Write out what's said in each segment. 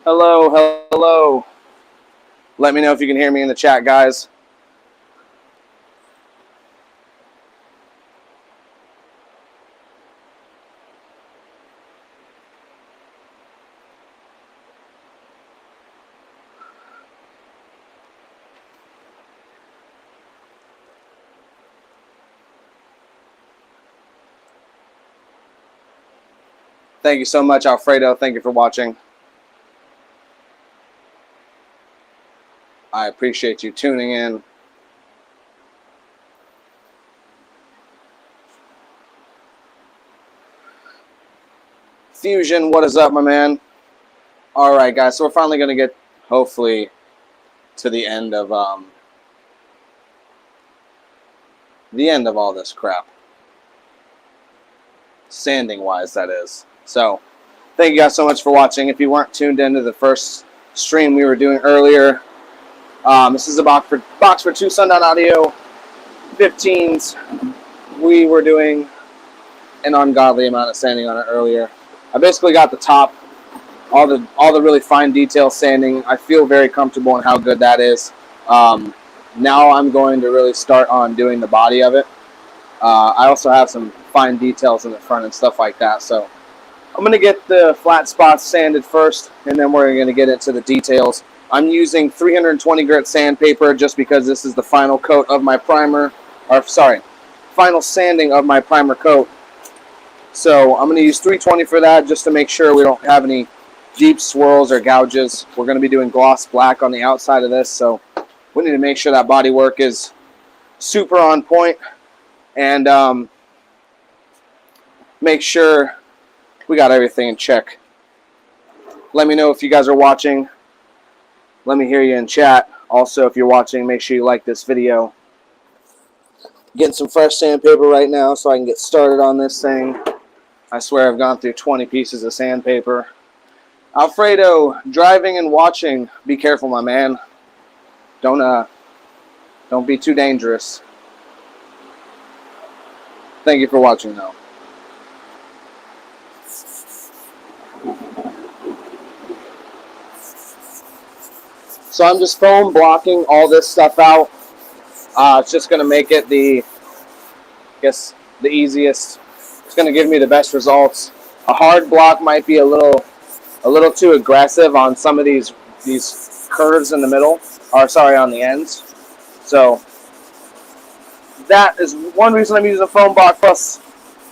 Hello, hello. Let me know if you can hear me in the chat, guys. Thank you so much, Alfredo. Thank you for watching. I appreciate you tuning in. Fusion, what is up, my man? All right, guys. So we're finally going to get, hopefully, to the end of all this crap. Sanding-wise, that is. So, thank you guys so much for watching. If you weren't tuned into the first stream we were doing earlier, this is a box for 2 Sundown Audio 15s. We were doing an ungodly amount of sanding on it earlier. I basically got the top, all the really fine detail sanding. I feel very comfortable in how good that is. Now I'm going to really start on doing the body of it. I also have some fine details in the front and stuff like that. So I'm going to get the flat spots sanded first, and then we're going to get into the details. I'm using 320 grit sandpaper just because this is the final coat of my primer, or sorry, final sanding of my primer coat. So I'm going to use 320 for that just to make sure we don't have any deep swirls or gouges. We're going to be doing gloss black on the outside of this, so we need to make sure that body work is super on point, and make sure we got everything in check. Let me know if you guys are watching. Let me hear you in chat. Also, if you're watching, make sure you like this video. Getting some fresh sandpaper right now so I can get started on this thing. I swear I've gone through 20 pieces of sandpaper. Alfredo, driving and watching. Be careful, my man. Don't be too dangerous. Thank you for watching, though. So I'm just foam blocking all this stuff out. It's just going to make it the easiest. It's going to give me the best results. A hard block might be a little too aggressive on some of these curves in the middle, or sorry, on the ends. So that is one reason I'm using a foam block. Plus,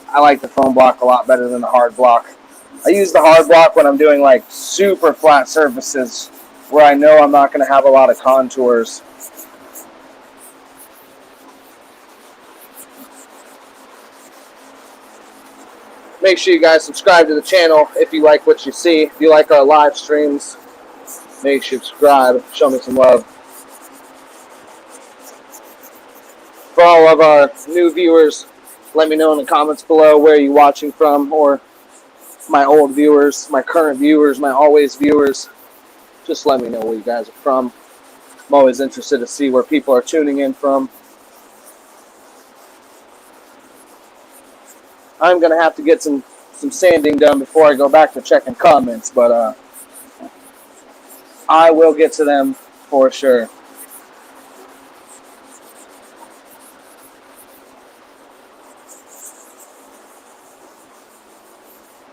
I like the foam block a lot better than the hard block. I use the hard block when I'm doing like super flat surfaces where I know I'm not going to have a lot of contours. Make sure you guys subscribe to the channel if you like what you see. If you like our live streams, make sure you subscribe. Show me some love. For all of our new viewers, let me know in the comments below where you're watching from, or my old viewers, my current viewers, my always viewers. Just let me know where you guys are from. I'm always interested to see where people are tuning in from. I'm going to have to get some sanding done before I go back to checking comments, but I will get to them for sure.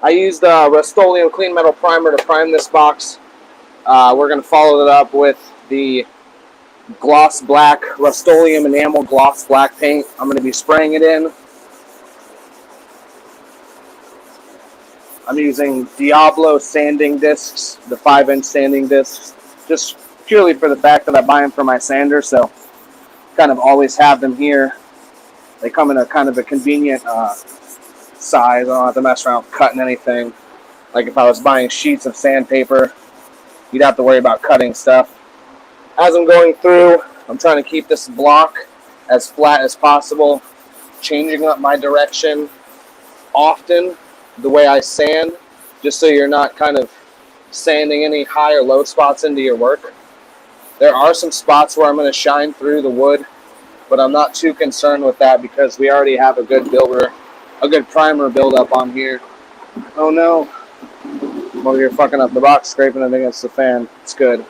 I used Rust-Oleum Clean Metal Primer to prime this box. We're going to follow it up with the gloss black, Rust-Oleum enamel gloss black paint. I'm going to be spraying it in. I'm using Diablo sanding discs, the 5-inch sanding discs, just purely for the fact that I buy them for my sander, so kind of always have them here. They come in a kind of a convenient size. I don't have to mess around cutting anything. Like if I was buying sheets of sandpaper, you'd have to worry about cutting stuff. As I'm going through, I'm trying to keep this block as flat as possible, changing up my direction often, the way I sand, just so you're not kind of sanding any high or low spots into your work. There are some spots where I'm going to shine through the wood, but I'm not too concerned with that because we already have a good primer buildup on here. Oh no. I'm over here fucking up the box, scraping it against the fan. It's good.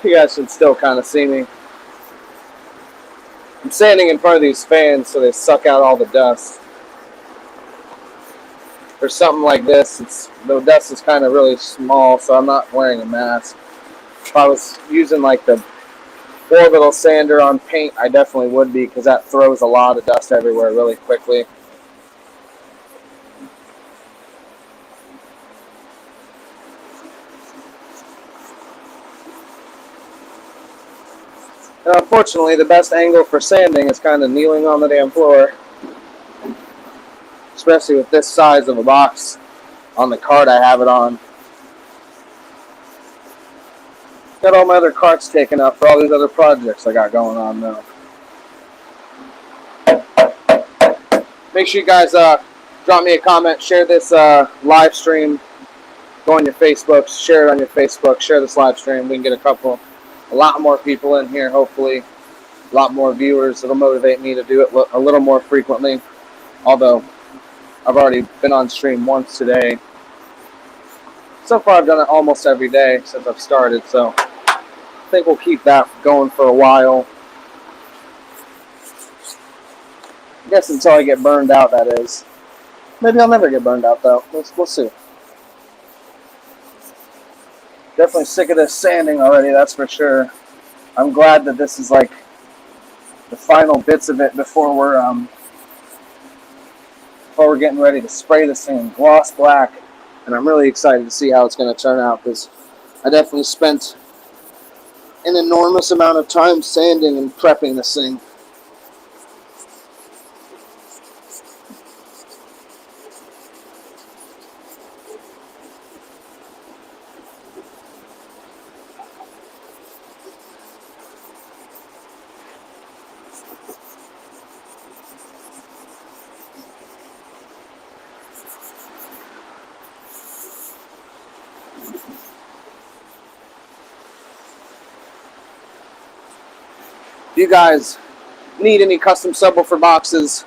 You guys should still kind of see me. I'm standing in front of these fans so they suck out all the dust. For something like this, the dust is kind of really small, so I'm not wearing a mask. If I was using like the orbital sander on paint, I definitely would be, because that throws a lot of dust everywhere really quickly. And unfortunately, the best angle for sanding is kind of kneeling on the damn floor. Especially with this size of a box on the cart I have it on. Got all my other carts taken up for all these other projects I got going on now. Make sure you guys drop me a comment, share this live stream, go on your Facebook, share it on your Facebook, share this live stream. We can get a lot more people in here, hopefully. A lot more viewers. It'll motivate me to do it a little more frequently. Although, I've already been on stream once today. So far, I've done it almost every day since I've started, so I think we'll keep that going for a while. I guess until I get burned out, that is. Maybe I'll never get burned out, though. We'll see. Definitely sick of this sanding already, that's for sure. I'm glad that this is like the final bits of it before we're getting ready to spray this thing gloss black. And I'm really excited to see how it's going to turn out, because I definitely spent an enormous amount of time sanding and prepping this thing. If you guys need any custom subwoofer boxes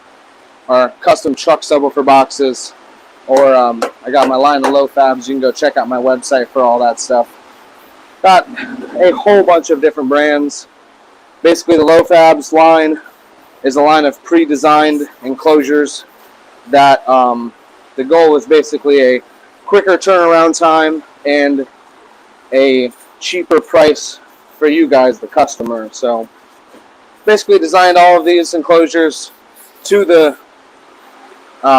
or custom truck subwoofer boxes, or I got my line of low fabs, you can go check out my website for all that stuff. Got a whole bunch of different brands. Basically, the low fabs line is a line of pre-designed enclosures that the goal is basically a quicker turnaround time and a cheaper price for you guys, the customer. So basically designed all of these enclosures to the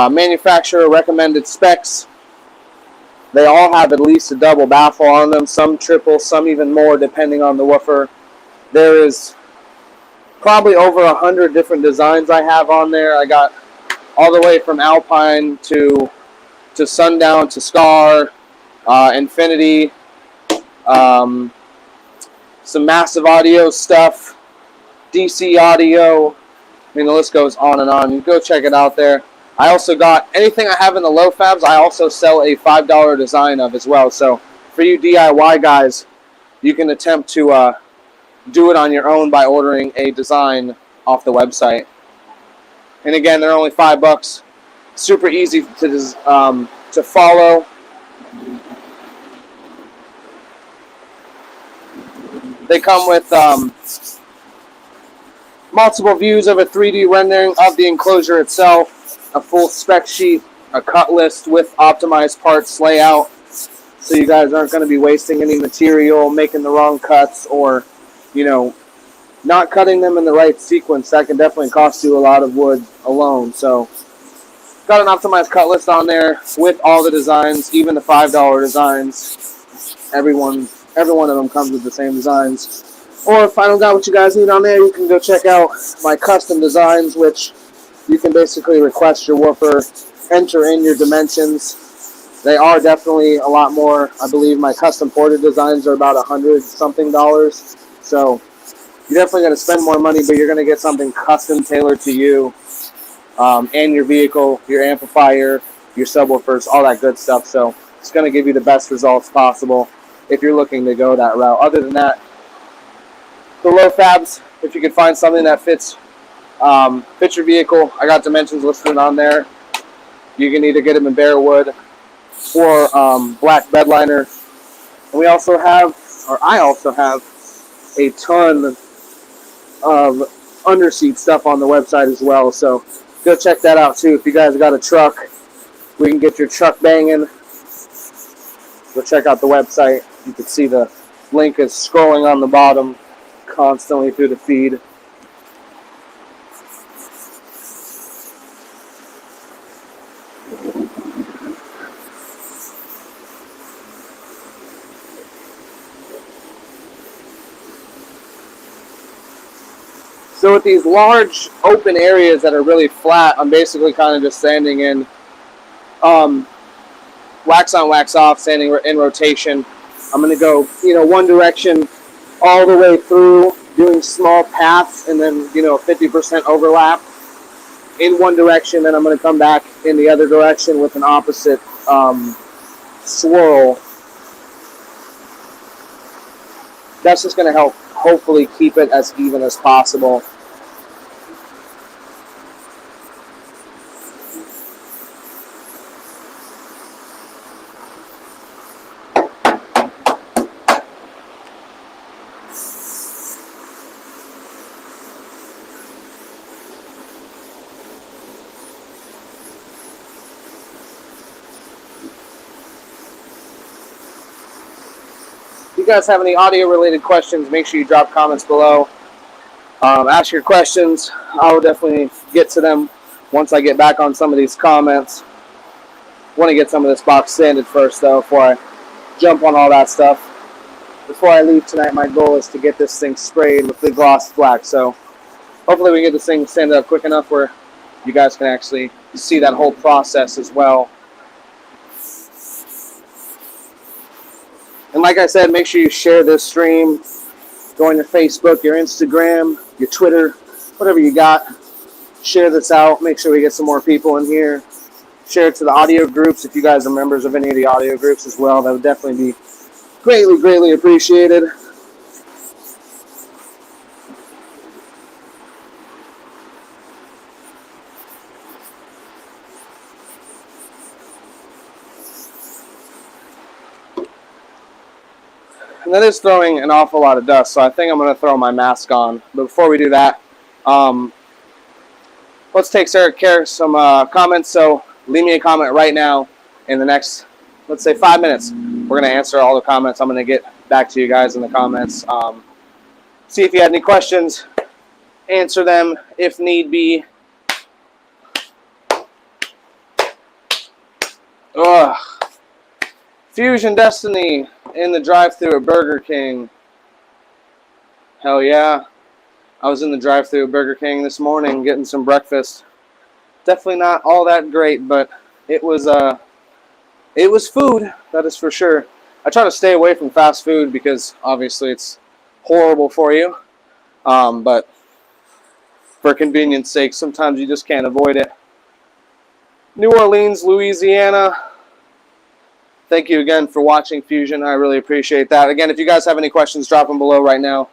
manufacturer recommended specs. They all have at least a double baffle on them, some triple, some even more depending on the woofer. There is probably over 100 different designs I have on there. I got all the way from Alpine to Sundown to Scar, Infinity, some massive audio stuff, DC audio. I mean, the list goes on and on. You go check it out there. I also got anything I have in the low fabs, I also sell a $5 design of as well. So for you DIY guys, you can attempt to do it on your own by ordering a design off the website. And again, they're only $5. Super easy to follow. They come with multiple views of a 3D rendering of the enclosure itself, a full spec sheet, a cut list with optimized parts layout, so you guys aren't going to be wasting any material, making the wrong cuts, or, you know, not cutting them in the right sequence. That can definitely cost you a lot of wood alone. So got an optimized cut list on there with all the designs, even the $5 designs. Every one of them comes with the same designs. Or if I don't got what you guys need on there, you can go check out my custom designs, which you can basically request your woofer, enter in your dimensions. They are definitely a lot more. I believe my custom ported designs are about $100-something. So you're definitely going to spend more money, but you're going to get something custom tailored to you and your vehicle, your amplifier, your subwoofers, all that good stuff. So it's going to give you the best results possible if you're looking to go that route. Other than that, the low fabs, if you can find something that fits Fit your vehicle. I got dimensions listed on there. You can either get them in bare wood or black bed liner. And we also have, or I also have, a ton of underseat stuff on the website as well. So go check that out too. If you guys got a truck, we can get your truck banging. Go check out the website. You can see the link is scrolling on the bottom constantly through the feed. So with these large open areas that are really flat, I'm basically kind of just sanding in wax on, wax off, sanding in rotation. I'm going to go, one direction all the way through, doing small paths, and then, 50% overlap in one direction. Then I'm going to come back in the other direction with an opposite swirl. That's just going to help hopefully keep it as even as possible. If you guys have any audio related questions, make sure you drop comments below. Ask your questions. I will definitely get to them once I get back on some of these comments. Want to get some of this box sanded first though before I jump on all that stuff. Before I leave tonight, my goal is to get this thing sprayed with the gloss black. So hopefully we get this thing sanded up quick enough where you guys can actually see that whole process as well. And like I said, make sure you share this stream. Go on your Facebook, your Instagram, your Twitter, whatever you got. Share this out. Make sure we get some more people in here. Share it to the audio groups if you guys are members of any of the audio groups as well. That would definitely be greatly, greatly appreciated. And that is throwing an awful lot of dust, so I think I'm going to throw my mask on. But before we do that, let's take care of some comments. So leave me a comment right now in the next, let's say, 5 minutes. We're going to answer all the comments. I'm going to get back to you guys in the comments. See if you had any questions. Answer them if need be. Ugh. Fusion Destiny in the drive-thru at Burger King. Hell yeah. I was in the drive-thru at Burger King this morning getting some breakfast. Definitely not all that great, but it was food, that is for sure. I try to stay away from fast food because obviously it's horrible for you. But for convenience sake, sometimes you just can't avoid it. New Orleans, Louisiana. Thank you again for watching, Fusion. I really appreciate that. Again, if you guys have any questions, drop them below right now.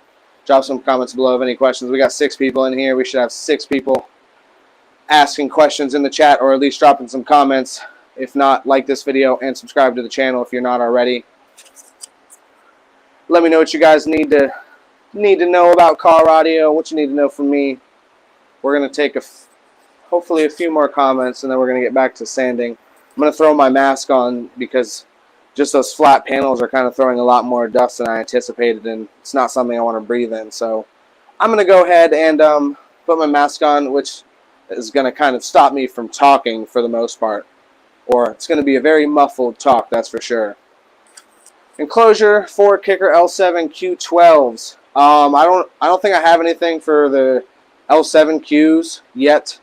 Drop some comments below of any questions. We got 6 people in here. We should have 6 people asking questions in the chat, or at least dropping some comments. If not, like this video and subscribe to the channel if you're not already. Let me know what you guys need to know about car audio, what you need to know from me. We're going to take hopefully a few more comments, and then we're going to get back to sanding. I'm going to throw my mask on because just those flat panels are kind of throwing a lot more dust than I anticipated, and it's not something I want to breathe in. So I'm going to go ahead and put my mask on, which is going to kind of stop me from talking for the most part. Or it's going to be a very muffled talk, that's for sure. Enclosure for Kicker L7 Q12s. I don't think I have anything for the L7 Qs yet,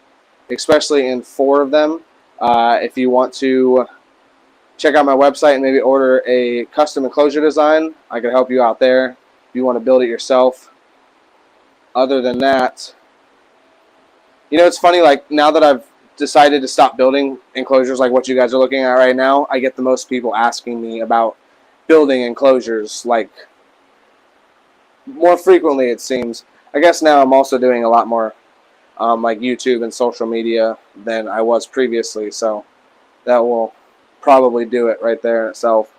especially in 4 of them. If you want to check out my website and maybe order a custom enclosure design, I can help you out there if you want to build it yourself. Other than that, it's funny, like now that I've decided to stop building enclosures like what you guys are looking at right now, I get the most people asking me about building enclosures, like more frequently it seems. I guess now I'm also doing a lot more like YouTube and social media than I was previously. So that will probably do it right there in itself.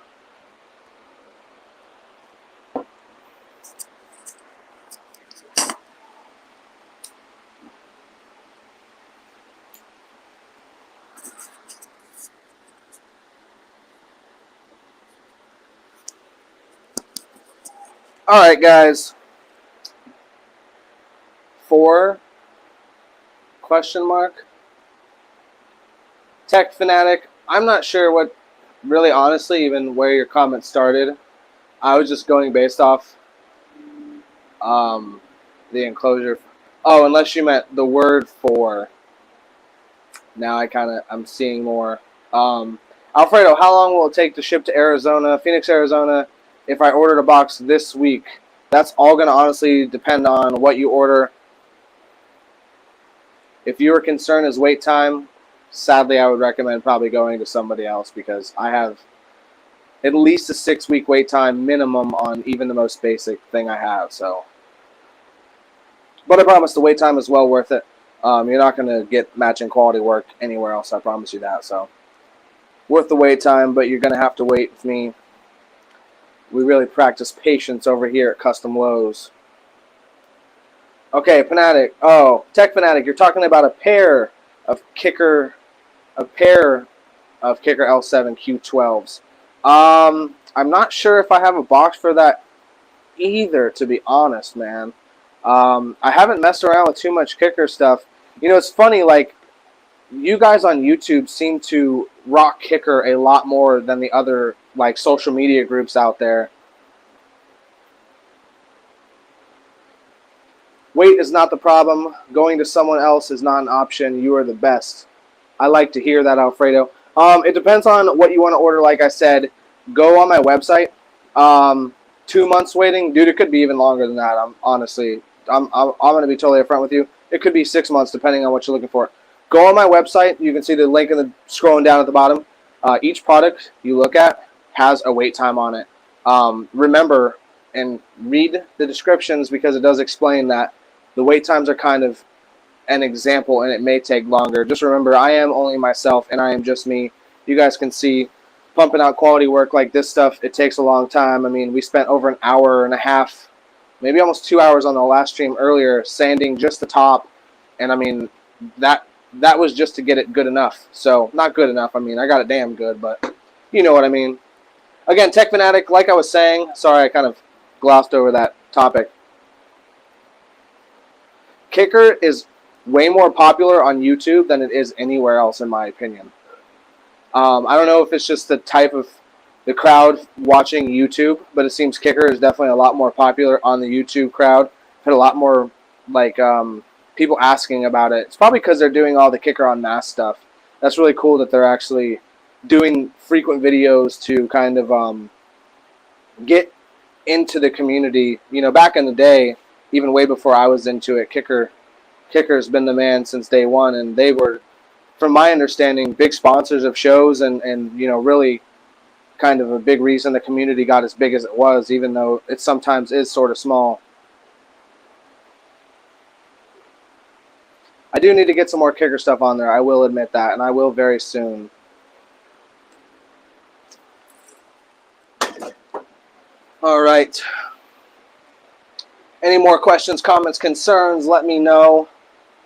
All right, guys. 4 question mark. Tech Fanatic. I'm not sure what, really honestly, even where your comment started. I was just going based off the enclosure. Oh, unless you meant the word for. Now I'm seeing more. Alfredo, how long will it take to ship to Arizona, Phoenix, Arizona, if I ordered a box this week? That's all going to honestly depend on what you order. If your concern is wait time, sadly, I would recommend probably going to somebody else, because I have at least a 6-week wait time minimum on even the most basic thing I have. So, but I promise the wait time is well worth it. You're not going to get matching quality work anywhere else. I promise you that. So, worth the wait time, but you're going to have to wait with me. We really practice patience over here at CustomLowz. Okay, Fanatic. Oh, Tech Fanatic, you're talking about a pair of Kicker L7 Q12s. I'm not sure if I have a box for that either, to be honest, man. I haven't messed around with too much Kicker stuff. You know, it's funny, like, you guys on YouTube seem to rock Kicker a lot more than the other, like, social media groups out there. Wait is not the problem. Going to someone else is not an option. You are the best. I like to hear that, Alfredo. It depends on what you want to order. Like I said, go on my website. 2 months waiting, dude. It could be even longer than that. I'm going to be totally upfront with you. It could be 6 months, depending on what you're looking for. Go on my website. You can see the link in the scrolling down at the bottom. Each product you look at has a wait time on it. Remember and read the descriptions, because it does explain that the wait times are kind of an example, and it may take longer. Just remember, I am only myself, and I am just me. You guys can see, pumping out quality work like this stuff, it takes a long time. I mean, we spent over an hour and a half, maybe almost 2 hours on the last stream earlier, sanding just the top, and I mean, that was just to get it good enough. So, not good enough. I mean, I got it damn good, but you know what I mean. Again, Tech Fanatic, like I was saying, sorry I kind of glossed over that topic. Kicker is way more popular on YouTube than it is anywhere else, in my opinion. I don't know if it's just the type of the crowd watching YouTube, but it seems Kicker is definitely a lot more popular on the YouTube crowd. Had a lot more like people asking about it. It's probably because they're doing all the Kicker on Mass stuff. That's really cool that they're actually doing frequent videos to kind of get into the community. You know, back in the day, even way before I was into it, Kicker's been the man since day one, and they were, from my understanding, big sponsors of shows, and you know, really kind of a big reason the community got as big as it was, even though it sometimes is sort of small. I do need to get some more Kicker stuff on there, I will admit that, and I will very soon. All right. Any more questions, comments, concerns, let me know.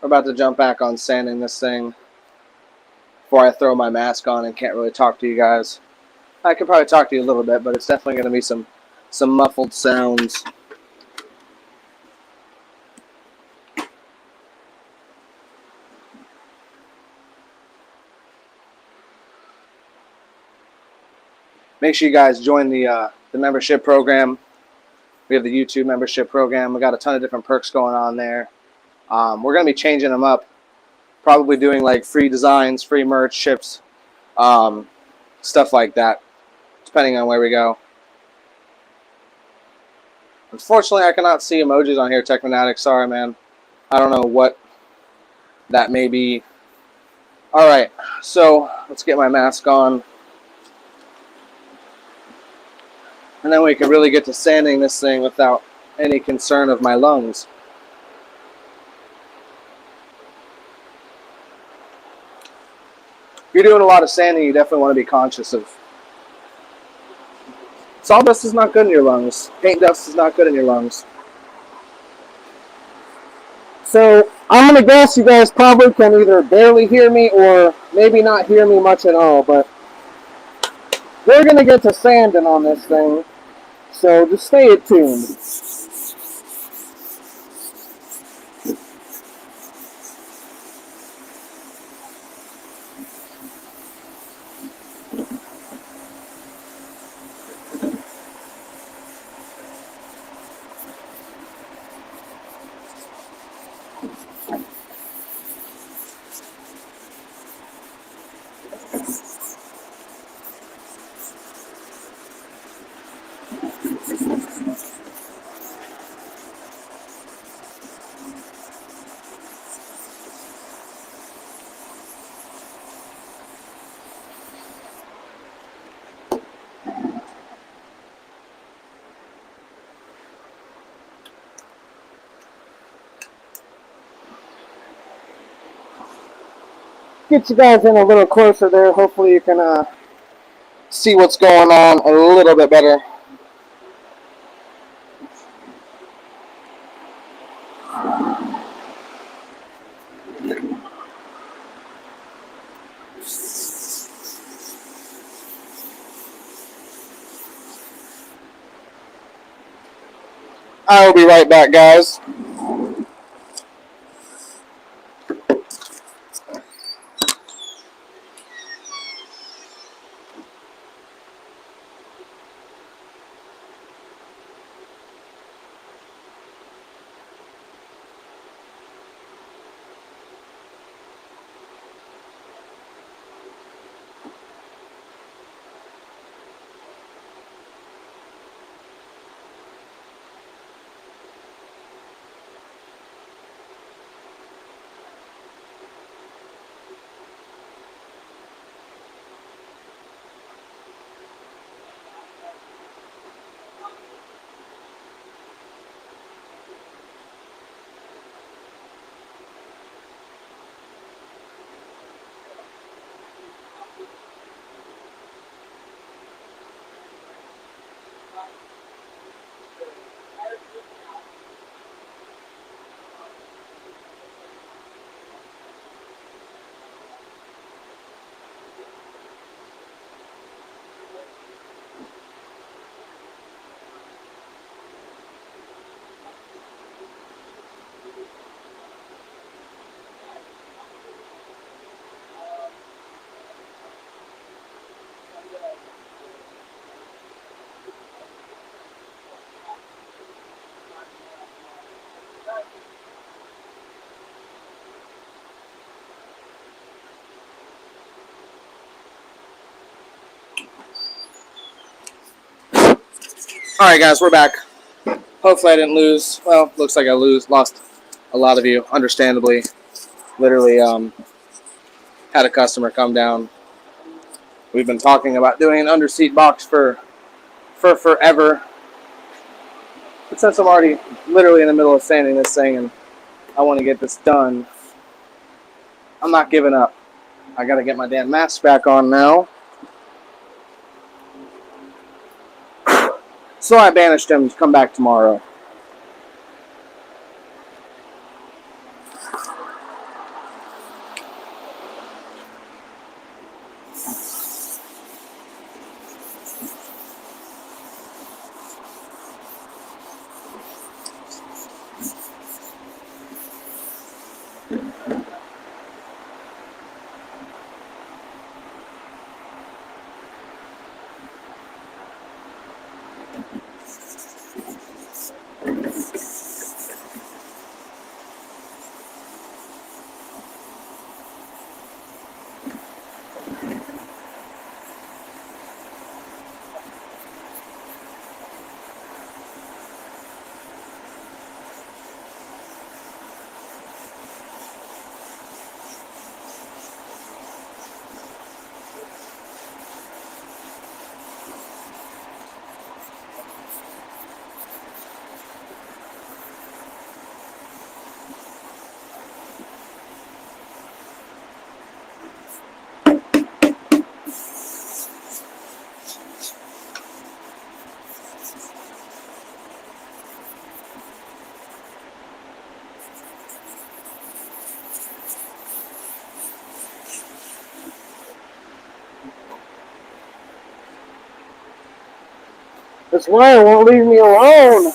We're about to jump back on sanding this thing before I throw my mask on and can't really talk to you guys. I could probably talk to you a little bit, but it's definitely going to be some muffled sounds. Make sure you guys join the membership program. We have the YouTube membership program. We got a ton of different perks going on there. We're going to be changing them up. Probably doing like free designs, free merch, ships, stuff like that, depending on where we go. Unfortunately, I cannot see emojis on here, Tech Fanatic. Sorry, man. I don't know what that may be. All right, so let's get my mask on. And then we can really get to sanding this thing without any concern of my lungs. you're doing a lot of sanding, you definitely want to be conscious of. Sawdust is not good in your lungs. Paint dust is not good in your lungs. So I'm going to guess you guys probably can either barely hear me or maybe not hear me much at all, but we're going to get to sanding on this thing, so just stay tuned. Get you guys in a little closer there. Hopefully you can see what's going on a little bit better. I'll be right back, guys. All right, guys, we're back. Hopefully I didn't lose. Well, looks like I lost a lot of you, understandably. Literally had a customer come down. We've been talking about doing an underseat box for forever. But since I'm already literally in the middle of sanding this thing and I want to get this done, I'm not giving up. I got to get my damn mask back on now. So I banished him to come back tomorrow. This wire won't leave me alone.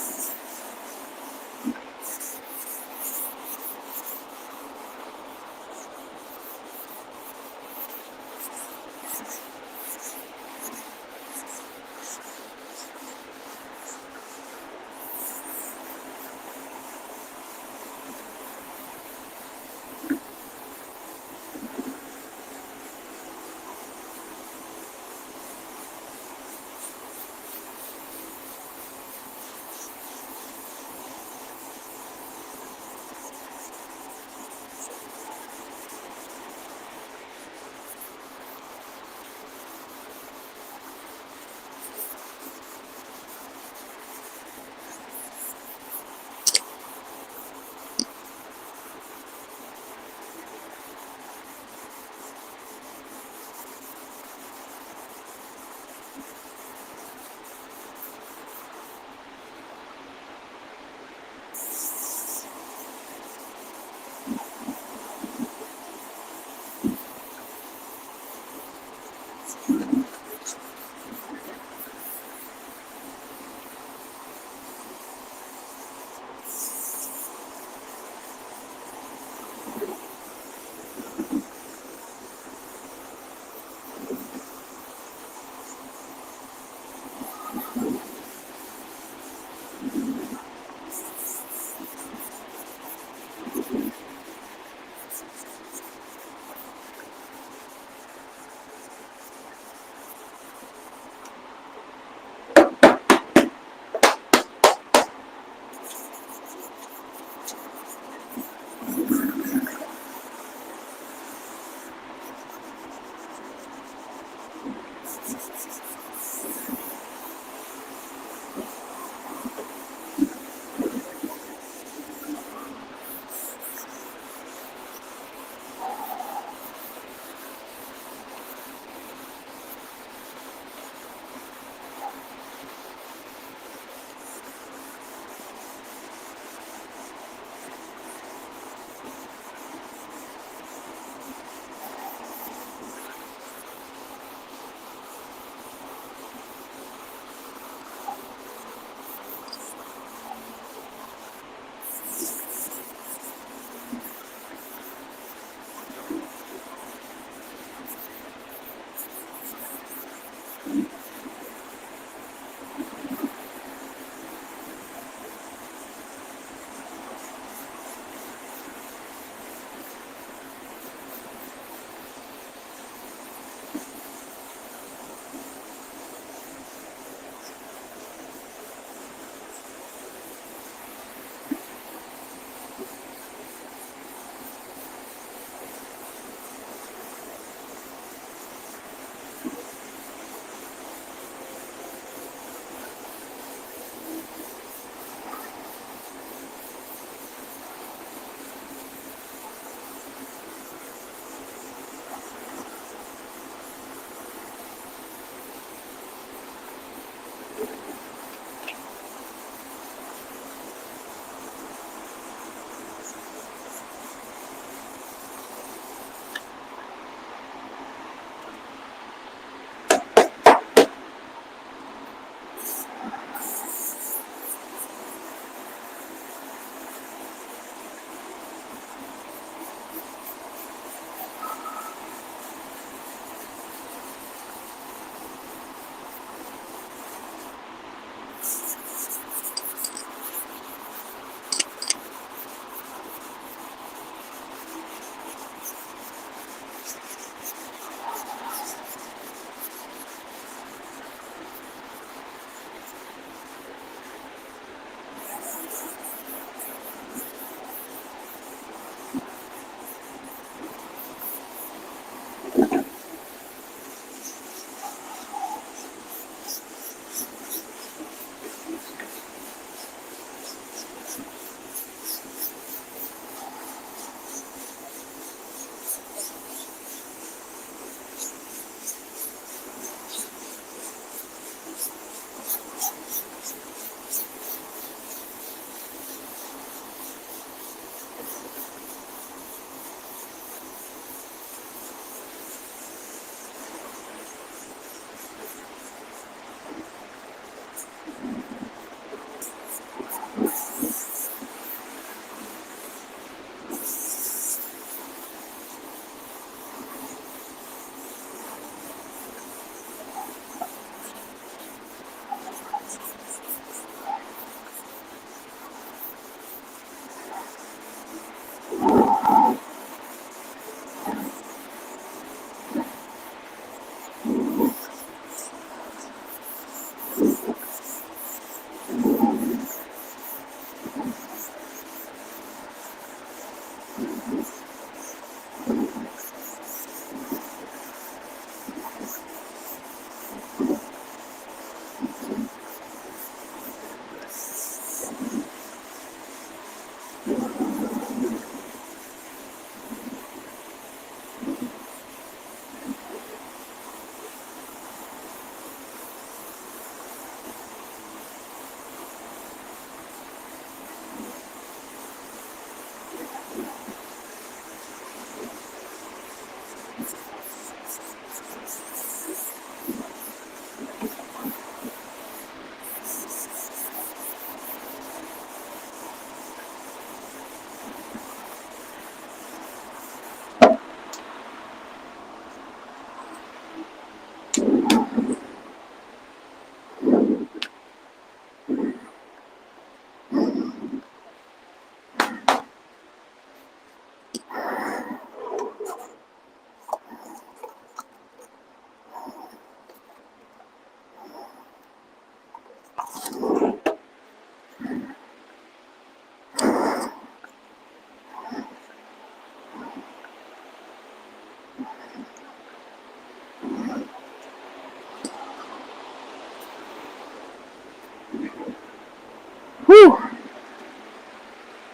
Whew.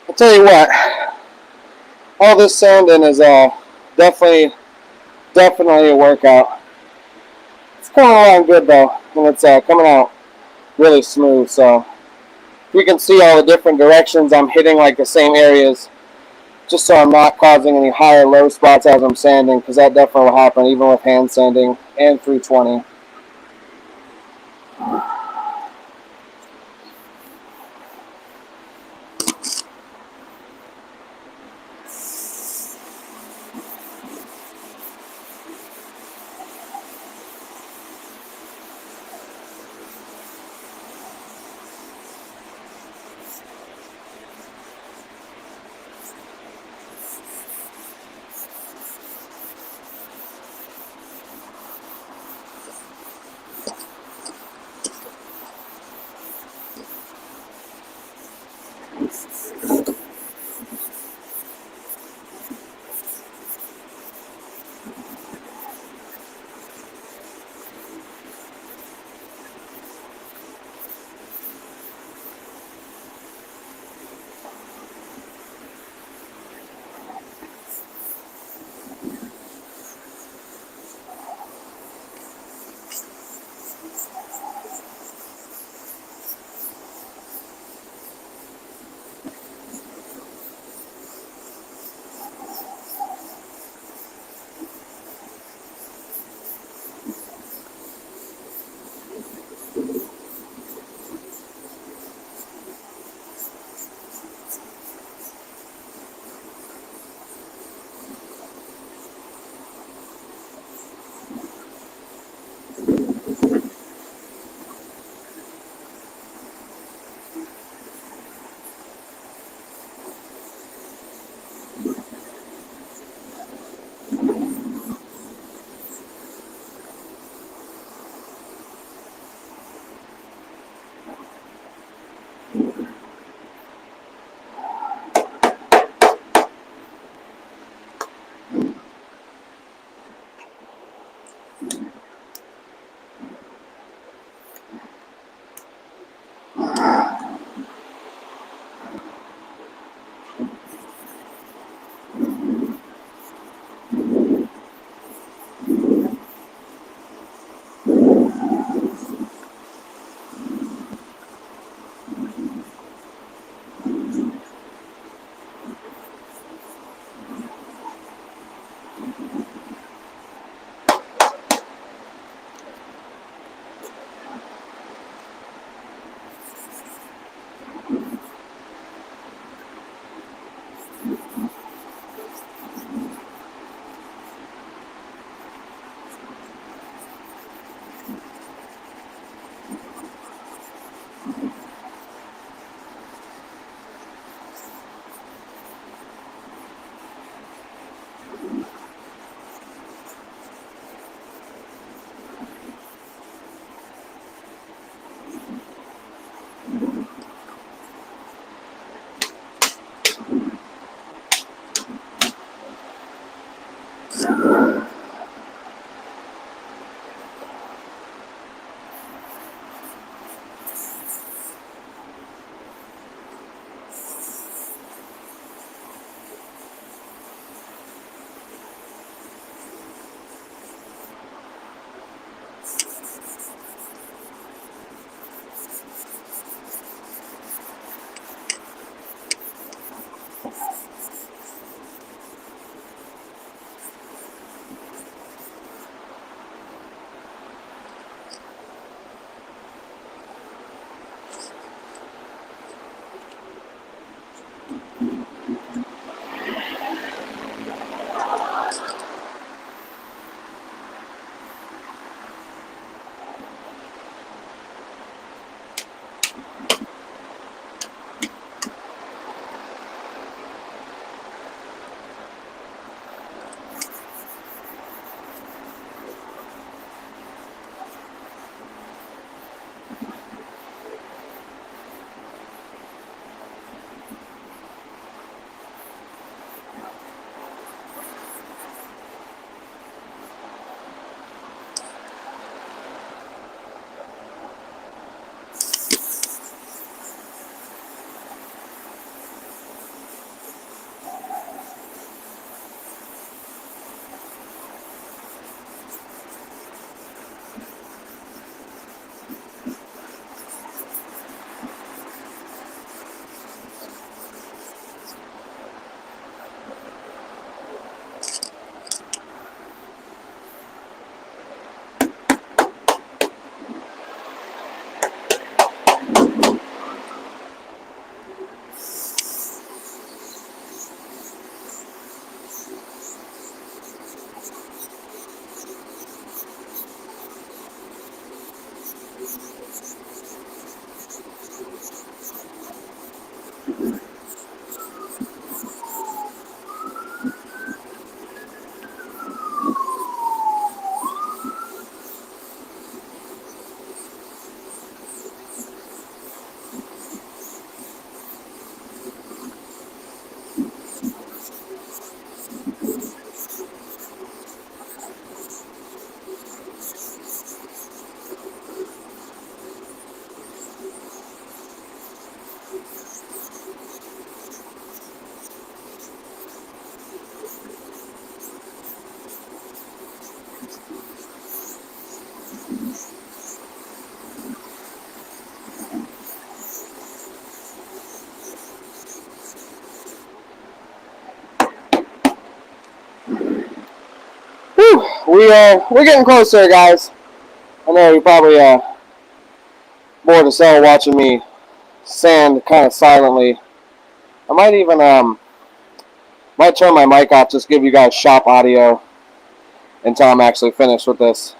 I'll tell you what, all this sanding is definitely a workout. It's coming along good though, and it's coming out really smooth. So you can see all the different directions I'm hitting, like the same areas, just so I'm not causing any high or low spots as I'm sanding, because that definitely will happen even with hand sanding and 320. we're getting closer, guys. I know you're probably bored as hell watching me sand kind of silently. I might even might turn my mic off, just give you guys shop audio until I'm actually finished with this.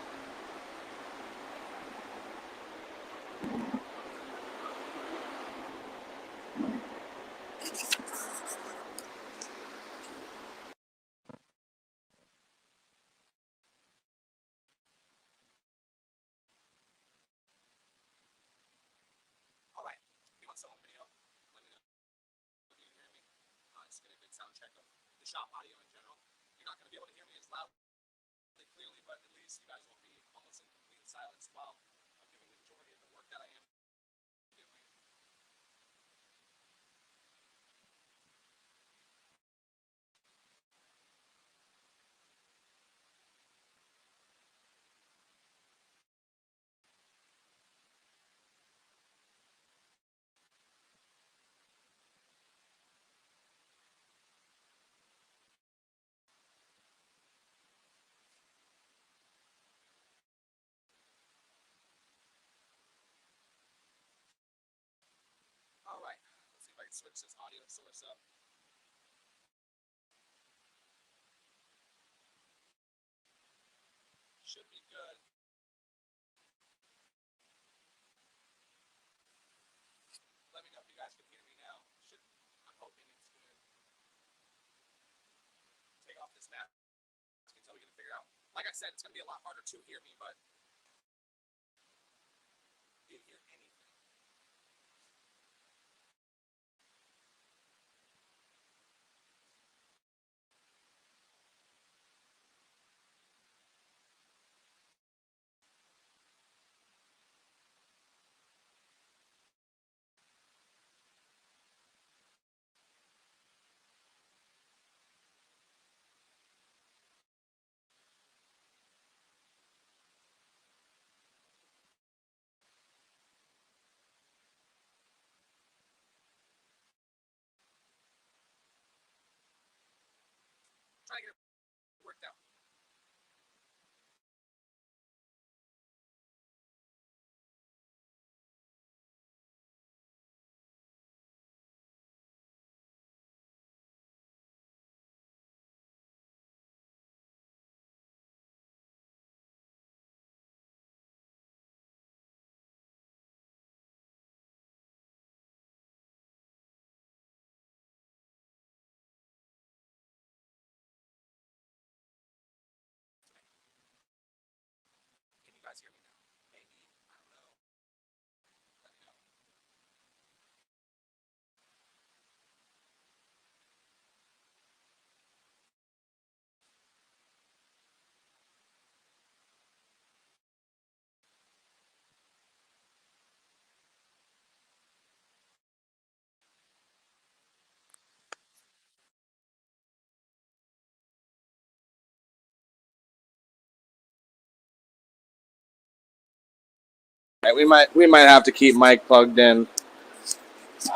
We might have to keep mic plugged in.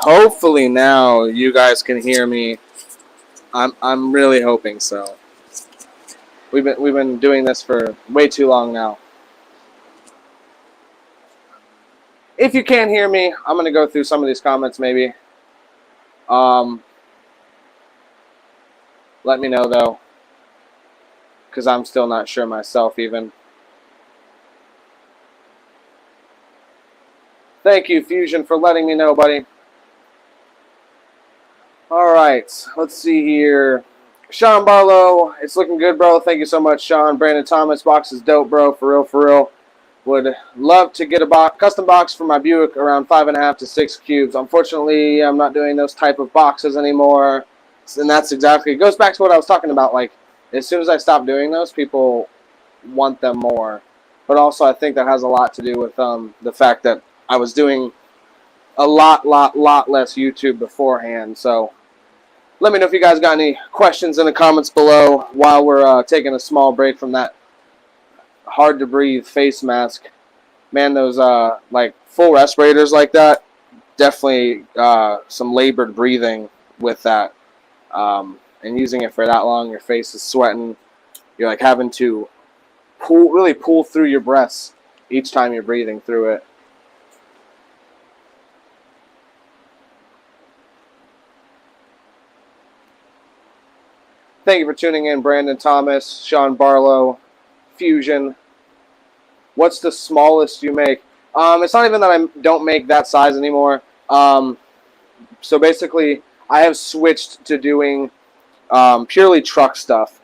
Hopefully now you guys can hear me. I'm really hoping so. We've been doing this for way too long now. If you can't hear me, I'm gonna go through some of these comments maybe. Let me know though, because I'm still not sure myself even. Thank you, Fusion, for letting me know, buddy. All right, let's see here. Sean Barlow, it's looking good, bro. Thank you so much, Sean. Brandon Thomas, box is dope, bro. For real, for real. Would love to get a custom box for my Buick around 5.5 to 6 cubes. Unfortunately, I'm not doing those type of boxes anymore. And that's exactly, it goes back to what I was talking about. Like, as soon as I stop doing those, people want them more. But also, I think that has a lot to do with the fact that I was doing a lot less YouTube beforehand. So let me know if you guys got any questions in the comments below while we're taking a small break from that hard to breathe face mask. Man, those like full respirators like that, definitely some labored breathing with that. And using it for that long, your face is sweating. You're like having to really pull through your breaths each time you're breathing through it. Thank you for tuning in, Brandon Thomas, Sean Barlow, Fusion. What's the smallest you make? It's not even that I don't make that size anymore. So basically, I have switched to doing purely truck stuff,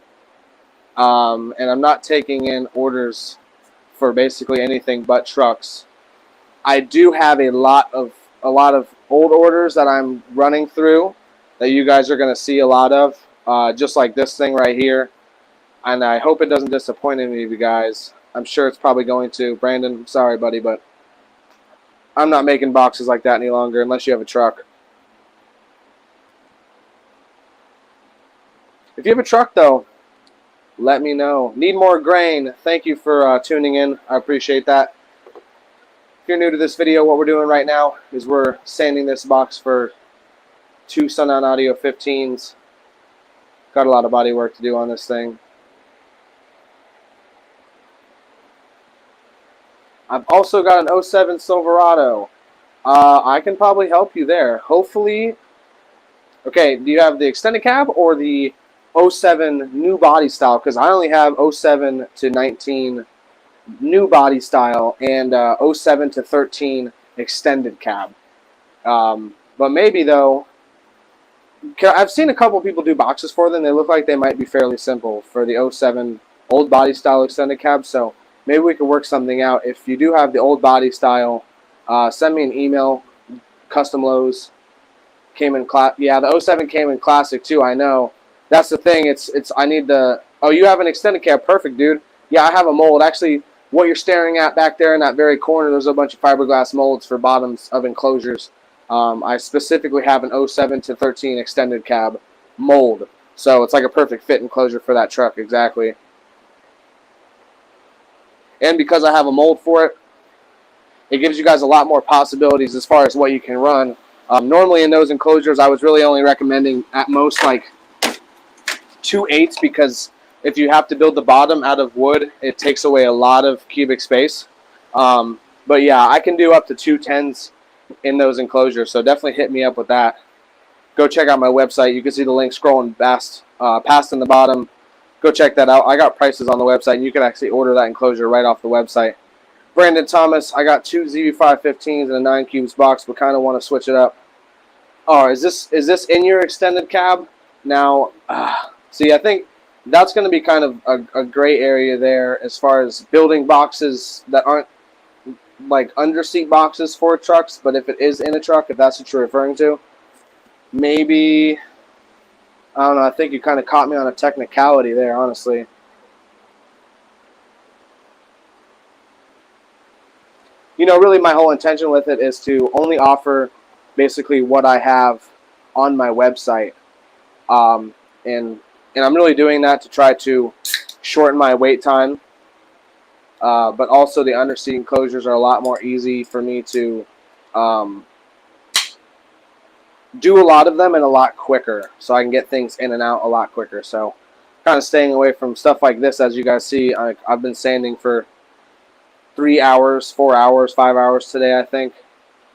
and I'm not taking in orders for basically anything but trucks. I do have a lot of old orders that I'm running through that you guys are going to see a lot of, just like this thing right here. And I hope it doesn't disappoint any of you guys. I'm sure it's probably going to. Brandon, I'm sorry, buddy, but I'm not making boxes like that any longer unless you have a truck. If you have a truck, though, let me know. Need more grain. Thank you for tuning in. I appreciate that. If you're new to this video, what we're doing right now is we're sanding this box for 2 Sundown Audio 15s. Got a lot of body work to do on this thing. I've also got an 07 Silverado. I can probably help you there. Hopefully. Okay, do you have the extended cab or the 07 new body style? Because I only have 07 to 19 new body style and 07 to 13 extended cab. But maybe, though, I've seen a couple people do boxes for them. They look like they might be fairly simple for the 07 old body style extended cab. So maybe we could work something out. If you do have the old body style, send me an email. CustomLowz came in yeah, the 07 came in classic too. I know. That's the thing. I need the. Oh, you have an extended cab. Perfect, dude. Yeah, I have a mold. Actually, what you're staring at back there in that very corner, there's a bunch of fiberglass molds for bottoms of enclosures. I specifically have an 07 to 13 extended cab mold. So it's like a perfect fit enclosure for that truck, exactly. And because I have a mold for it, it gives you guys a lot more possibilities as far as what you can run. Normally in those enclosures, I was really only recommending at most like 2/8, because if you have to build the bottom out of wood, it takes away a lot of cubic space. But yeah, I can do up to 2/10s in those enclosures, so definitely hit me up with that. Go check out my website. You can see the link scrolling past in the bottom. Go check that out. I got prices on the website, and you can actually order that enclosure right off the website. Brandon Thomas, I got 2 ZV515s and a 9 cubes box, but kind of want to switch it up. Oh, is this in your extended cab? Now, see, I think that's going to be kind of a gray area there as far as building boxes that aren't like underseat boxes for trucks, but if it is in a truck, if that's what you're referring to, maybe, I don't know, I think you kind of caught me on a technicality there, honestly. You know, really my whole intention with it is to only offer basically what I have on my website. And I'm really doing that to try to shorten my wait time. But also the underseat enclosures are a lot more easy for me to do a lot of them and a lot quicker, so I can get things in and out a lot quicker. So kind of staying away from stuff like this. As you guys see, I've been sanding for 3 hours, 4 hours, 5 hours today, I think,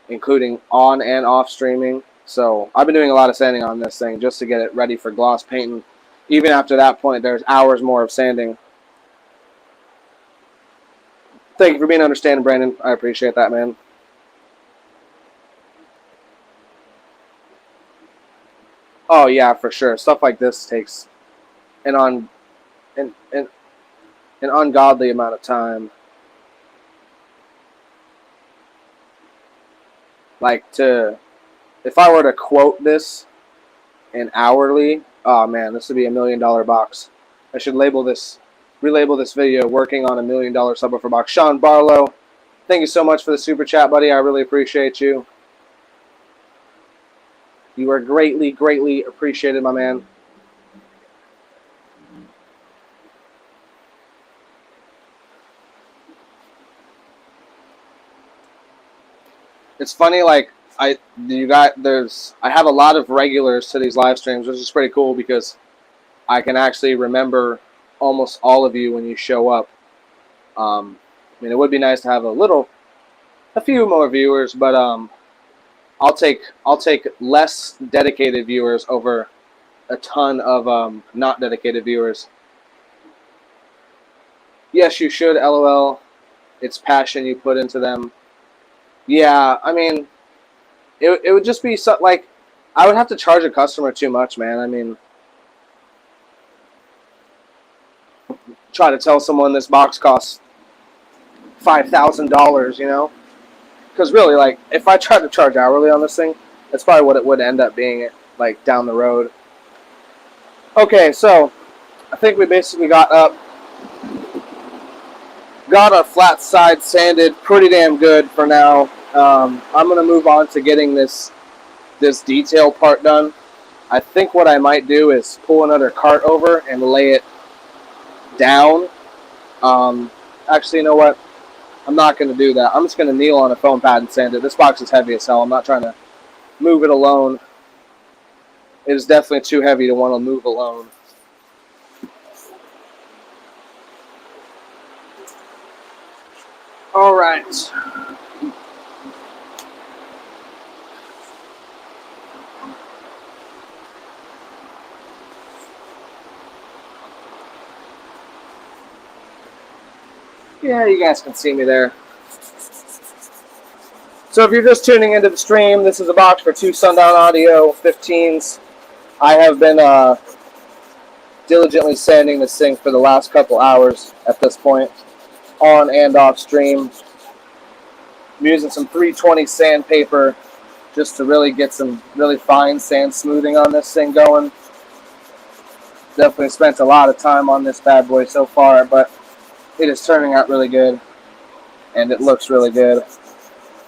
including on and off streaming. So I've been doing a lot of sanding on this thing just to get it ready for gloss painting. Even after that point, there's hours more of sanding. Thank you for being understanding, Brandon. I appreciate that, man. Oh yeah, for sure. Stuff like this takes an ungodly amount of time. Like, if I were to quote this in hourly, oh man, this would be $1 million box. I should relabel this video working on $1 million subwoofer box. Sean Barlow, thank you so much for the super chat, buddy. I really appreciate you. You are greatly, greatly appreciated, my man. It's funny, like I have a lot of regulars to these live streams, which is pretty cool because I can actually remember almost all of you when you show up. I mean, it would be nice to have a few more viewers, but I'll take less dedicated viewers over a ton of not dedicated viewers. Yes, you should. LOL. It's passion you put into them. Yeah, I mean, it would just be so, like, I would have to charge a customer too much, man. I mean, try to tell someone this box costs $5,000, you know? Because really, like, if I tried to charge hourly on this thing, that's probably what it would end up being, like, down the road. Okay, so I think we basically got our flat side sanded pretty damn good for now. I'm gonna move on to getting this detail part done. I think what I might do is pull another cart over and lay it down. Actually, you know what? I'm not going to do that. I'm just going to kneel on a foam pad and sand it. This box is heavy as hell. I'm not trying to move it alone. It is definitely too heavy to want to move alone. All right. Yeah, you guys can see me there. So if you're just tuning into the stream, this is a box for 2 Sundown Audio 15s. I have been diligently sanding this thing for the last couple hours at this point, on and off stream. I'm using some 320 sandpaper just to really get some really fine sand smoothing on this thing going. Definitely spent a lot of time on this bad boy so far, but it is turning out really good, and it looks really good.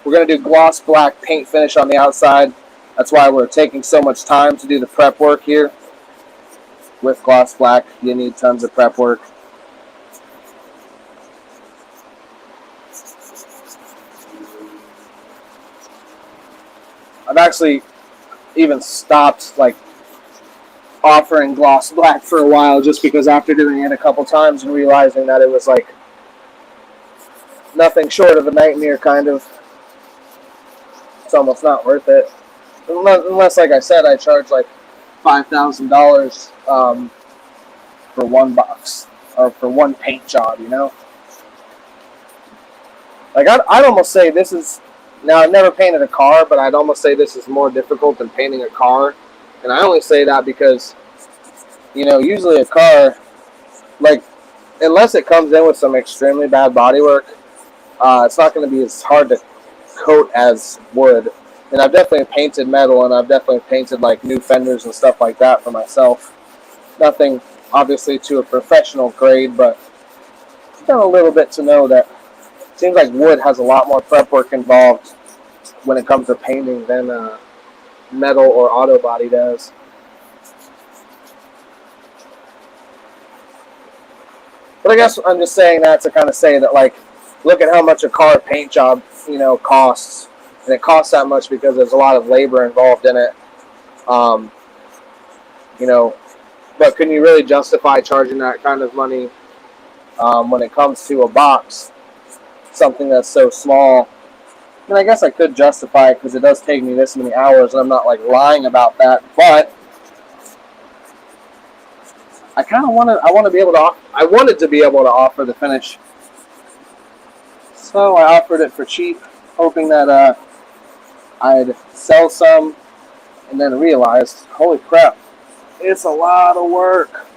We're going to do gloss black paint finish on the outside. That's why we're taking so much time to do the prep work here. With gloss black, you need tons of prep work. I've actually even stopped like offering gloss black for a while, just because after doing it a couple times and realizing that it was like nothing short of a nightmare, kind of. It's almost not worth it. Unless, like I said, I charge like $5,000 for one box or for one paint job, you know? Like, I'd almost say this is, now I've never painted a car, but I'd almost say this is more difficult than painting a car. And I only say that because, you know, usually a car, like, unless it comes in with some extremely bad bodywork, it's not going to be as hard to coat as wood. And I've definitely painted metal, and I've definitely painted like new fenders and stuff like that for myself. Nothing obviously to a professional grade, but I've done a little bit to know that it seems like wood has a lot more prep work involved when it comes to painting than metal or auto body does. But I guess I'm just saying that to kind of say that, like, look at how much a car paint job, you know, costs. And it costs that much because there's a lot of labor involved in it. You know, but can you really justify charging that kind of money when it comes to a box, something that's so small? I mean, I guess I could justify it because it does take me this many hours, and I'm not like lying about that. But I kind of I wanted to be able to offer the finish, so I offered it for cheap, hoping that I'd sell some, and then realized, holy crap, it's a lot of work.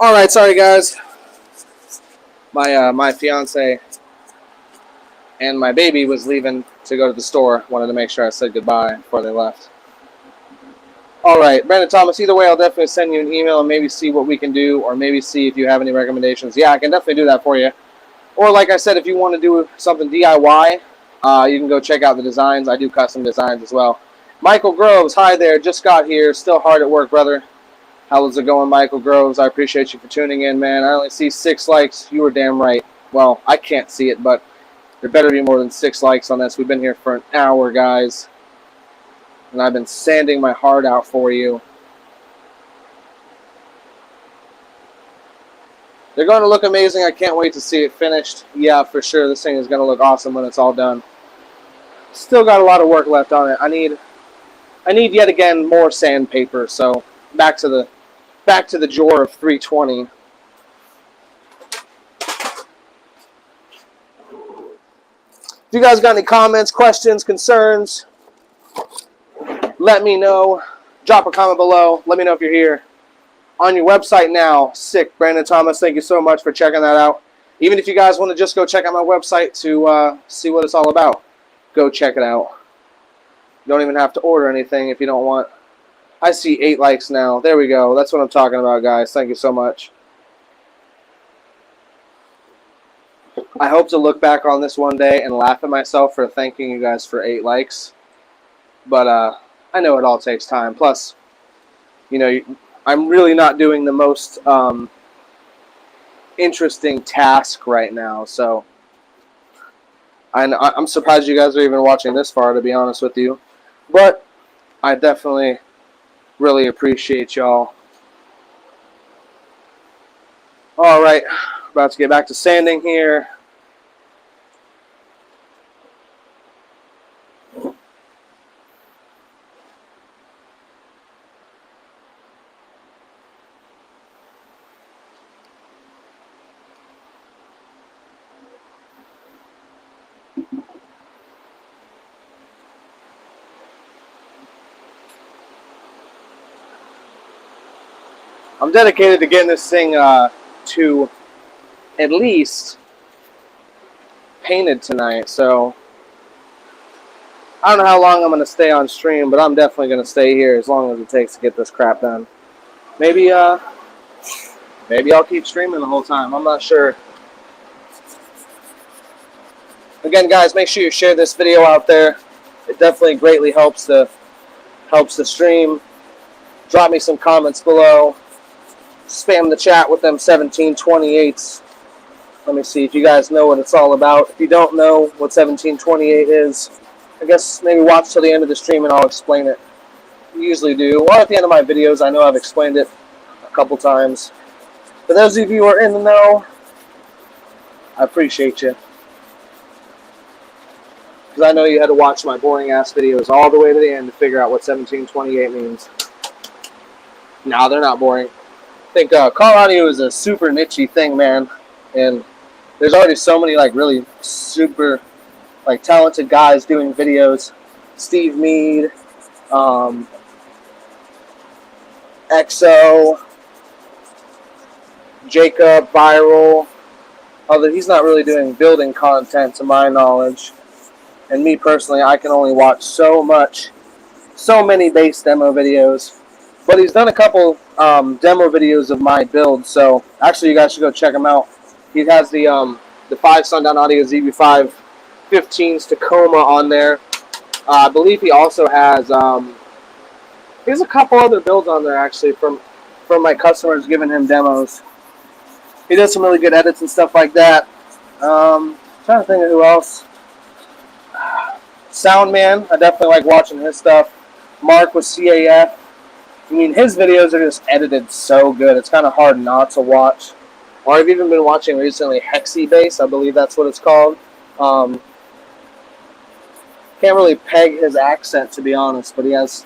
All right, sorry guys. My fiance and my baby was leaving to go to the store. Wanted to make sure I said goodbye before they left. All right, Brandon Thomas, either way, I'll definitely send you an email and maybe see what we can do, or maybe see if you have any recommendations. Yeah, I can definitely do that for you. Or like I said, if you want to do something DIY, you can go check out the designs. I do custom designs as well. Michael Groves, hi there, just got here. Still hard at work, brother. How's it going, Michael Groves? I appreciate you for tuning in, man. I only see 6 likes. You were damn right. Well, I can't see it, but there better be more than 6 likes on this. We've been here for an hour, guys. And I've been sanding my heart out for you. They're going to look amazing. I can't wait to see it finished. Yeah, for sure. This thing is going to look awesome when it's all done. Still got a lot of work left on it. I need yet again more sandpaper. So back to the drawer of 320. If you guys got any comments, questions, concerns, let me know. Drop a comment below. Let me know if you're here. On your website now, sick. Brandon Thomas, thank you so much for checking that out. Even if you guys want to just go check out my website to see what it's all about, go check it out. You don't even have to order anything if you don't want. I see 8 likes now. There we go. That's what I'm talking about, guys. Thank you so much. I hope to look back on this one day and laugh at myself for thanking you guys for 8 likes. But I know it all takes time. Plus, you know, I'm really not doing the most interesting task right now. So I'm surprised you guys are even watching this far, to be honest with you. But I definitely really appreciate y'all. All right, about to get back to sanding here. I'm dedicated to getting this thing to at least painted tonight, so I don't know how long I'm going to stay on stream, but I'm definitely going to stay here as long as it takes to get this crap done. Maybe I'll keep streaming the whole time. I'm not sure. Again, guys, make sure you share this video out there. It definitely greatly helps the stream. Drop me some comments below. Spam the chat with them 1728s. Let me see if you guys know what it's all about. If you don't know what 1728 is, I guess maybe watch till the end of the stream and I'll explain it. I usually do. Or at the end of my videos, I know I've explained it a couple times. For those of you who are in the know, I appreciate you. Because I know you had to watch my boring ass videos all the way to the end to figure out what 1728 means. No, they're not boring. I think car audio is a super niche-y thing, man, and there's already so many like really super like talented guys doing videos. Steve Mead, EXO, Jacob, Viral. Although he's not really doing building content to my knowledge, and me personally, I can only watch so many base demo videos. But he's done a couple demo videos of my build, so actually you guys should go check him out. He has the 5 Sundown Audio ZV5 15s Tacoma on there. I believe he also has he has a couple other builds on there actually from my customers giving him demos. He does some really good edits and stuff like that. Trying to think of who else. Soundman, I definitely like watching his stuff. Mark with CAF. I mean, his videos are just edited so good. It's kind of hard not to watch. Or I've even been watching recently Hexy Bass. I believe that's what it's called. Can't really peg his accent, to be honest, but he has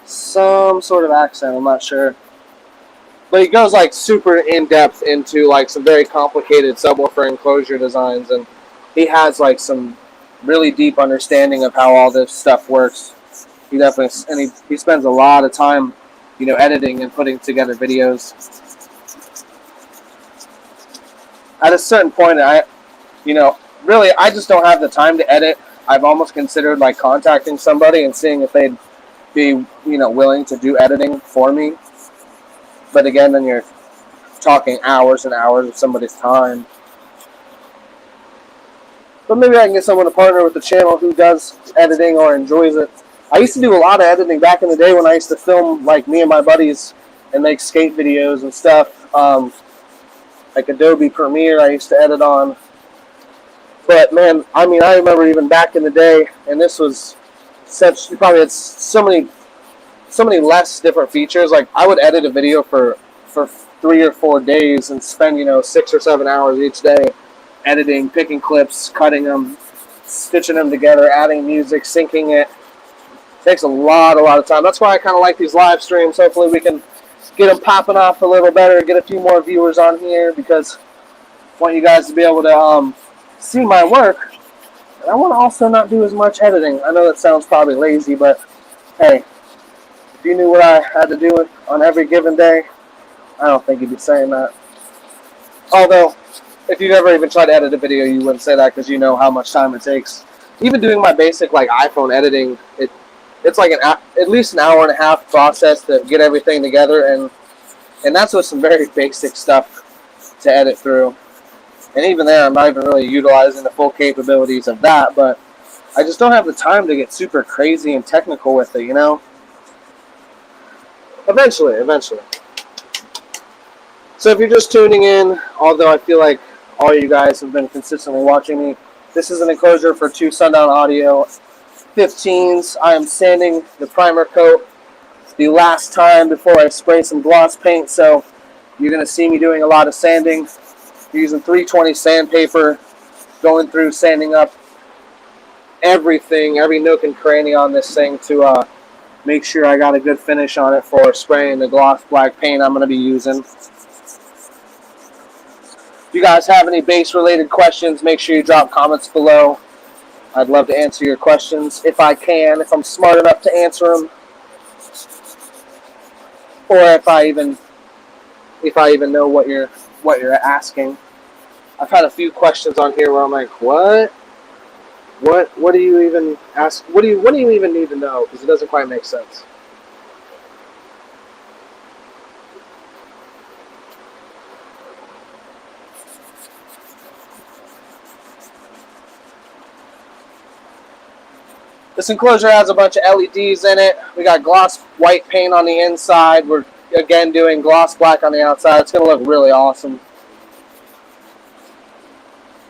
some sort of accent. I'm not sure. But he goes like super in-depth into like some very complicated subwoofer enclosure designs, and he has like some really deep understanding of how all this stuff works. He definitely, and he spends a lot of time, you know, editing and putting together videos. at a certain point, really, I just don't have the time to edit. I've almost considered like contacting somebody and seeing if they'd be, willing to do editing for me. But again, then you're talking hours and hours of somebody's time. But maybe I can get someone to partner with the channel who does editing or enjoys it. I used to do a lot of editing back in the day when I used to film like me and my buddies and make skate videos and stuff. Like Adobe Premiere I used to edit on. But man, I remember even back in the day, and this was you probably had so many less different features. Like I would edit a video for 3 or 4 days and spend 6 or 7 hours each day editing, picking clips, cutting them, stitching them together, adding music, syncing it. Takes a lot of time. That's why I kind of like these live streams. Hopefully we can get them popping off a little better, get a few more viewers on here, because I want you guys to be able to see my work. And I want to also not do as much editing. I know that sounds probably lazy, but hey, if you knew what I had to do on every given day, I don't think you'd be saying that. Although, if you've ever even tried to edit a video, you wouldn't say that because you know how much time it takes. Even doing my basic like iPhone editing, it's like at least an hour and a half process to get everything together, and that's with some very basic stuff to edit through. And even there, I'm not even really utilizing the full capabilities of that, but I just don't have the time to get super crazy and technical with it, Eventually. So if you're just tuning in, although I feel like all you guys have been consistently watching me, this is an enclosure for 2 Sundown Audio 15s. I am sanding the primer coat the last time before I spray some gloss paint, so you're going to see me doing a lot of sanding. Using 320 sandpaper, going through sanding up everything, every nook and cranny on this thing to make sure I got a good finish on it for spraying the gloss black paint I'm going to be using. If you guys have any bass related questions, make sure you drop comments below. I'd love to answer your questions if I can, if I'm smart enough to answer them, or if I even know what you're asking. I've had a few questions on here where I'm like, what do you even ask? What do you even need to know? Because it doesn't quite make sense. This enclosure has a bunch of LEDs in it. We got gloss white paint on the inside. We're again doing gloss black on the outside. It's going to look really awesome.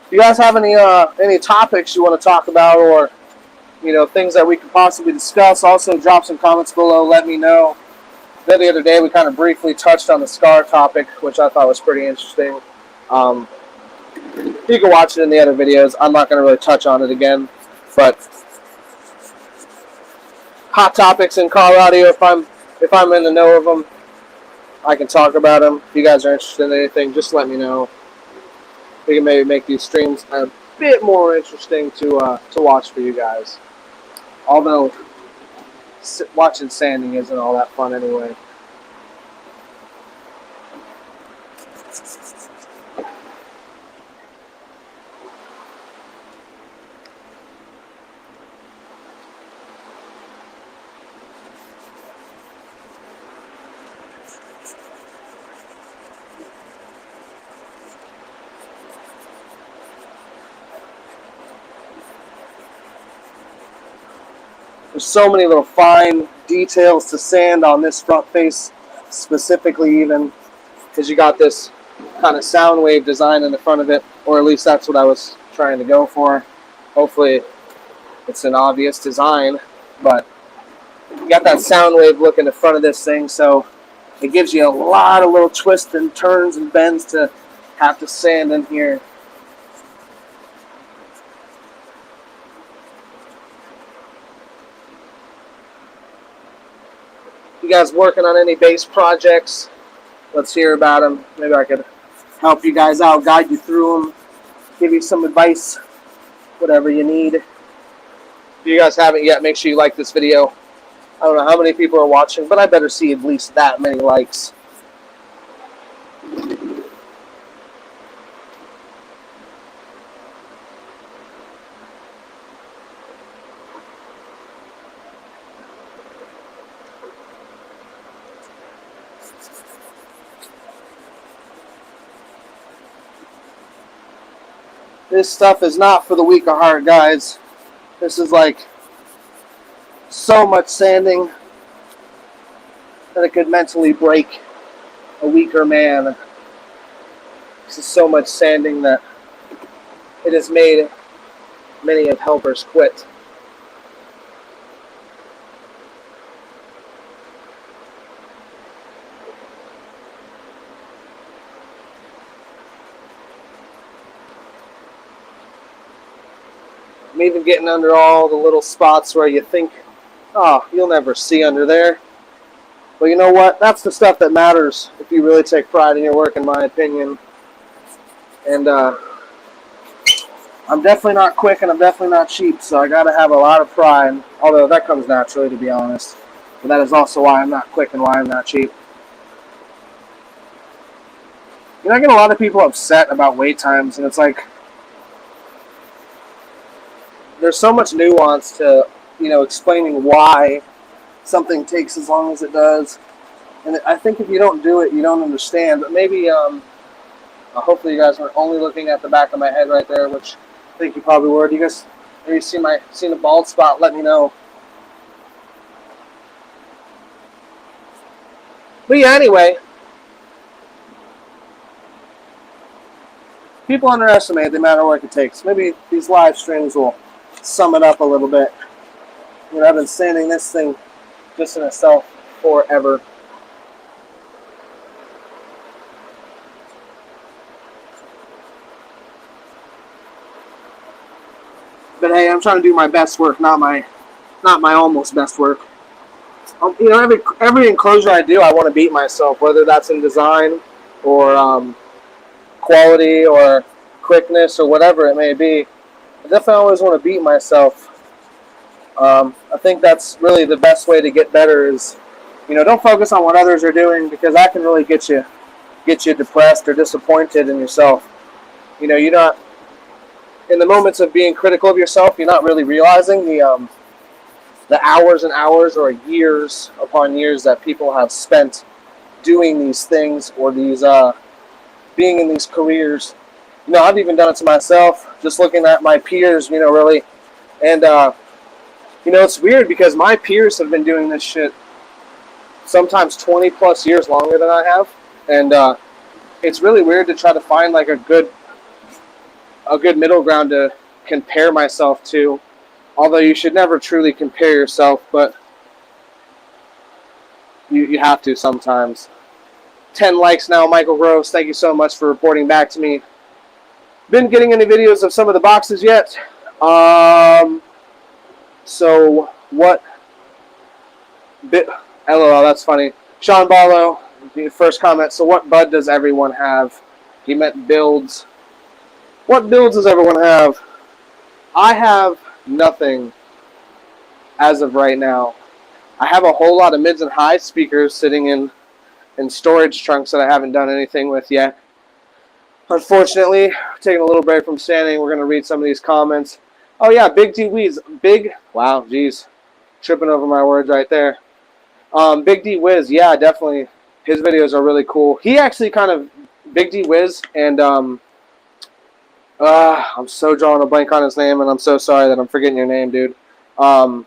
If you guys have any topics you want to talk about, or things that we could possibly discuss, also drop some comments below. Let me know. The other day we kind of briefly touched on the scar topic, which I thought was pretty interesting. You can watch it in the other videos. I'm not going to really touch on it again, but hot topics in car audio, if I'm in the know of them, I can talk about them. If you guys are interested in anything, just let me know. We can maybe make these streams a bit more interesting to watch for you guys. Although watching sanding isn't all that fun anyway. There's so many little fine details to sand on this front face, specifically, even because you got this kind of sound wave design in the front of it, or at least that's what I was trying to go for. Hopefully it's an obvious design, but you got that sound wave look in the front of this thing, so it gives you a lot of little twists and turns and bends to have to sand in here. You guys working on any bass projects? Let's hear about them. Maybe I could help you guys out, guide you through them, give you some advice, whatever you need. If you guys haven't yet, make sure you like this video. I don't know how many people are watching, but I better see at least that many likes. This stuff is not for the weak of heart, guys. This is like so much sanding that it could mentally break a weaker man. This is so much sanding that it has made many of helpers quit. I'm even getting under all the little spots where you think, oh, you'll never see under there. But you know what? That's the stuff that matters if you really take pride in your work, in my opinion. And I'm definitely not quick and I'm definitely not cheap, so I gotta have a lot of pride. Although that comes naturally, to be honest. But that is also why I'm not quick and why I'm not cheap. You know, I get a lot of people upset about wait times, and it's like, there's so much nuance to, you know, explaining why something takes as long as it does. And I think if you don't do it, you don't understand. But maybe, hopefully you guys were only looking at the back of my head right there, which I think you probably were. Do you guys maybe seen a bald spot? Let me know. But yeah, anyway, people underestimate the amount of work it takes. Maybe these live streams will sum it up a little bit. You know, I've been sanding this thing just in itself forever. But hey, I'm trying to do my best work, not my almost best work. You know, every enclosure I do, I want to beat myself, whether that's in design or quality or quickness or whatever it may be. I definitely always want to beat myself. I think that's really the best way to get better is, you know, don't focus on what others are doing, because that can really get you depressed or disappointed in yourself. You know, you're not, in the moments of being critical of yourself, you're not really realizing the hours and hours or years upon years that people have spent doing these things or these being in these careers. You know, I've even done it to myself, just looking at my peers, you know, really. And, you know, it's weird because my peers have been doing this shit sometimes 20 plus years longer than I have. And it's really weird to try to find like a good middle ground to compare myself to. Although you should never truly compare yourself, but you have to sometimes. 10 likes now, Michael Gross. Thank you so much for reporting back to me. Been getting any videos of some of the boxes yet? So what? LOL, that's funny. Sean Barlow, the first comment. So what bud does everyone have? He meant builds. What builds does everyone have? I have nothing as of right now. I have a whole lot of mids and highs speakers sitting in storage trunks that I haven't done anything with yet. Unfortunately, taking a little break from standing, we're going to read some of these comments. Oh yeah, Big D Wiz. Wow, geez. Tripping over my words right there. Big D Wiz, yeah, definitely. His videos are really cool. He actually kind of, Big D Wiz, and I'm so drawing a blank on his name, and I'm so sorry that I'm forgetting your name, dude. The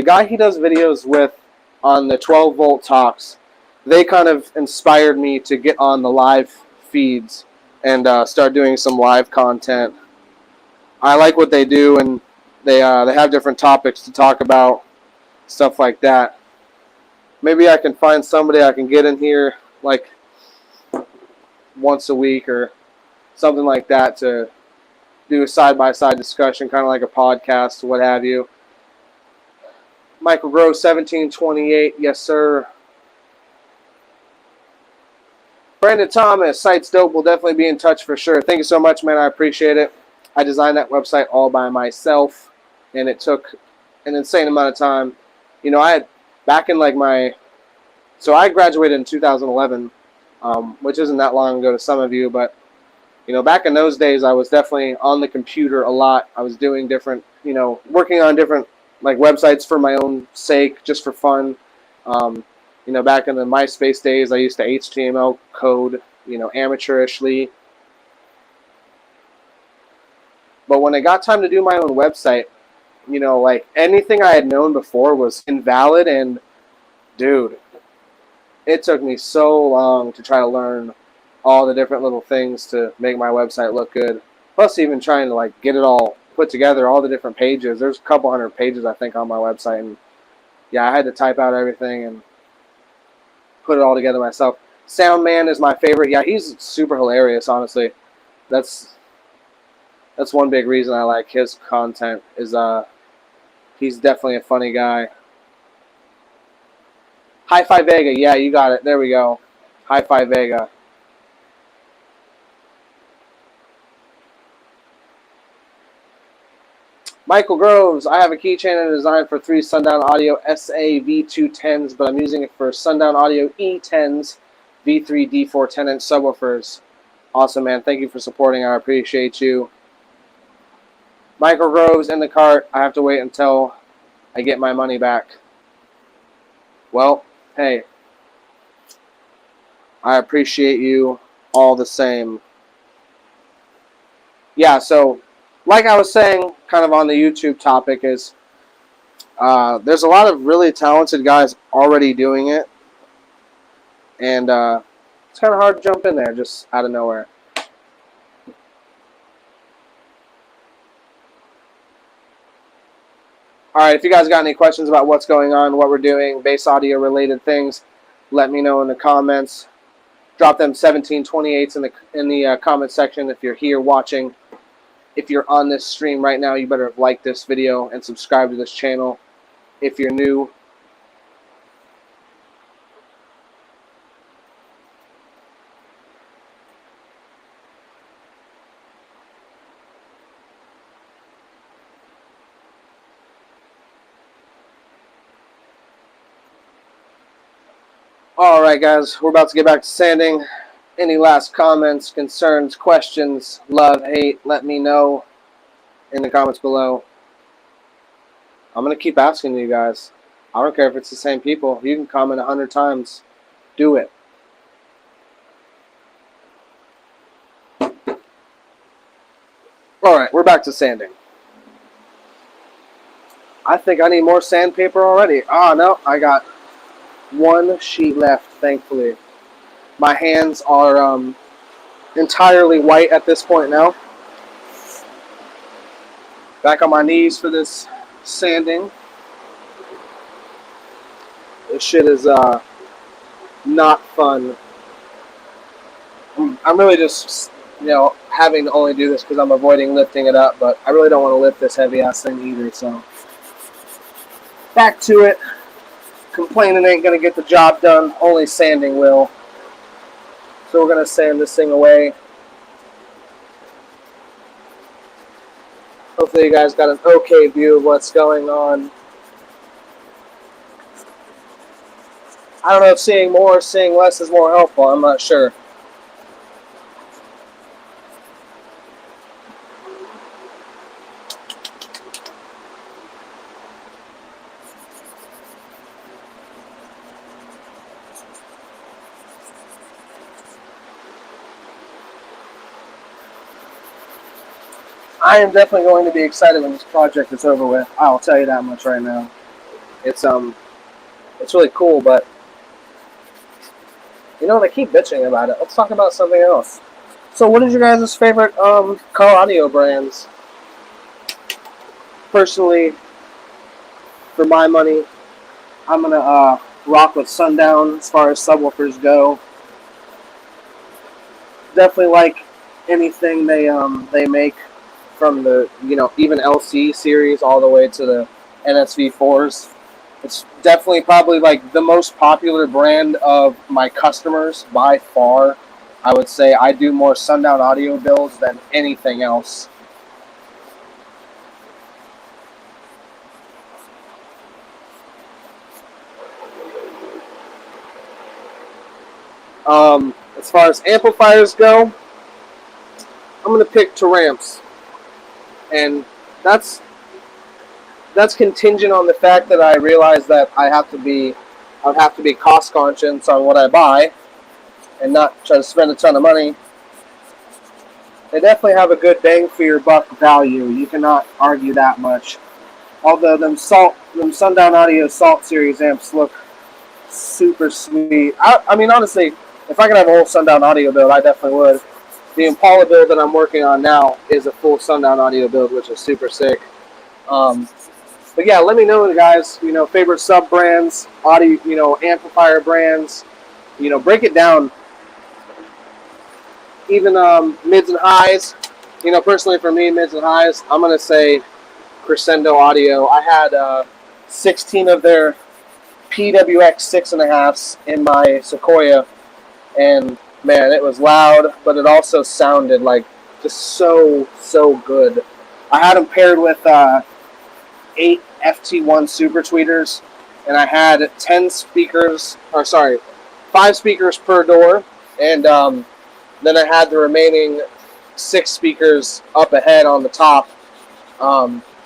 guy he does videos with on the 12-volt talks, they kind of inspired me to get on the live feeds and start doing some live content. I like what they do, and they have different topics to talk about, stuff like that. Maybe I can find somebody I can get in here like once a week or something like that to do a side-by-side discussion, kind of like a podcast, what have you. Michael Gross, 1728, yes sir. Brandon Thomas, Site's Dope, will definitely be in touch for sure. Thank you so much, man. I appreciate it. I designed that website all by myself, and it took an insane amount of time. You know, I had back in like so I graduated in 2011, which isn't that long ago to some of you, but you know, back in those days, I was definitely on the computer a lot. I was doing different, you know, working on different like websites for my own sake, just for fun. You know, back in the MySpace days, I used to HTML code, you know, amateurishly. But when it got time to do my own website, you know, like anything I had known before was invalid. And dude, it took me so long to try to learn all the different little things to make my website look good. Plus even trying to like get it all put together, all the different pages. There's a couple hundred pages I think on my website, and yeah, I had to type out everything and put it all together myself. Soundman is my favorite. Yeah, he's super hilarious, honestly. That's one big reason I like his content is he's definitely a funny guy. Hi-Fi Vega, yeah, you got it. There we go. Hi-Fi Vega. Michael Groves, I have a keychain and a design for 3 Sundown Audio SA-V210s, but I'm using it for Sundown Audio E10s, V3 D4 10-inch subwoofers. Awesome, man. Thank you for supporting. I appreciate you. Michael Groves in the cart. I have to wait until I get my money back. Well, hey, I appreciate you all the same. Yeah, so like I was saying, kind of on the YouTube topic is there's a lot of really talented guys already doing it. And it's kind of hard to jump in there just out of nowhere. All right, if you guys got any questions about what's going on, what we're doing, bass audio related things, let me know in the comments. Drop them 1728s in the comment section if you're here watching. If you're on this stream right now, you better like this video and subscribe to this channel. If you're new, all right, guys, we're about to get back to sanding. Any last comments, concerns, questions, love, hate, let me know in the comments below. I'm going to keep asking you guys. I don't care if it's the same people. You can comment 100 times. Do it. All right, we're back to sanding. I think I need more sandpaper already. Oh, no, I got one sheet left, thankfully. My hands are entirely white at this point now. Back on my knees for this sanding. This shit is not fun. I'm really just, you know, having to only do this because I'm avoiding lifting it up, but I really don't want to lift this heavy ass thing either, so. Back to it. Complaining ain't gonna get the job done, only sanding will. So we're going to sand this thing away. Hopefully you guys got an okay view of what's going on. I don't know if seeing more or seeing less is more helpful. I'm not sure. I am definitely going to be excited when this project is over with. I'll tell you that much right now. It's really cool, but you know, they keep bitching about it. Let's talk about something else. So, what is your guys' favorite car audio brands? Personally, for my money, I'm gonna rock with Sundown as far as subwoofers go. Definitely like anything they make. From the, you know, even LC series all the way to the NSV4s. It's definitely probably like the most popular brand of my customers by far. I would say I do more Sundown audio builds than anything else. As far as amplifiers go, I'm going to pick Taramps. And that's contingent on the fact that I realize that I have to be cost conscious on what I buy and not try to spend a ton of money. They definitely have a good bang for your buck value. You cannot argue that much. Although them Sundown Audio Salt Series amps look super sweet. I mean, honestly, if I could have a whole Sundown Audio build, I definitely would. The Impala build that I'm working on now is a full Sundown Audio build, which is super sick. But yeah, let me know, guys. Favorite sub brands, audio, amplifier brands. Break it down. Even mids and highs. Personally for me, mids and highs, I'm gonna say Crescendo Audio. I had 16 of their PWX 6.5s in my Sequoia, and man, it was loud, but it also sounded like just so good. I had them paired with 8 FT1 Super Tweeters, and I had 5 speakers per door, and then I had the remaining 6 speakers up ahead on the top,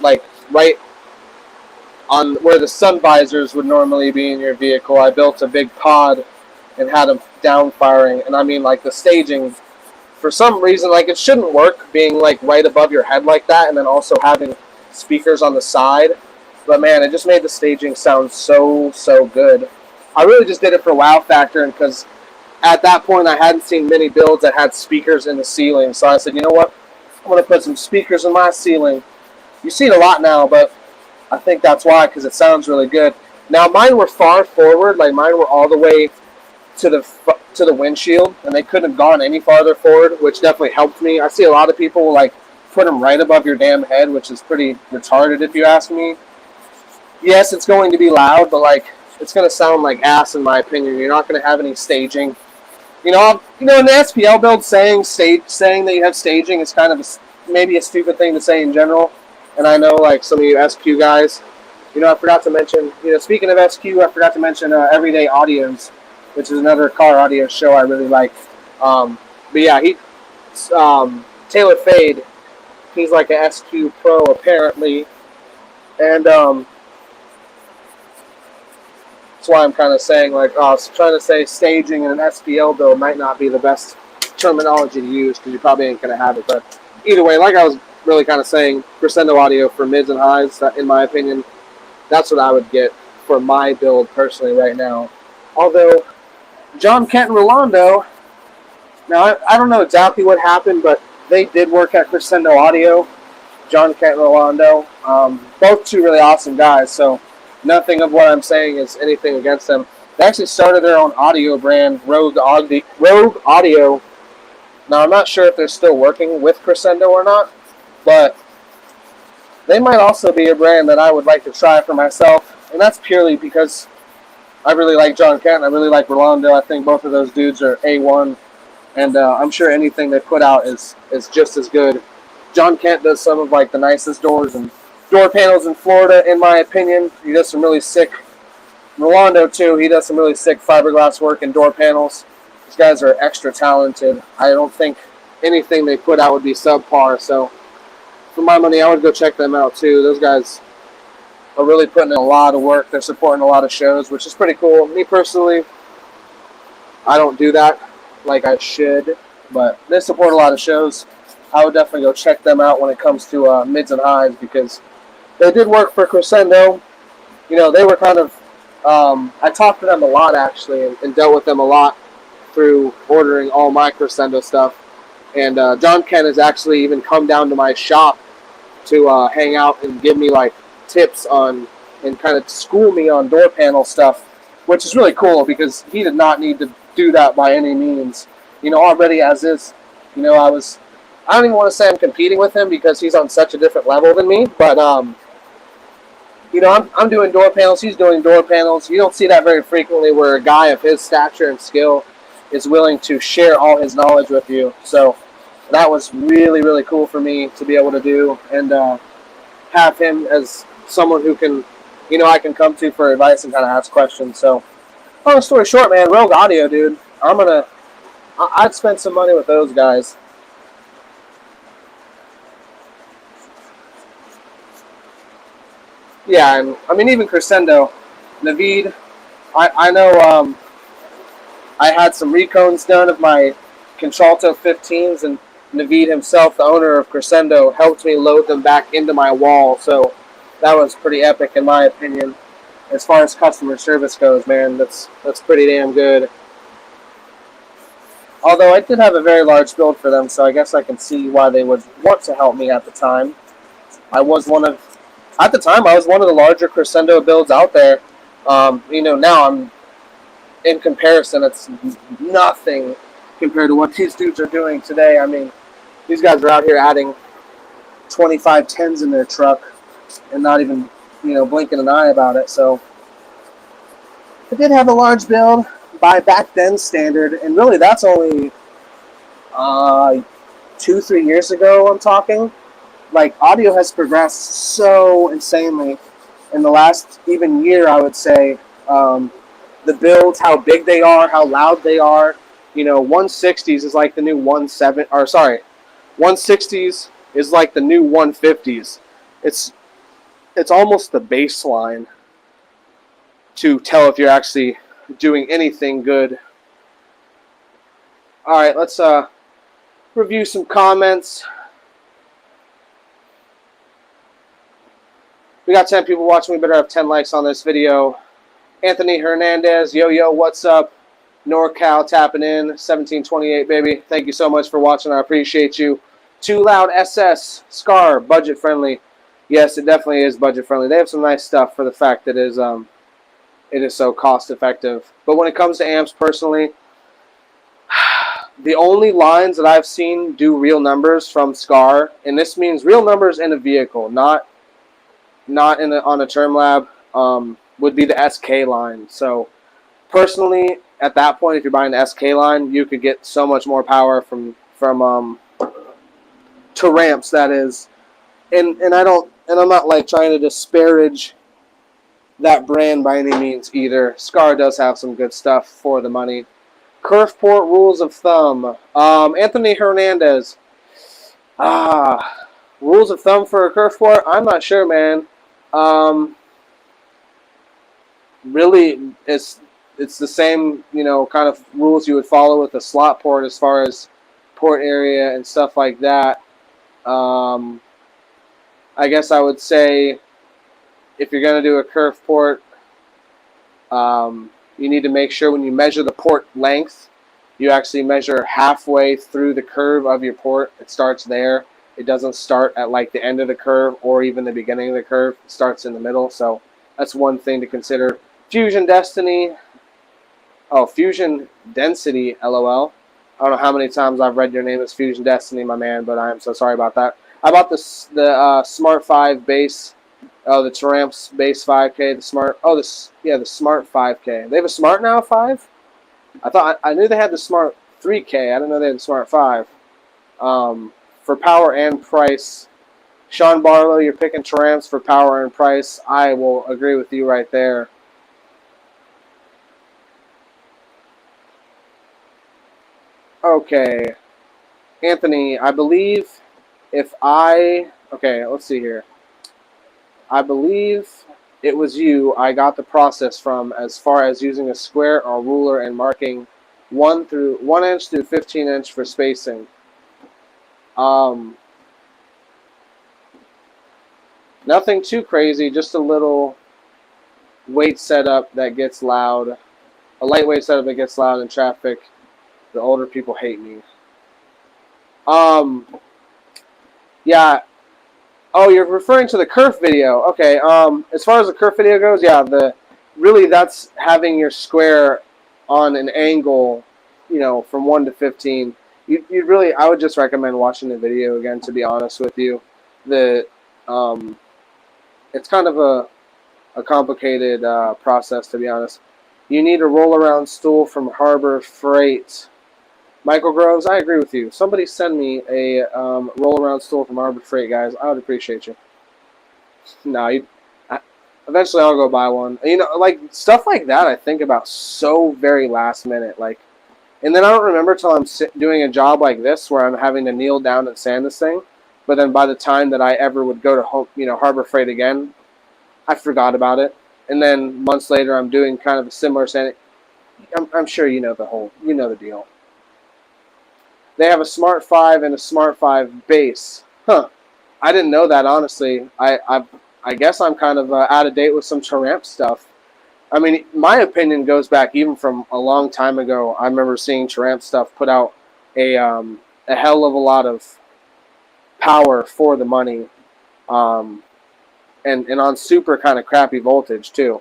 like right on where the sun visors would normally be in your vehicle. I built a big pod and had them down firing, and I mean, like, the staging, for some reason, like, it shouldn't work being like right above your head like that and then also having speakers on the side, but man, it just made the staging sound so good. I really just did it for wow factor, and because at that point I hadn't seen many builds that had speakers in the ceiling, so I said, you know what, I'm going to put some speakers in my ceiling. You see it a lot now, but I think that's why, because it sounds really good. Now, mine were far forward, like mine were all the way to the windshield, and they couldn't have gone any farther forward, which definitely helped me. I see a lot of people like put them right above your damn head, which is pretty retarded if you ask me. Yes, it's going to be loud, but like, it's going to sound like ass in my opinion. You're not going to have any staging. In the SPL build, saying that you have staging is kind of maybe a stupid thing to say in general. And I know, like, some of you SQ guys, I forgot to mention, speaking of SQ, I forgot to mention Everyday Audios, which is another car audio show I really like. But yeah, Taylor Fade, he's like a SQ pro apparently. And that's why I'm kind of saying, like, I was trying to say staging in an SPL build might not be the best terminology to use, because you probably ain't going to have it. But either way, like I was really kind of saying, Crescendo Audio for mids and highs, in my opinion, that's what I would get for my build personally right now. Although, John Kent and Rolando, now I don't know exactly what happened, but they did work at Crescendo Audio, John Kent and Rolando. Both two really awesome guys, so nothing of what I'm saying is anything against them. They actually started their own audio brand, Rogue Audio. Now, I'm not sure if they're still working with Crescendo or not, but they might also be a brand that I would like to try for myself, and that's purely because I really like John Kent, I really like Rolando. I think both of those dudes are A1, and I'm sure anything they put out is just as good. John Kent does some of like the nicest doors and door panels in Florida, in my opinion. He does some really sick. Rolando too. He does some really sick fiberglass work and door panels. These guys are extra talented. I don't think anything they put out would be subpar. So for my money, I would go check them out too. Those guys are really putting in a lot of work. They're supporting a lot of shows, which is pretty cool. Me personally, I don't do that like I should, but they support a lot of shows. I would definitely go check them out when it comes to mids and highs, because they did work for Crescendo. They were kind of, I talked to them a lot actually, and dealt with them a lot through ordering all my Crescendo stuff. And John Kent has actually even come down to my shop to hang out and give me like tips on and kind of school me on door panel stuff, which is really cool because he did not need to do that by any means. Already as is, I don't even want to say I'm competing with him because he's on such a different level than me, but I'm doing door panels, he's doing door panels. You don't see that very frequently where a guy of his stature and skill is willing to share all his knowledge with you. So that was really, really cool for me to be able to do, and have him as someone who can, I can come to for advice and kind of ask questions. So, long story short, man, Rogue Audio, dude, I'd spend some money with those guys. Yeah, and I mean, even Crescendo, Naveed, I know I had some recones done of my Contralto 15s, and Naveed himself, the owner of Crescendo, helped me load them back into my wall. So that was pretty epic in my opinion. As far as customer service goes, man, that's pretty damn good. Although I did have a very large build for them, so I guess I can see why they would want to help me at the time. At the time, I was one of the larger Crescendo builds out there. Now I'm, in comparison, it's nothing compared to what these dudes are doing today. I mean, these guys are out here adding 25 10s in their truck and not even, blinking an eye about it. So I did have a large build by back then standard, and really that's only 2-3 years ago I'm talking. Like, audio has progressed so insanely in the last even year, I would say. The builds, how big they are, how loud they are. 160s is like the new 160s is like the new 150s. It's almost the baseline to tell if you're actually doing anything good. All right, let's review some comments. We got 10 people watching. We better have 10 likes on this video. Anthony Hernandez, yo, what's up? NorCal tapping in, 1728, baby. Thank you so much for watching. I appreciate you. Too Loud SS, Scar, budget friendly. Yes, it definitely is budget friendly. They have some nice stuff for the fact that it is so cost effective. But when it comes to amps, personally, the only lines that I've seen do real numbers from Scar, and this means real numbers in a vehicle, not on a term lab, would be the SK line. So personally, at that point, if you're buying the SK line, you could get so much more power from to ramps, that is. And I'm not like trying to disparage that brand by any means either. Scar does have some good stuff for the money. Curveport rules of thumb. Anthony Hernandez. Rules of thumb for a Curveport? I'm not sure, man. Really, it's the same, kind of rules you would follow with a slot port as far as port area and stuff like that. I guess I would say if you're going to do a curve port, you need to make sure when you measure the port length, you actually measure halfway through the curve of your port. It starts there. It doesn't start at like the end of the curve or even the beginning of the curve. It starts in the middle. So that's one thing to consider. Fusion Destiny. Oh, Fusion Density, LOL. I don't know how many times I've read your name as Fusion Destiny, my man, but I am so sorry about that. I bought the Smart 5 base. Oh, the Taramps base 5K. The Smart. Oh, the Smart 5K. They have a Smart now 5. I knew they had the Smart 3K. I didn't know they had the Smart 5. For power and price, Sean Barlow, you're picking Taramps for power and price. I will agree with you right there. Okay, Anthony, I believe okay, let's see here. I believe it was you I got the process from as far as using a square or ruler and marking 1 inch through 15 inch for spacing. Nothing too crazy, just a little weight setup that gets loud. A lightweight setup that gets loud in traffic. The older people hate me. Yeah. Oh, you're referring to the kerf video. Okay. As far as the kerf video goes, yeah, really that's having your square on an angle, from 1 to 15. You really, I would just recommend watching the video again, to be honest with you. It's kind of a complicated process, to be honest. You need a roll-around stool from Harbor Freight. Michael Groves, I agree with you. Somebody send me a roll-around stool from Harbor Freight, guys. I would appreciate you. No, eventually I'll go buy one. Like, stuff like that I think about so very last minute. Like, and then I don't remember till I'm doing a job like this where I'm having to kneel down and sand this thing. But then by the time that I ever would go to Harbor Freight again, I forgot about it. And then months later, I'm doing kind of a similar sanding. I'm sure you know the deal. They have a Smart 5 and a Smart 5 base. Huh. I didn't know that, honestly. I guess I'm kind of out of date with some Triumph stuff. I mean, my opinion goes back even from a long time ago. I remember seeing Triumph stuff put out a hell of a lot of power for the money, and on super kind of crappy voltage too.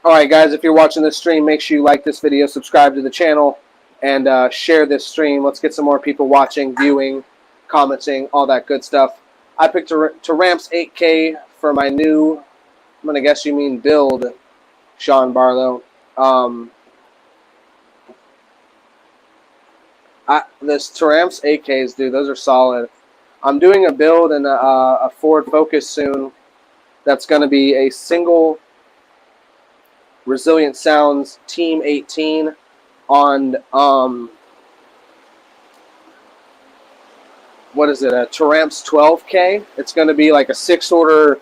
Alright guys, if you're watching this stream, make sure you like this video, subscribe to the channel, and share this stream. Let's get some more people watching, viewing, commenting, all that good stuff. I picked Triumph's 8K for my new, I'm going to guess you mean build, Sean Barlow. This Triumph's 8Ks, dude, those are solid. I'm doing a build and a Ford Focus soon that's going to be a single Resilient Sounds Team 18 on what is it, a Triumph's 12K. It's going to be like a 6-order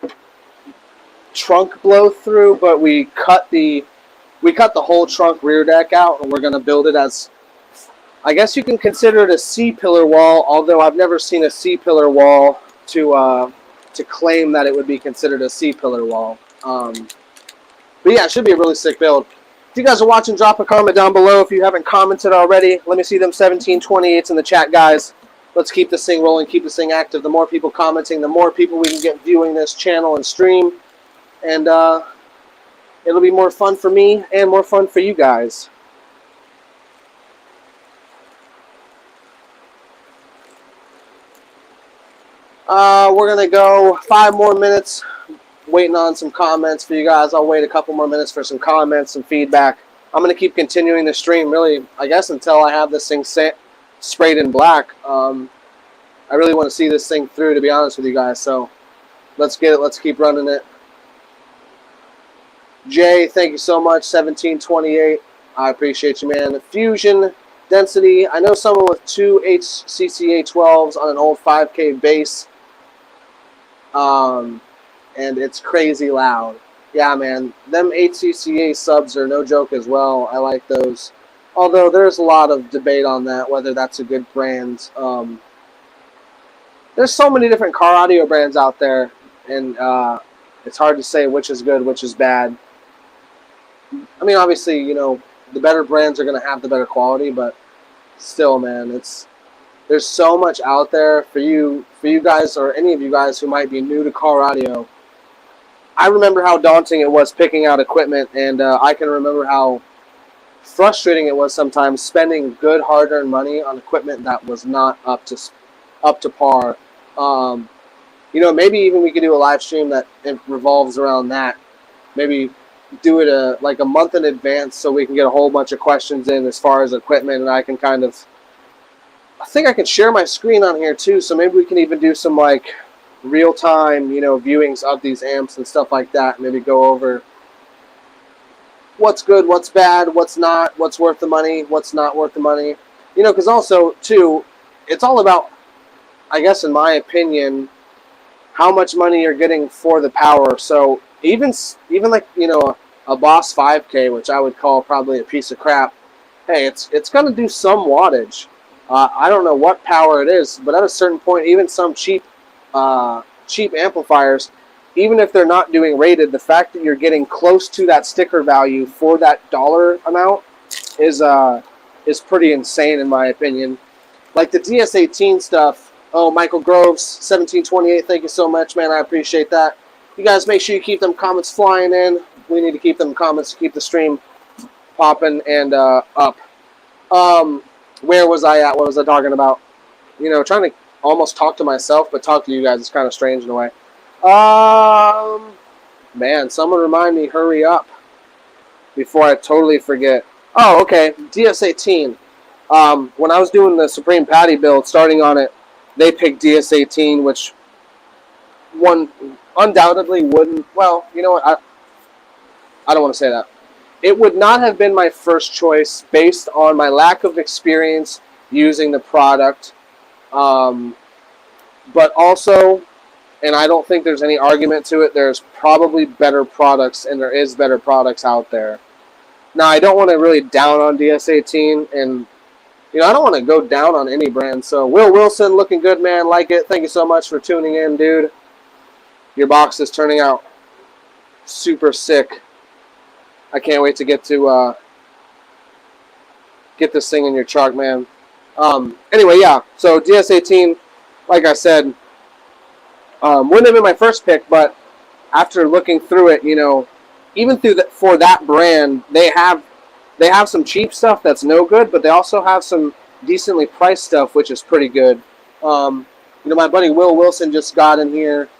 trunk blow through, but we cut the whole trunk rear deck out, and we're going to build it as, I guess you can consider it a C-pillar wall, although I've never seen a C-pillar wall to claim that it would be considered a C-pillar wall. But yeah, it should be a really sick build. If you guys are watching, drop a comment down below if you haven't commented already. Let me see them 1728s in the chat, guys. Let's keep this thing rolling, keep this thing active. The more people commenting, the more people we can get viewing this channel and stream. And it'll be more fun for me and more fun for you guys. We're going to go 5 more minutes. Waiting on some comments for you guys. I'll wait a couple more minutes for some comments, some feedback. I'm going to keep continuing the stream, really, I guess, until I have this thing sprayed in black. I really want to see this thing through, to be honest with you guys. So let's get it. Let's keep running it. Jay, thank you so much. 1728. I appreciate you, man. Fusion density. I know someone with 2 HCCA 12s on an old 5K base. And it's crazy loud. Yeah, man. Them HCCA subs are no joke as well. I like those. Although there's a lot of debate on that, whether that's a good brand. There's so many different car audio brands out there, and it's hard to say which is good, which is bad. I mean, obviously, you know, the better brands are going to have the better quality, but still, man, there's so much out there for you guys, or any of you guys who might be new to car audio. I remember how daunting it was picking out equipment, and I can remember how frustrating it was sometimes spending good hard-earned money on equipment that was not up to par. You know, maybe even we could do a live stream that it revolves around that. Maybe do it like a month in advance so we can get a whole bunch of questions in as far as equipment, and I can kind of, I think I can share my screen on here too, so maybe we can even do some like real-time, you know, viewings of these amps and stuff like that. Maybe go over what's good, what's bad, what's not, what's worth the money, what's not worth the money. You know, because also, too, it's all about, I guess in my opinion, how much money you're getting for the power. So even like, you know, a Boss 5K, which I would call probably a piece of crap, hey, it's going to do some wattage. I don't know what power it is, but at a certain point, even some cheap amplifiers, even if they're not doing rated, the fact that you're getting close to that sticker value for that dollar amount is pretty insane in my opinion. Like the DS18 stuff. Oh, Michael Groves, 1728, thank you so much, man. I appreciate that. You guys make sure you keep them comments flying in. We need to keep them comments to keep the stream popping and up. Where was I at? What was I talking about? You know, trying to almost talk to myself, but talk to you guys is kind of strange in a way. Man, someone remind me, hurry up before I totally forget. Oh, okay, DS18. When I was doing the Supreme Patty build, starting on it, they picked DS18, which one undoubtedly wouldn't, well, you know what, I don't want to say that. It would not have been my first choice based on my lack of experience using the product. But also, and I don't think there's any argument to it. There's probably better products, and there is better products out there. Now, I don't want to really down on DS18, and I don't want to go down on any brand. So, Will Wilson, looking good, man. Like it. Thank you so much for tuning in, dude. Your box is turning out super sick. I can't wait to get this thing in your truck, man. Anyway, yeah. So DS18, like I said, wouldn't have been my first pick, but after looking through it, even for that brand, they have some cheap stuff that's no good, but they also have some decently priced stuff, which is pretty good. My buddy Will Wilson just got in here.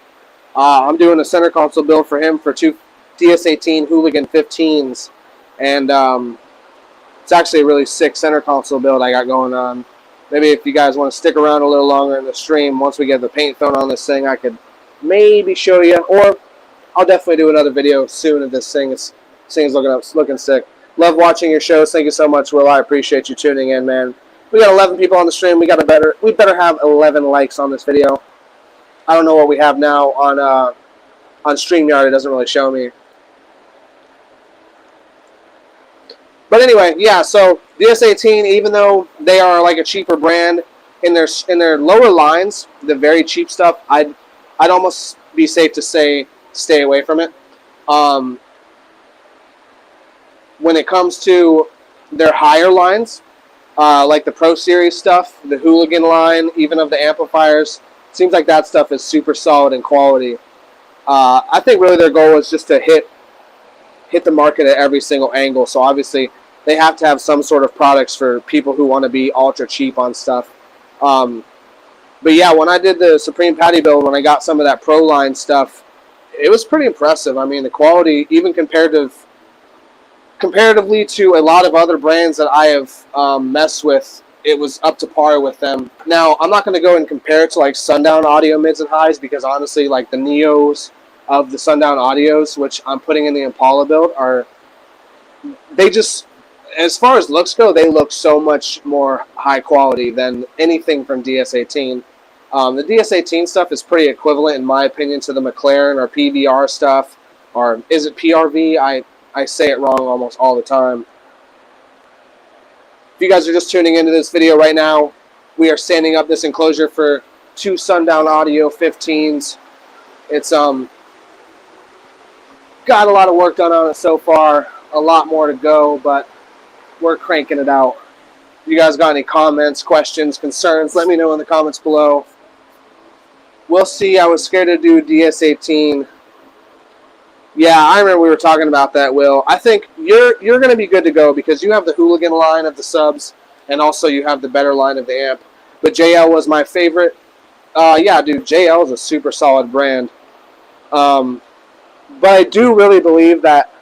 I'm doing a center console build for him for 2 DS18 Hooligan 15s, and it's actually a really sick center console build I got going on. Maybe if you guys want to stick around a little longer in the stream, once we get the paint thrown on this thing, I could maybe show you, or I'll definitely do another video soon of this thing. This thing is looking sick. Love watching your shows. Thank you so much, Will. I appreciate you tuning in, man. We got 11 people on the stream. We better have 11 likes on this video. I don't know what we have now on StreamYard. It doesn't really show me. But anyway, yeah. So DS18, even though they are like a cheaper brand in their lower lines, the very cheap stuff, I'd almost be safe to say stay away from it. When it comes to their higher lines, like the Pro Series stuff, the Hooligan line, even of the amplifiers, seems like that stuff is super solid in quality. I think really their goal is just to hit the market at every single angle. So obviously they have to have some sort of products for people who want to be ultra cheap on stuff. But yeah, when I did the Supreme Patty build, when I got some of that Pro line stuff, it was pretty impressive. I mean, the quality, even comparatively to a lot of other brands that I have messed with, it was up to par with them. Now, I'm not going to go and compare it to like Sundown Audio mids and highs, because honestly, like the Neos of the Sundown Audios, which I'm putting in the Impala build, they just, as far as looks go, they look so much more high quality than anything from DS18. The DS18 stuff is pretty equivalent, in my opinion, to the McLaren or PVR stuff, or is it PRV? I say it wrong almost all the time. If you guys are just tuning into this video right now, we are standing up this enclosure for 2 Sundown Audio 15s. It's got a lot of work done on it so far, a lot more to go, but we're cranking it out. If you guys got any comments, questions, concerns, let me know in the comments below. We'll see. I was scared to do DS18. Yeah, I remember we were talking about that, Will. I think you're going to be good to go because you have the Hooligan line of the subs, and also you have the better line of the amp. But JL was my favorite. Yeah, dude, JL is a super solid brand. But I do really believe that,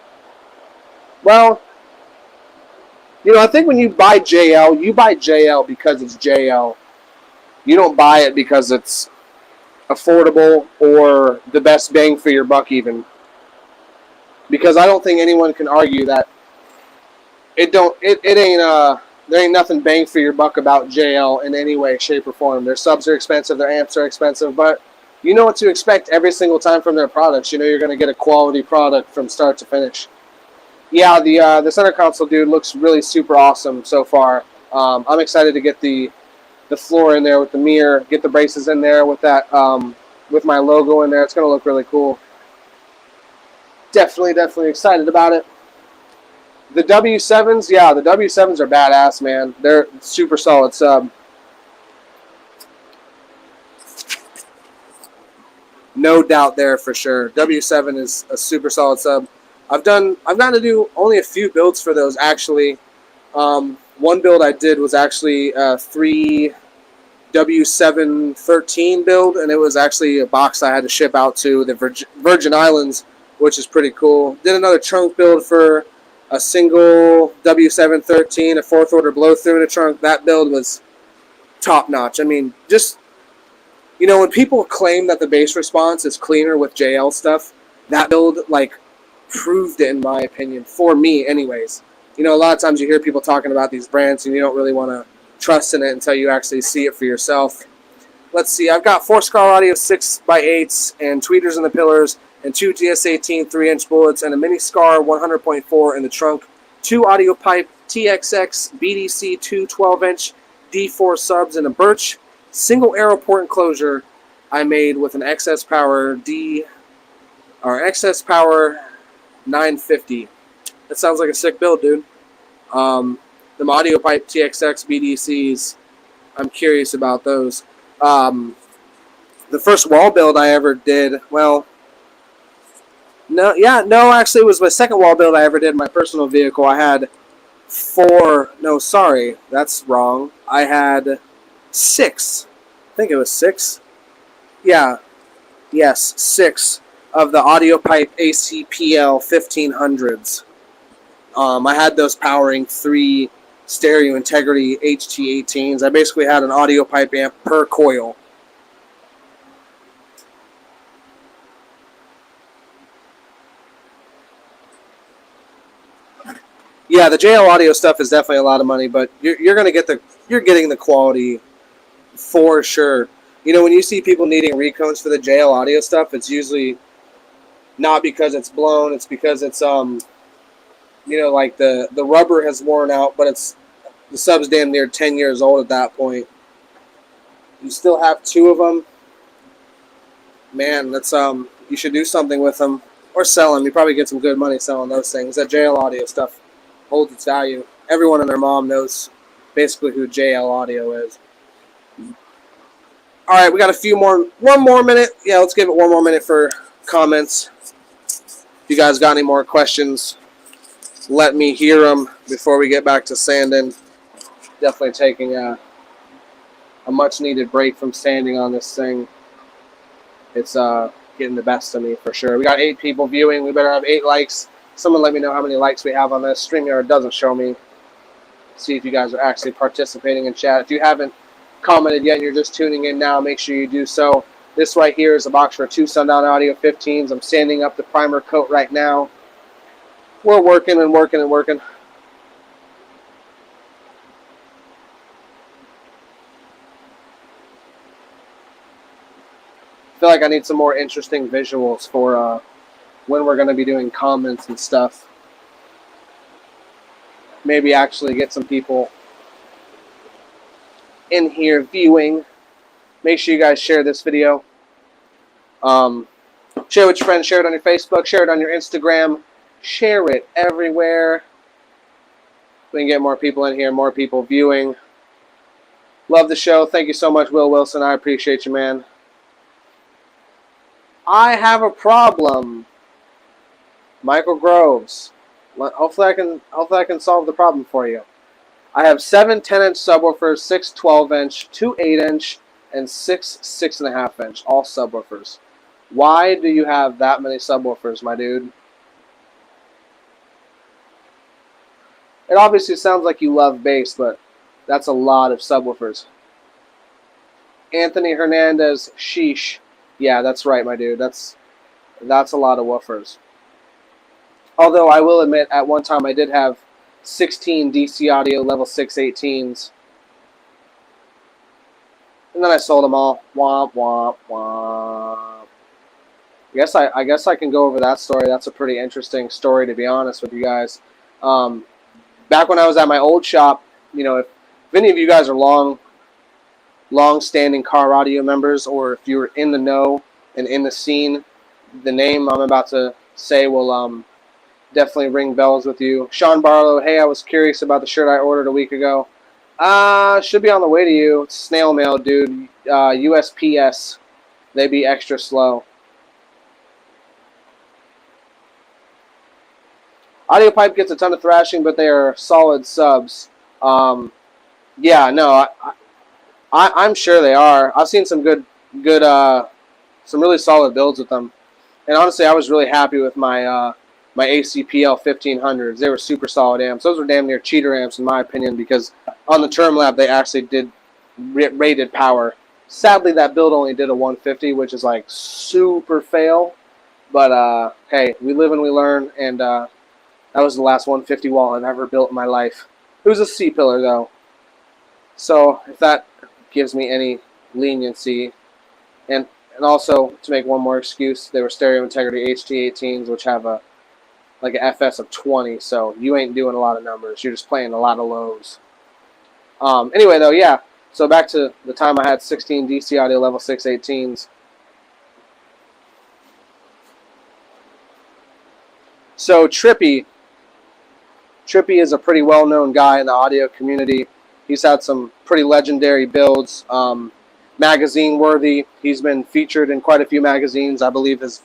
well, I think when you buy JL because it's JL. You don't buy it because it's affordable or the best bang for your buck even. Because I don't think anyone can argue that there ain't nothing bang for your buck about JL in any way, shape, or form. Their subs are expensive, their amps are expensive, but you know what to expect every single time from their products. You know you're going to get a quality product from start to finish. Yeah, the center console, dude, looks really super awesome so far. I'm excited to get the floor in there with the mirror, get the braces in there with that with my logo in there. It's going to look really cool. Definitely excited about it. The W7s, yeah, the W7s are badass, man. They're super solid sub. No doubt there for sure. W7 is a super solid sub. I've gotten to do only a few builds for those actually. One build I did was actually a 3 W713 build, and it was actually a box I had to ship out to the Virgin Islands, which is pretty cool. Did another trunk build for a single W713, a 4th order blow through in a trunk. That build was top notch. I mean, just, when people claim that the bass response is cleaner with JL stuff, that build, like, proved it in my opinion, for me anyways. A lot of times you hear people talking about these brands and you don't really want to trust in it until you actually see it for yourself. let's see, I've got 4 Scar Audio 6x8s and tweeters in the pillars and 2 GS18 3-inch bullets and a mini Scar 100.4 in the trunk, 2 audio pipe TXX BDC 2 12-inch D4 subs and a birch, single arrow port enclosure I made with an XS Power XS Power 950. That sounds like a sick build, dude. The audio pipe TXX BDCs, I'm curious about those. The first wall build I ever did, well, actually it was my second wall build I ever did in my personal vehicle. I had 4, no, sorry, that's wrong. I had 6, I think it was 6. Yeah, yes, 6 of the audio pipe ACPL 1500s. I had those powering 3 stereo integrity HT18s. I basically had an audio pipe amp per coil. Yeah, the JL audio stuff is definitely a lot of money, but you're getting the quality for sure. You know, when you see people needing recones for the JL audio stuff, it's usually not because it's blown, it's because it's you know, like the rubber has worn out, but the sub's damn near 10 years old at that point. You still have 2 of them. Man, that's you should do something with them or sell them. You probably get some good money selling those things. That JL audio stuff holds its value. Everyone and their mom knows basically who JL audio is. All right, we got one more minute. Yeah, let's give it one more minute for comments. If you guys got any more questions, let me hear them before we get back to sanding. Definitely taking a much needed break from sanding on this thing. It's getting the best of me for sure. We got 8 people viewing. We better have 8 likes. Someone let me know how many likes we have on this. StreamYard doesn't show me. See if you guys are actually participating in chat. If you haven't commented yet and you're just tuning in now, make sure you do so. This right here is a box for 2 Sundown Audio 15s. I'm sanding up the primer coat right now. We're working and working and working. I feel like I need some more interesting visuals for when we're going to be doing comments and stuff. Maybe actually get some people in here viewing. Make sure you guys share this video. Share it with your friends, share it on your Facebook, share it on your Instagram, share it everywhere. We can get more people in here, more people viewing. Love the show. Thank you so much, Will Wilson. I appreciate you, man. I have a problem. Michael Groves. Hopefully I can solve the problem for you. I have 7 10-inch subwoofers, 6 12-inch, 2 8-inch, and 6 6.5-inch, all subwoofers. Why do you have that many subwoofers, my dude? It obviously sounds like you love bass, but that's a lot of subwoofers. Anthony Hernandez, sheesh. Yeah, that's right, my dude. That's a lot of woofers. Although I will admit, at one time I did have 16 DC Audio level 6 18s. And then I sold them all. Womp, womp, womp. I guess I can go over that story. That's a pretty interesting story, to be honest with you guys. Back when I was at my old shop, you know, if any of you guys are long-standing car audio members, or if you're in the know and in the scene, the name I'm about to say will definitely ring bells with you. Sean Barlow, hey, I was curious about the shirt I ordered a week ago. Should be on the way to you. It's snail mail, dude. USPS. They be extra slow. Audio Pipe gets a ton of thrashing, but they are solid subs. Yeah, no, I'm sure they are. I've seen some some really solid builds with them. And honestly, I was really happy with my my ACPL 1500s. They were super solid amps. Those were damn near cheater amps in my opinion, because on the Term Lab they actually did rated power. Sadly, that build only did a 150, which is like super fail. But hey, we live and we learn, and that was the last 150 wall I've ever built in my life. It was a C-pillar though. So if that gives me any leniency, and also to make one more excuse, they were stereo integrity HT18s, which have a like an FS of 20, so you ain't doing a lot of numbers. You're just playing a lot of lows. Anyway, though, yeah. So back to the time I had 16 DC audio level 618s. So Trippy is a pretty well-known guy in the audio community. He's had some pretty legendary builds, magazine-worthy. He's been featured in quite a few magazines. I believe his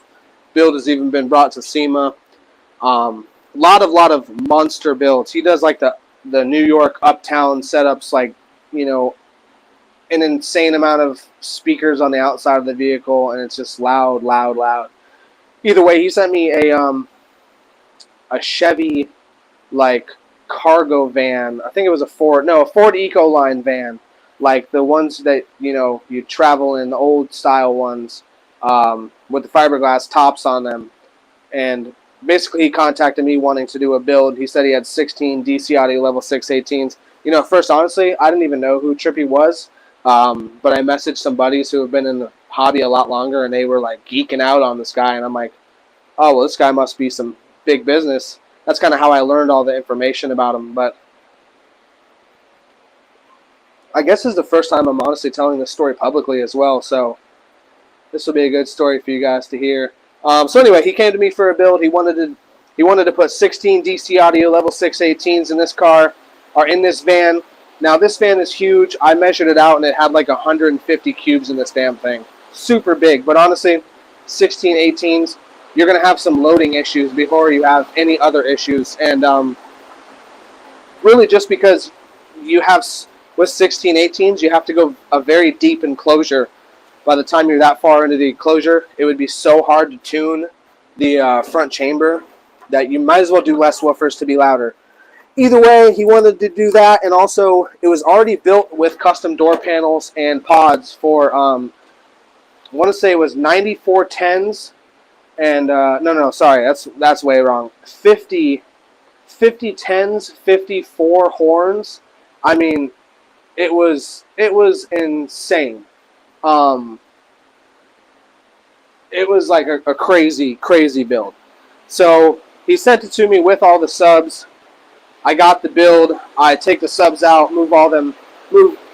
build has even been brought to SEMA. Lot of monster builds. He does like the New York uptown setups, like, you know, an insane amount of speakers on the outside of the vehicle, and it's just loud. Either way, he sent me a Chevy like cargo van. I think it was a Ford Ecoline van, like the ones that, you know, you travel in, the old style ones, with the fiberglass tops on them. And basically he contacted me wanting to do a build. He said he had 16 DC audio level 618s. You know, first, honestly, I didn't even know who Trippy was, but I messaged some buddies who have been in the hobby a lot longer, and they were like geeking out on this guy, and I'm like, oh, well, this guy must be some big business. That's kind of how I learned all the information about him. But I guess this is the first time I'm honestly telling this story publicly as well, so this will be a good story for you guys to hear. So anyway, he came to me for a build. He wanted to put 16 DC audio level 618s in this car, or in this van. Now this van is huge. I measured it out, and it had like 150 cubes in this damn thing. Super big. But honestly, 16 18s, you're going to have some loading issues before you have any other issues. And really just because you have, with 16 18s, you have to go a very deep enclosure. By the time you're that far into the enclosure, it would be so hard to tune the front chamber that you might as well do less woofers to be louder. Either way, he wanted to do that, and also it was already built with custom door panels and pods for, I want to say it was 94 10s, and no, sorry, that's way wrong. 50 10s, 54 horns. I mean, it was insane. It was like a crazy build. So he sent it to me with all the subs. I got the build. I take the subs out, move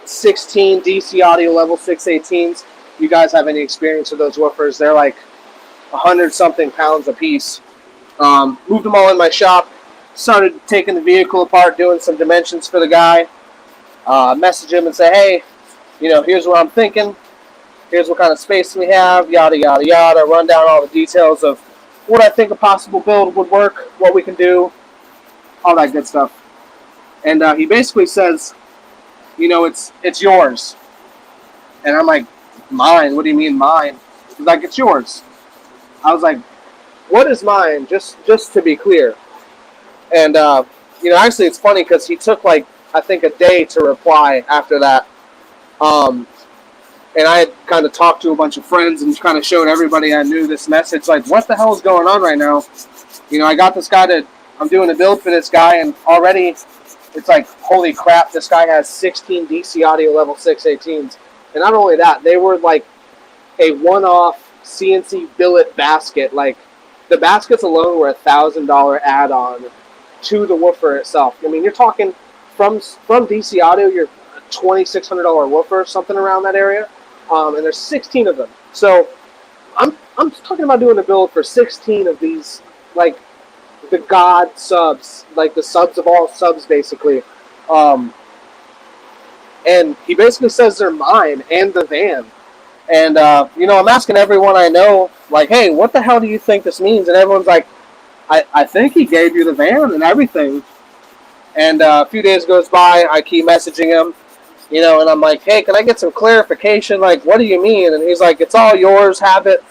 16 DC audio level 618s. You guys have any experience with those woofers? They're like 100-something pounds a piece. Moved them all in my shop. Started taking the vehicle apart, doing some dimensions for the guy. Message him and say, hey, you know, here's what I'm thinking. Here's what kind of space we have, yada, yada, yada. Run down all the details of what I think a possible build would work, what we can do, all that good stuff. And he basically says, you know, it's yours. And I'm like, mine? What do you mean mine? He's like, it's yours. I was like, what is mine? Just to be clear. And, you know, actually it's funny because he took like, I think a day to reply after that. And I had kind of talked to a bunch of friends and kind of showed everybody I knew this message, like, what the hell is going on right now? You know, I got this guy I'm doing a build for this guy, and already it's like, holy crap, this guy has 16 DC audio level 618s. And not only that, they were like a one-off CNC billet basket. Like, the baskets alone were $1,000 add-on to the woofer itself. I mean, you're talking from DC audio, you're a $2,600 woofer, something around that area. And there's 16 of them. So I'm talking about doing a build for 16 of these, like the god subs, like the subs of all subs, basically. And he basically says they're mine and the van. And, you know, I'm asking everyone I know, like, hey, what the hell do you think this means? And everyone's like, I think he gave you the van and everything. And a few days goes by, I keep messaging him. You know, and I'm like, hey, can I get some clarification? Like, what do you mean? And he's like, it's all yours, have it.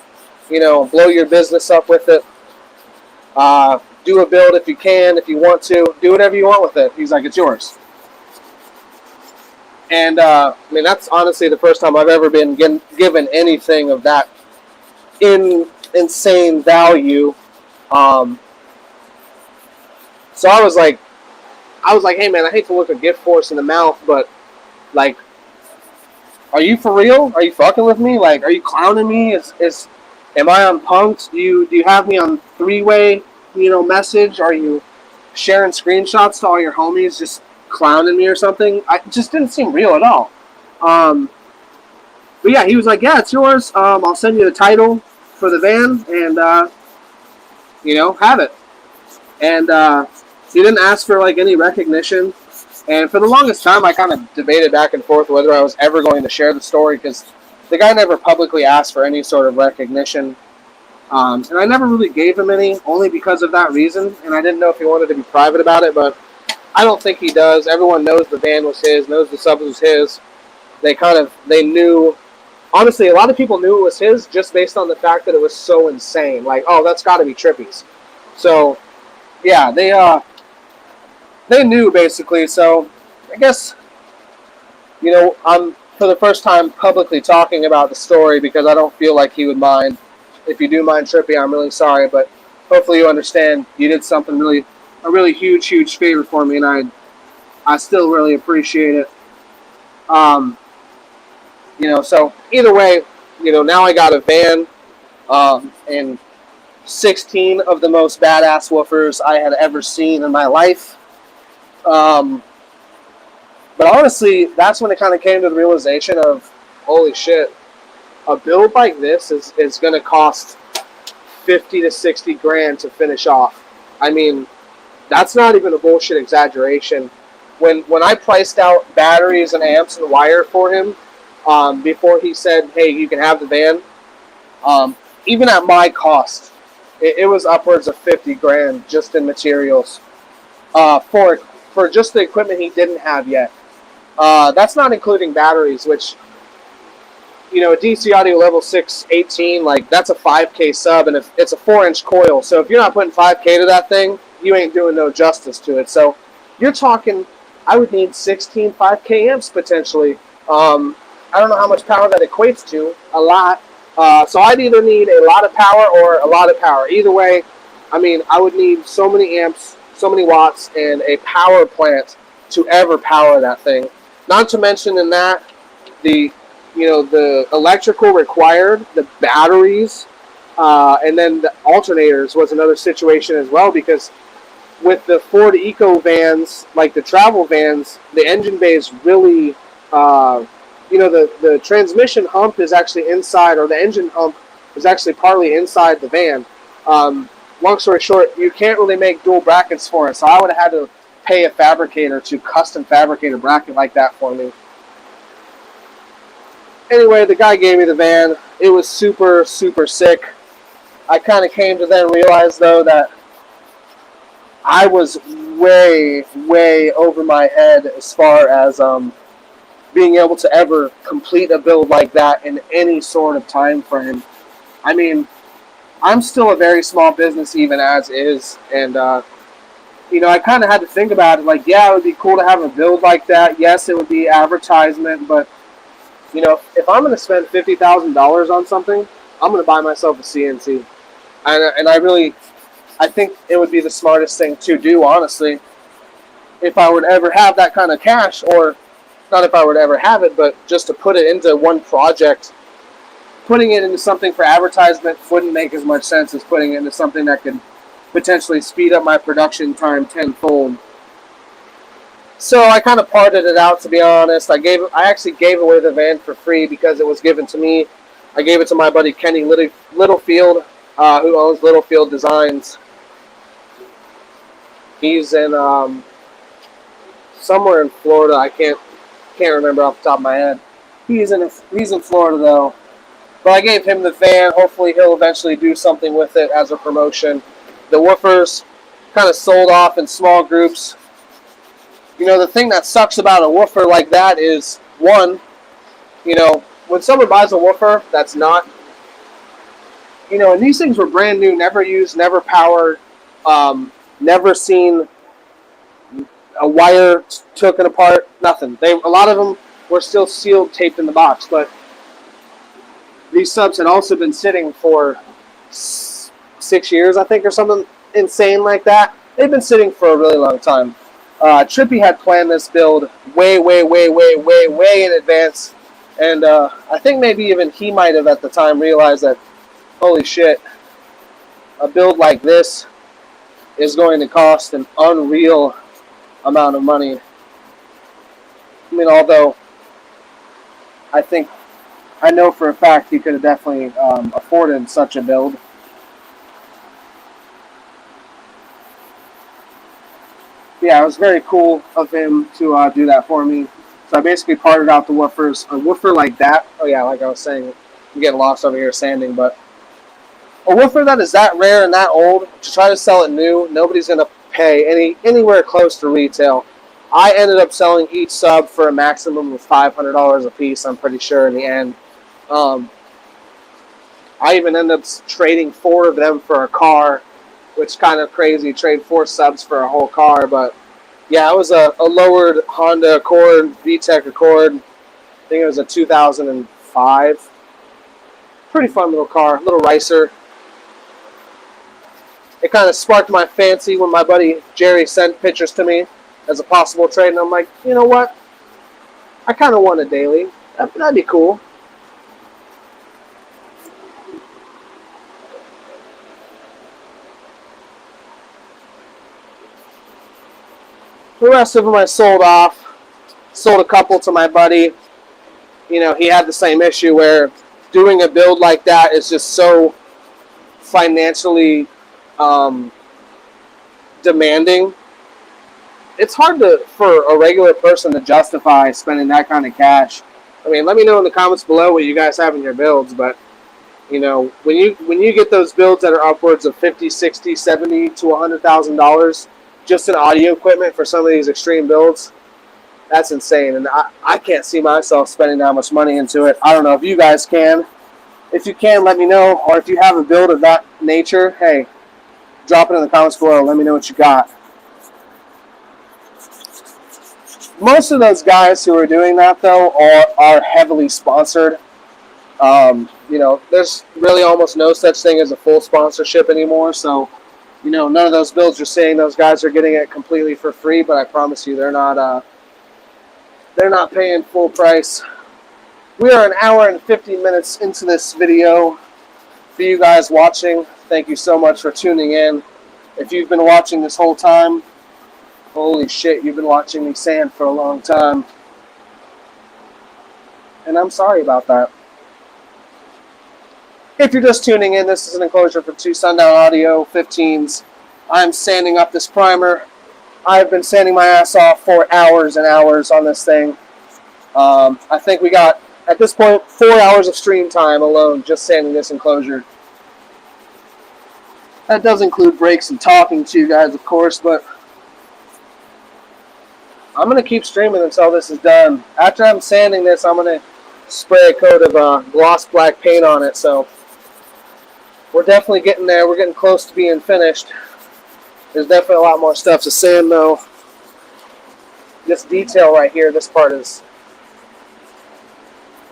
You know, blow your business up with it. Do a build if you can, if you want to. Do whatever you want with it. He's like, it's yours. And, I mean, that's honestly the first time I've ever been given anything of that insane value. So I was like, hey, man, I hate to look a gift horse in the mouth, but like, are you for real? Are you fucking with me? Like, are you clowning me? Am I on punked? Do you have me on three-way, message? Are you sharing screenshots to all your homies just clowning me or something? It just didn't seem real at all. But yeah, he was like, yeah, it's yours. I'll send you the title for the van and, have it. And he didn't ask for like any recognition. And for the longest time, I kind of debated back and forth whether I was ever going to share the story because the guy never publicly asked for any sort of recognition. And I never really gave him any, only because of that reason. And I didn't know if he wanted to be private about it, but I don't think he does. Everyone knows the van was his, knows the sub was his. They knew. Honestly, a lot of people knew it was his just based on the fact that it was so insane. Like, oh, that's got to be Trippy's. So, yeah, they knew basically. So, I guess, I'm for the first time publicly talking about the story because I don't feel like he would mind. If you do mind, Trippy, I'm really sorry, but hopefully you understand you did something a really huge favor for me, and I still really appreciate it. So either way, now I got a van, and 16 of the most badass woofers I had ever seen in my life. But honestly, that's when it kind of came to the realization of, holy shit, a build like this is going to cost 50 to 60 grand to finish off. I mean, that's not even a bullshit exaggeration. When I priced out batteries and amps and wire for him, before he said, hey, you can have the van, even at my cost, it was upwards of 50 grand just in materials for just the equipment he didn't have yet. That's not including batteries, which, a DC Audio Level 6 18, like, that's a 5K sub, and it's a 4-inch coil. So if you're not putting 5K to that thing, you ain't doing no justice to it. So you're talking, I would need 16 5K amps potentially. I don't know how much power that equates to, a lot. So I'd either need a lot of power or a lot of power. Either way, I mean, I would need so many amps, so many watts, and a power plant to ever power that thing. Not to mention in that, the electrical required, the batteries, and then the alternators was another situation as well, because with the Ford Eco vans, like the travel vans, the engine bay is really, the transmission hump is actually inside, or the engine hump is actually partly inside the van. Long story short, you can't really make dual brackets for it, so I would have had to pay a fabricator to custom fabricate a bracket like that for me. Anyway, the guy gave me the van. It was super sick. I kind of came to then realize, though, that I was way over my head as far as being able to ever complete a build like that in any sort of time frame. I mean, I'm still a very small business even as is, and I kind of had to think about it. Like, yeah, it would be cool to have a build like that. Yes, it would be advertisement, but if I'm going to spend $50,000 on something, I'm going to buy myself a CNC. And I think it would be the smartest thing to do, honestly, if I would ever have that kind of cash, or not if I would ever have it, but just to put it into one project. Putting it into something for advertisement wouldn't make as much sense as putting it into something that could potentially speed up my production time tenfold. So I kind of parted it out, to be honest. I actually gave away the van for free because it was given to me. I gave it to my buddy Kenny Littlefield, who owns Littlefield Designs. He's in somewhere in Florida. I can't remember off the top of my head. He's in Florida though. But I gave him the van. Hopefully he'll eventually do something with it as a promotion. The woofers kind of sold off in small groups. The thing that sucks about a woofer like that is, one, when someone buys a woofer that's not, and these things were brand new, never used, never powered, never seen a wire taken apart, nothing. A lot of them were still sealed, taped in the box, but these subs had also been sitting for 6 years, I think, or something insane like that. They've been sitting for a really long time. Trippy had planned this build way in advance. And I think maybe even he might have at the time realized that, holy shit, a build like this is going to cost an unreal amount of money. I mean, although I know for a fact he could have definitely afforded such a build. Yeah, it was very cool of him to do that for me. So I basically parted out the woofers. A woofer like that, oh yeah, like I was saying, I'm getting lost over here sanding, but a woofer that is that rare and that old, to try to sell it new, nobody's going to pay anywhere close to retail. I ended up selling each sub for a maximum of $500 a piece, I'm pretty sure, in the end. I even ended up trading 4 of them for a car, which is kind of crazy. Trade 4 subs for a whole car, but yeah, it was a lowered Honda Accord, VTEC Accord. I think it was a 2005. Pretty fun little car, little ricer. It kind of sparked my fancy when my buddy Jerry sent pictures to me as a possible trade, and I'm like, you know what? I kind of want a daily. That'd be cool. The rest of them I sold off. Sold a couple to my buddy. You know, he had the same issue where doing a build like that is just so financially demanding. It's hard for a regular person to justify spending that kind of cash. I mean, let me know in the comments below what you guys have in your builds, but you know, when you get those builds that are upwards of $50, $60, $70 to $100,000 just in audio equipment for some of these extreme builds, that's insane. And I can't see myself spending that much money into it. I don't know if you guys can. If you can, let me know. Or if you have a build of that nature, hey, drop it in the comments below. Let me know what you got. Most of those guys who are doing that, though, are heavily sponsored. You know, there's really almost no such thing as a full sponsorship anymore. So, you know, none of those builds you're seeing, those guys are getting it completely for free. But I promise you, they're not paying full price. We are an hour and 50 minutes into this video. For you guys watching, thank you so much for tuning in. If you've been watching this whole time, holy shit, you've been watching me sand for a long time. And I'm sorry about that. If you're just tuning in, this is an enclosure for 2 Sundown Audio 15s. I'm sanding up this primer. I've been sanding my ass off for hours and hours on this thing. I think we got, at this point, 4 hours of stream time alone just sanding this enclosure. That does include breaks and talking to you guys, of course, but I'm going to keep streaming until this is done. After I'm sanding this, I'm going to spray a coat of gloss black paint on it, so we're definitely getting there. We're getting close to being finished. There's definitely a lot more stuff to sand, though. This detail right here, this part is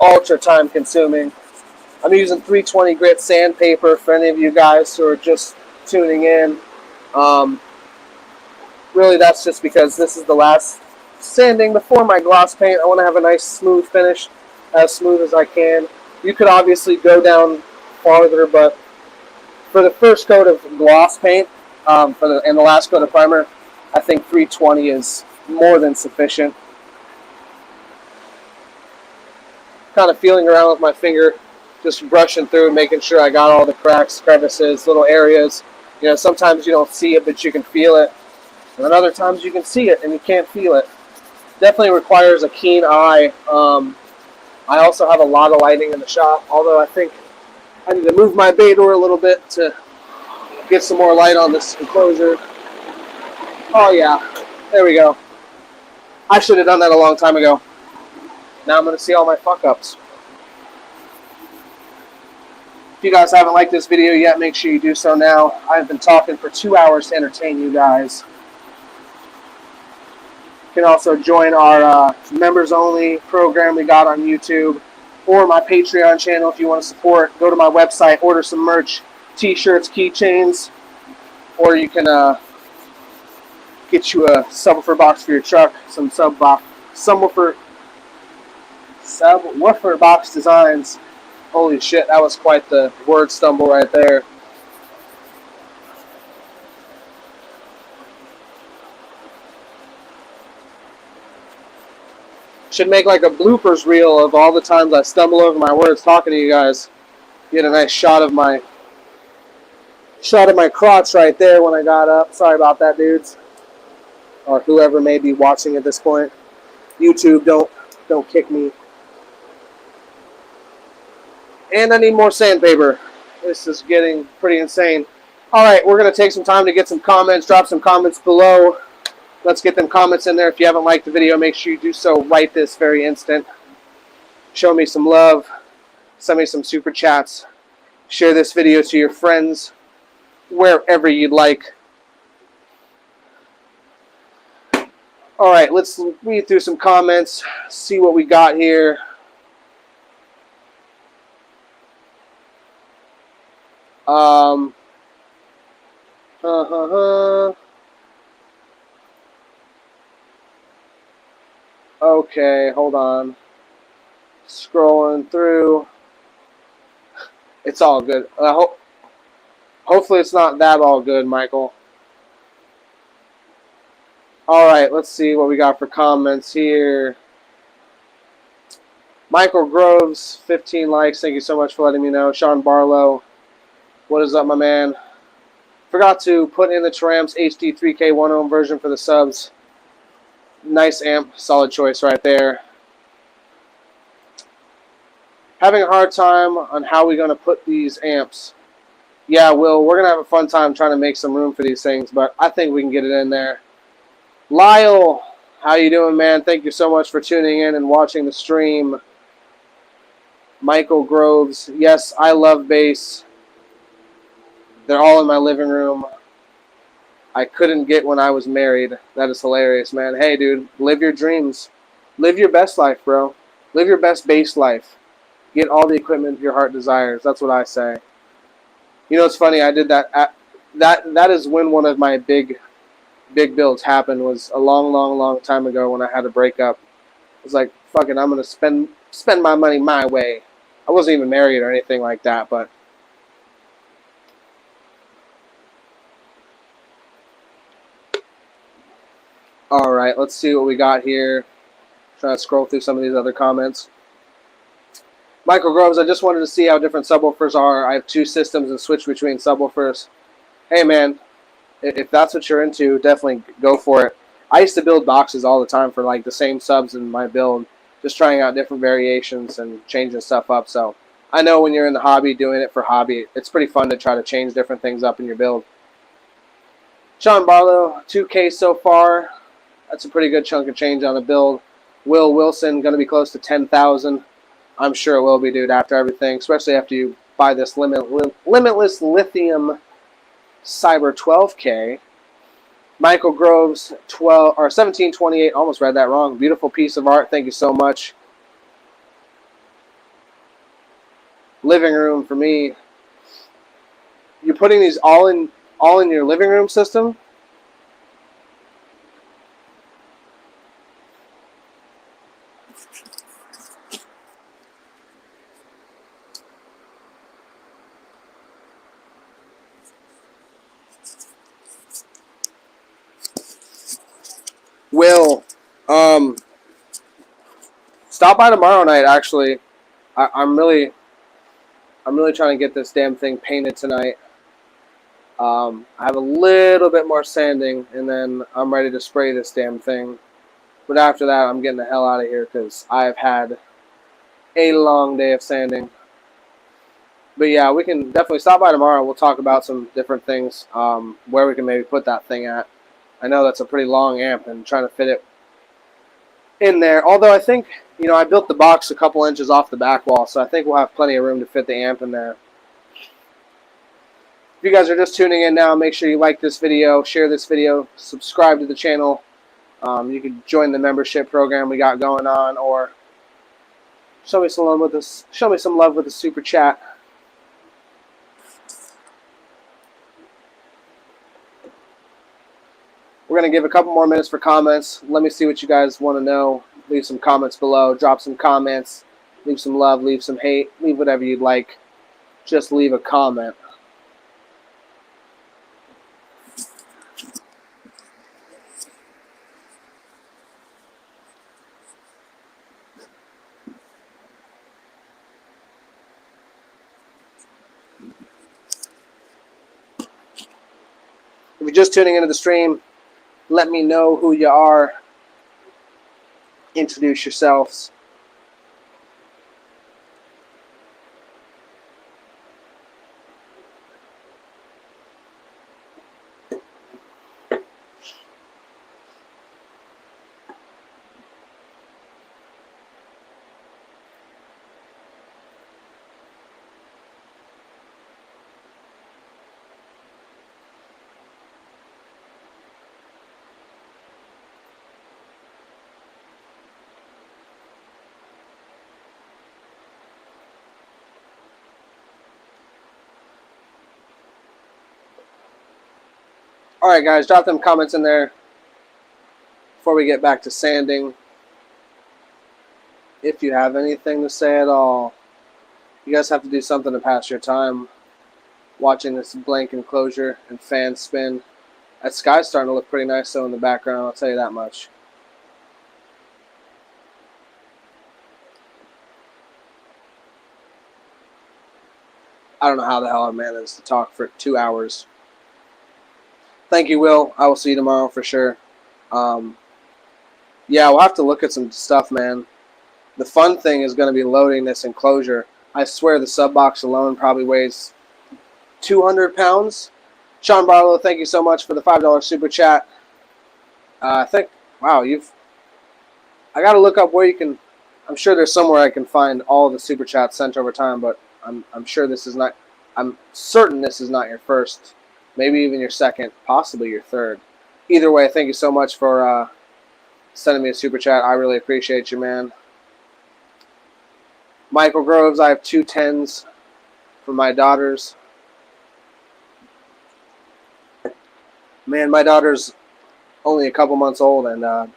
ultra time consuming. I'm using 320 grit sandpaper for any of you guys who are just tuning in. Really, that's just because this is the last sanding before my gloss paint. I want to have a nice smooth finish, as smooth as I can. You could obviously go down farther, but for the first coat of gloss paint and the last coat of primer, I think 320 is more than sufficient. Kind of feeling around with my finger, just brushing through, making sure I got all the cracks, crevices, little areas. You know, sometimes you don't see it, but you can feel it. And then other times you can see it and you can't feel it. Definitely requires a keen eye. I also have a lot of lighting in the shop, although I think I need to move my bay door a little bit to get some more light on this enclosure. Oh yeah, there we go. I should have done that a long time ago. Now I'm going to see all my fuck-ups. If you guys haven't liked this video yet, make sure you do so now. I've been talking for 2 hours to entertain you guys. You can also join our members-only program we got on YouTube, or my Patreon channel if you want to support. Go to my website, order some merch, t-shirts, keychains, or you can get you a subwoofer box for your truck, some subwoofer Subwoofer box designs. Holy shit, that was quite the word stumble right there. Should make like a bloopers reel of all the times I stumble over my words talking to you guys. Get a nice shot of my crotch right there when I got up. Sorry about that, dudes, or whoever may be watching at this point. YouTube, don't kick me. And I need more sandpaper. This is getting pretty insane. All right, we're gonna take some time to get some comments. Drop some comments below. Let's get them comments in there. If you haven't liked the video, make sure you do so right this very instant. Show me some love. Send me some super chats. Share this video to your friends, wherever you'd like. All right, let's read through some comments, see what we got here. Okay, hold on. Scrolling through. It's all good. Hopefully it's not that all good, Michael. All right, let's see what we got for comments here. Michael Groves, 15 likes. Thank you so much for letting me know. Sean Barlow, what is up, my man? Forgot to put in the Taramps HD 3K 1 ohm version for the subs. Nice amp, solid choice right there. Having a hard time on how we're going to put these amps. Yeah, Will, we're going to have a fun time trying to make some room for these things, but I think we can get it in there. Lyle, how you doing, man? Thank you so much for tuning in and watching the stream. Michael Groves, yes, I love bass. They're all in my living room. I couldn't get when I was married. That is hilarious, man. Hey, dude, live your dreams. Live your best life, bro. Live your best bass life. Get all the equipment your heart desires. That's what I say. You know, it's funny. I did that. That is when one of my big builds happened. Was a long time ago when I had a breakup. I was like, fuck it, I'm gonna spend my money my way. I wasn't even married or anything like that, but. All right, let's see what we got here. Trying to scroll through some of these other comments. Michael Groves, I just wanted to see how different subwoofers are. I have 2 systems and switch between subwoofers. Hey, man, if that's what you're into, definitely go for it. I used to build boxes all the time for like the same subs in my build, just trying out different variations and changing stuff up. So I know when you're in the hobby, doing it for hobby, it's pretty fun to try to change different things up in your build. Sean Barlow, 2K so far. That's a pretty good chunk of change on the build. Will Wilson, going to be close to 10,000. I'm sure it will be, dude, after everything, especially after you buy this limitless lithium Cyber 12K. Michael Groves, 1728. Almost read that wrong. Beautiful piece of art. Thank you so much. Living room for me. You're putting these all in your living room system? Will, stop by tomorrow night. Actually, I'm really trying to get this damn thing painted tonight. I have a little bit more sanding, and then I'm ready to spray this damn thing. But after that, I'm getting the hell out of here because I've had a long day of sanding. But yeah, we can definitely stop by tomorrow. We'll talk about some different things, where we can maybe put that thing at. I know that's a pretty long amp, and trying to fit it in there. Although I think, you know, I built the box a couple inches off the back wall, so I think we'll have plenty of room to fit the amp in there. If you guys are just tuning in now, make sure you like this video, share this video, subscribe to the channel. You can join the membership program we got going on, or show me some love with this. Show me some love with a super chat. We're going to give a couple more minutes for comments. Let me see what you guys want to know. leave some comments below. Drop some comments. Leave some love. Leave some hate. Leave whatever you'd like. Just leave a comment. If you're just tuning into the stream, let me know who you are. Introduce yourselves. Alright guys, drop them comments in there before we get back to sanding. If you have anything to say at all. You guys have to do something to pass your time watching this blank enclosure and fan spin. That sky's starting to look pretty nice though in the background, I'll tell you that much. I don't know how the hell I managed to talk for 2 hours. Thank you, Will. I will see you tomorrow for sure. Yeah, we'll have to look at some stuff, man. The fun thing is going to be loading this enclosure. I swear the sub box alone probably weighs 200 pounds. Sean Barlow, thank you so much for the $5 super chat. I think, wow, I got to look up where you can, I'm sure there's somewhere I can find all the super chats sent over time, but I'm sure this is not, I'm certain this is not your first. Maybe even your second, possibly your third. Either way, thank you so much for sending me a super chat. I really appreciate you, man. Michael Groves, I have 2 10s for my daughters. Man, my daughter's only a couple months old, and I'm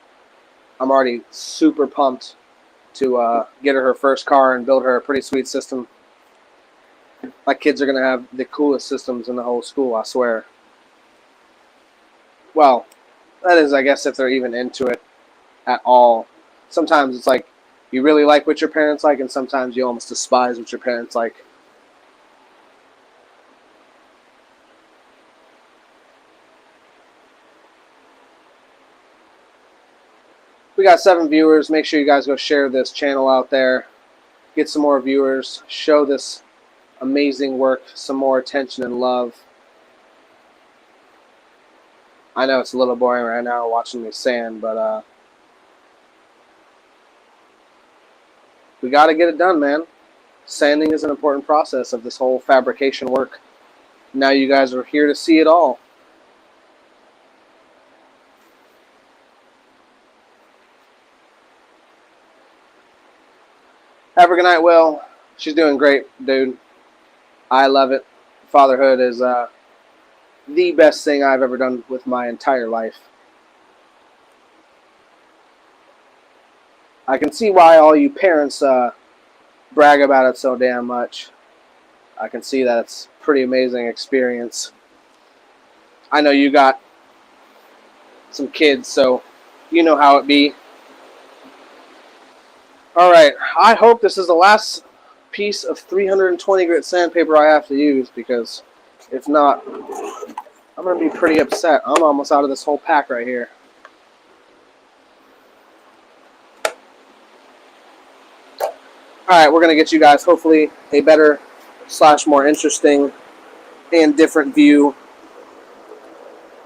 already super pumped to get her first car and build her a pretty sweet system. My kids are going to have the coolest systems in the whole school, I swear. Well, that is, I guess, if they're even into it at all. Sometimes it's like you really like what your parents like, and sometimes you almost despise what your parents like. We got 7 viewers. Make sure you guys go share this channel out there. Get some more viewers. Show this amazing work some more attention and love. I know it's a little boring right now watching me sand, but we got to get it done, man. Sanding is an important process of this whole fabrication work. Now you guys are here to see it all. Have a good night, Will. She's doing great, dude. I love it. Fatherhood is the best thing I've ever done with my entire life. I can see why all you parents brag about it so damn much. I can see that it's a pretty amazing experience. I know you got some kids, so you know how it be. Alright, I hope this is the last piece of 320 grit sandpaper I have to use, because if not, I'm going to be pretty upset. I'm almost out of this whole pack right here. Alright, we're going to get you guys hopefully a better / more interesting and different view.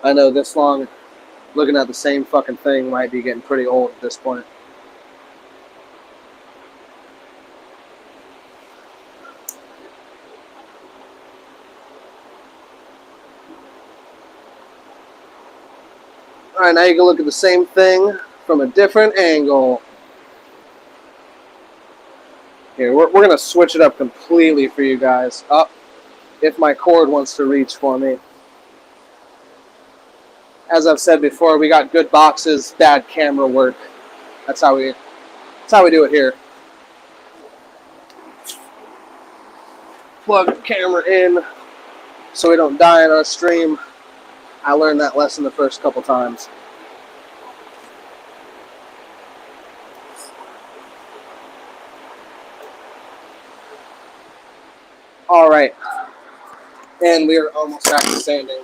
I know this long looking at the same fucking thing might be getting pretty old at this point. Alright, now you can look at the same thing from a different angle. Here, we're going to switch it up completely for you guys. Up, if my cord wants to reach for me. As I've said before, we got good boxes, bad camera work. That's how we That's how we do it here. Plug the camera in so we don't die in our stream. I learned that lesson the first couple times. All right, and we are almost back to sanding.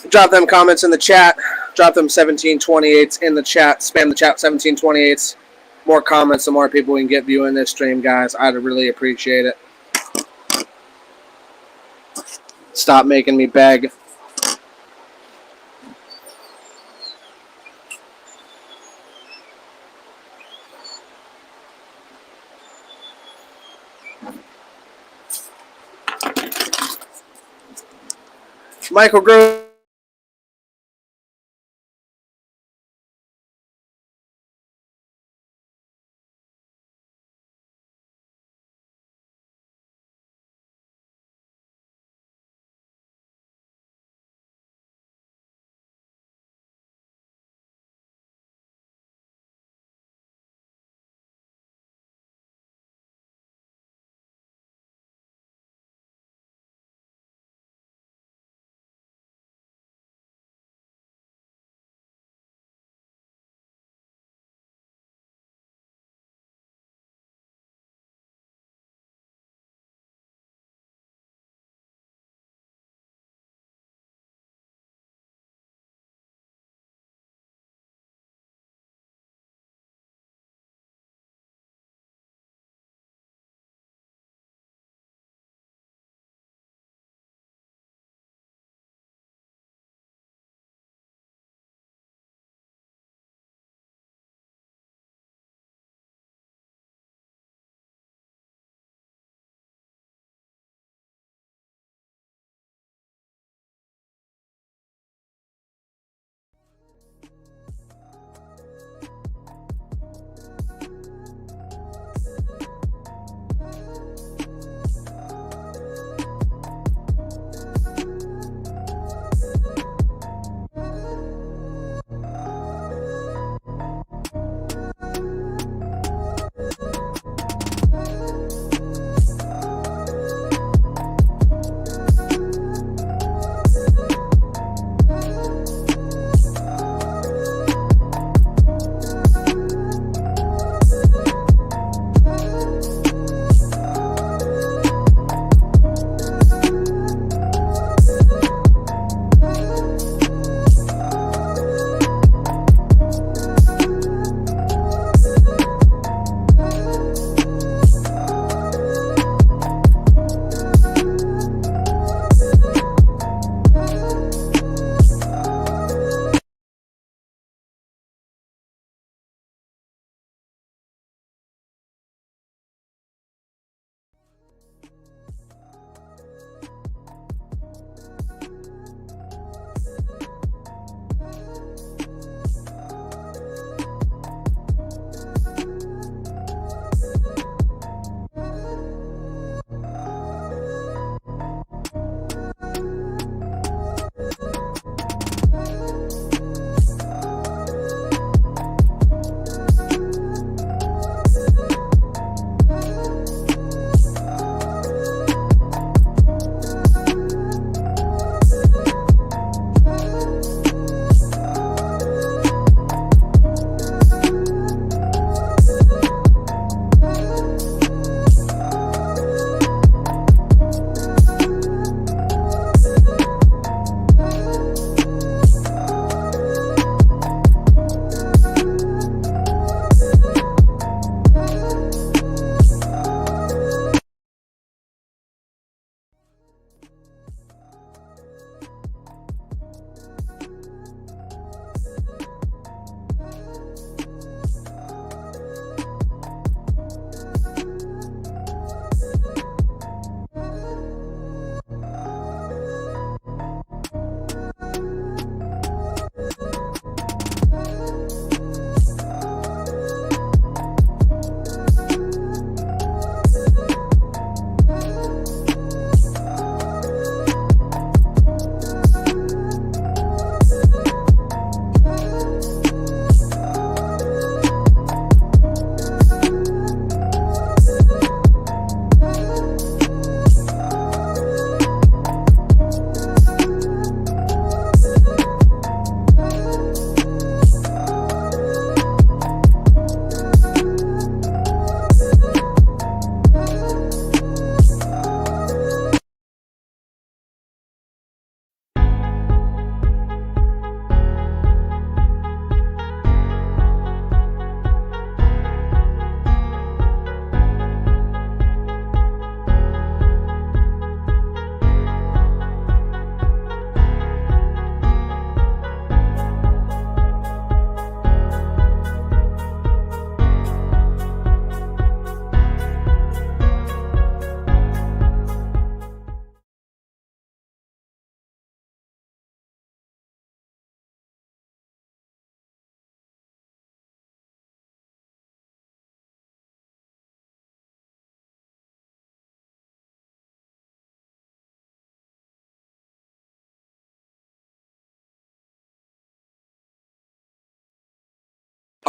Drop them comments in the chat. Drop them 1728s in the chat. Spam the chat 1728s. More comments, the more people we can get viewing this stream, guys. I'd really appreciate it. Stop making me beg. Michael Grove.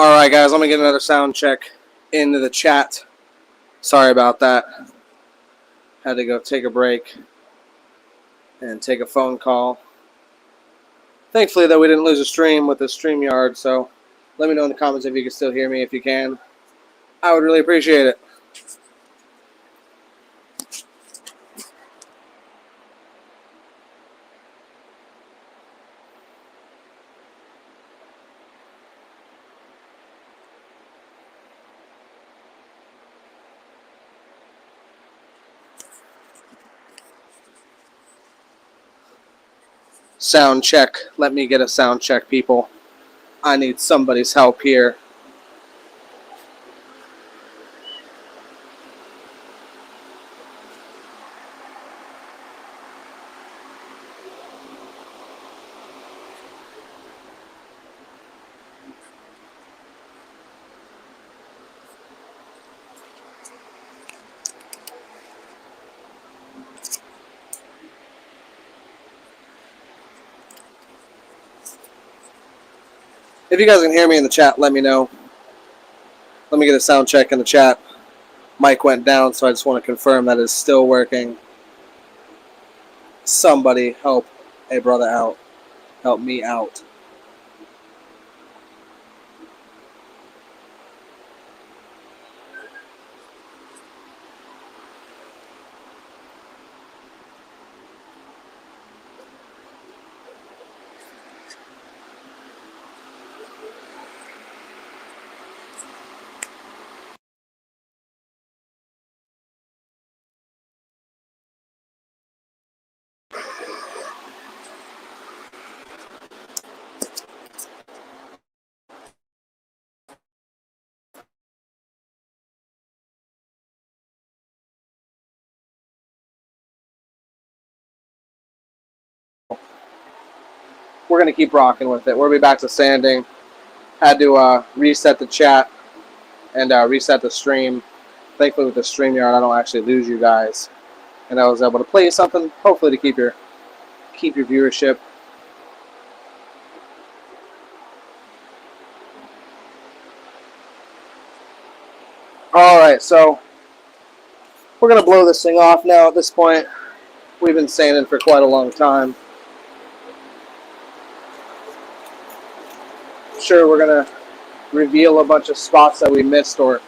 Alright guys, let me get another sound check into the chat. Sorry about that. Had to go take a break and take a phone call. Thankfully though, we didn't lose a stream with the StreamYard, so let me know in the comments if you can still hear me. If you can, I would really appreciate it. Sound check. Let me get a sound check, people. I need somebody's help here. If you guys can hear me in the chat, let me know. Let me get a sound check in the chat. Mic went down, so I just want to confirm that it's still working. Somebody help a brother out. Help me out. We're going to keep rocking with it. We'll be back to sanding. Had to reset the chat and reset the stream. Thankfully with the StreamYard, I don't actually lose you guys. And I was able to play you something, hopefully to keep your viewership. Alright, so we're going to blow this thing off now at this point. We've been sanding for quite a long time. Sure, we're going to reveal a bunch of spots that we missed or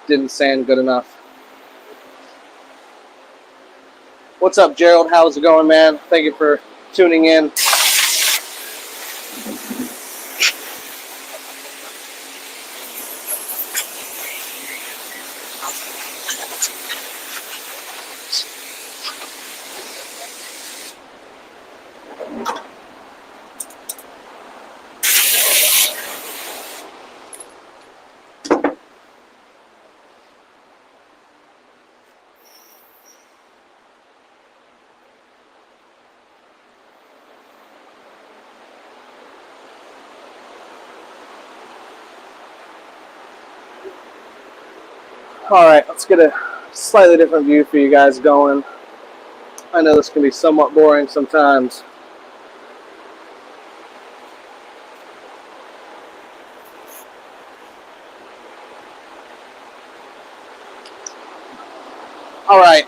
didn't sand good enough. What's up, Gerald? How's it going, man? Thank you for tuning in. Alright, let's get a slightly different view for you guys going. I know this can be somewhat boring sometimes. Alright,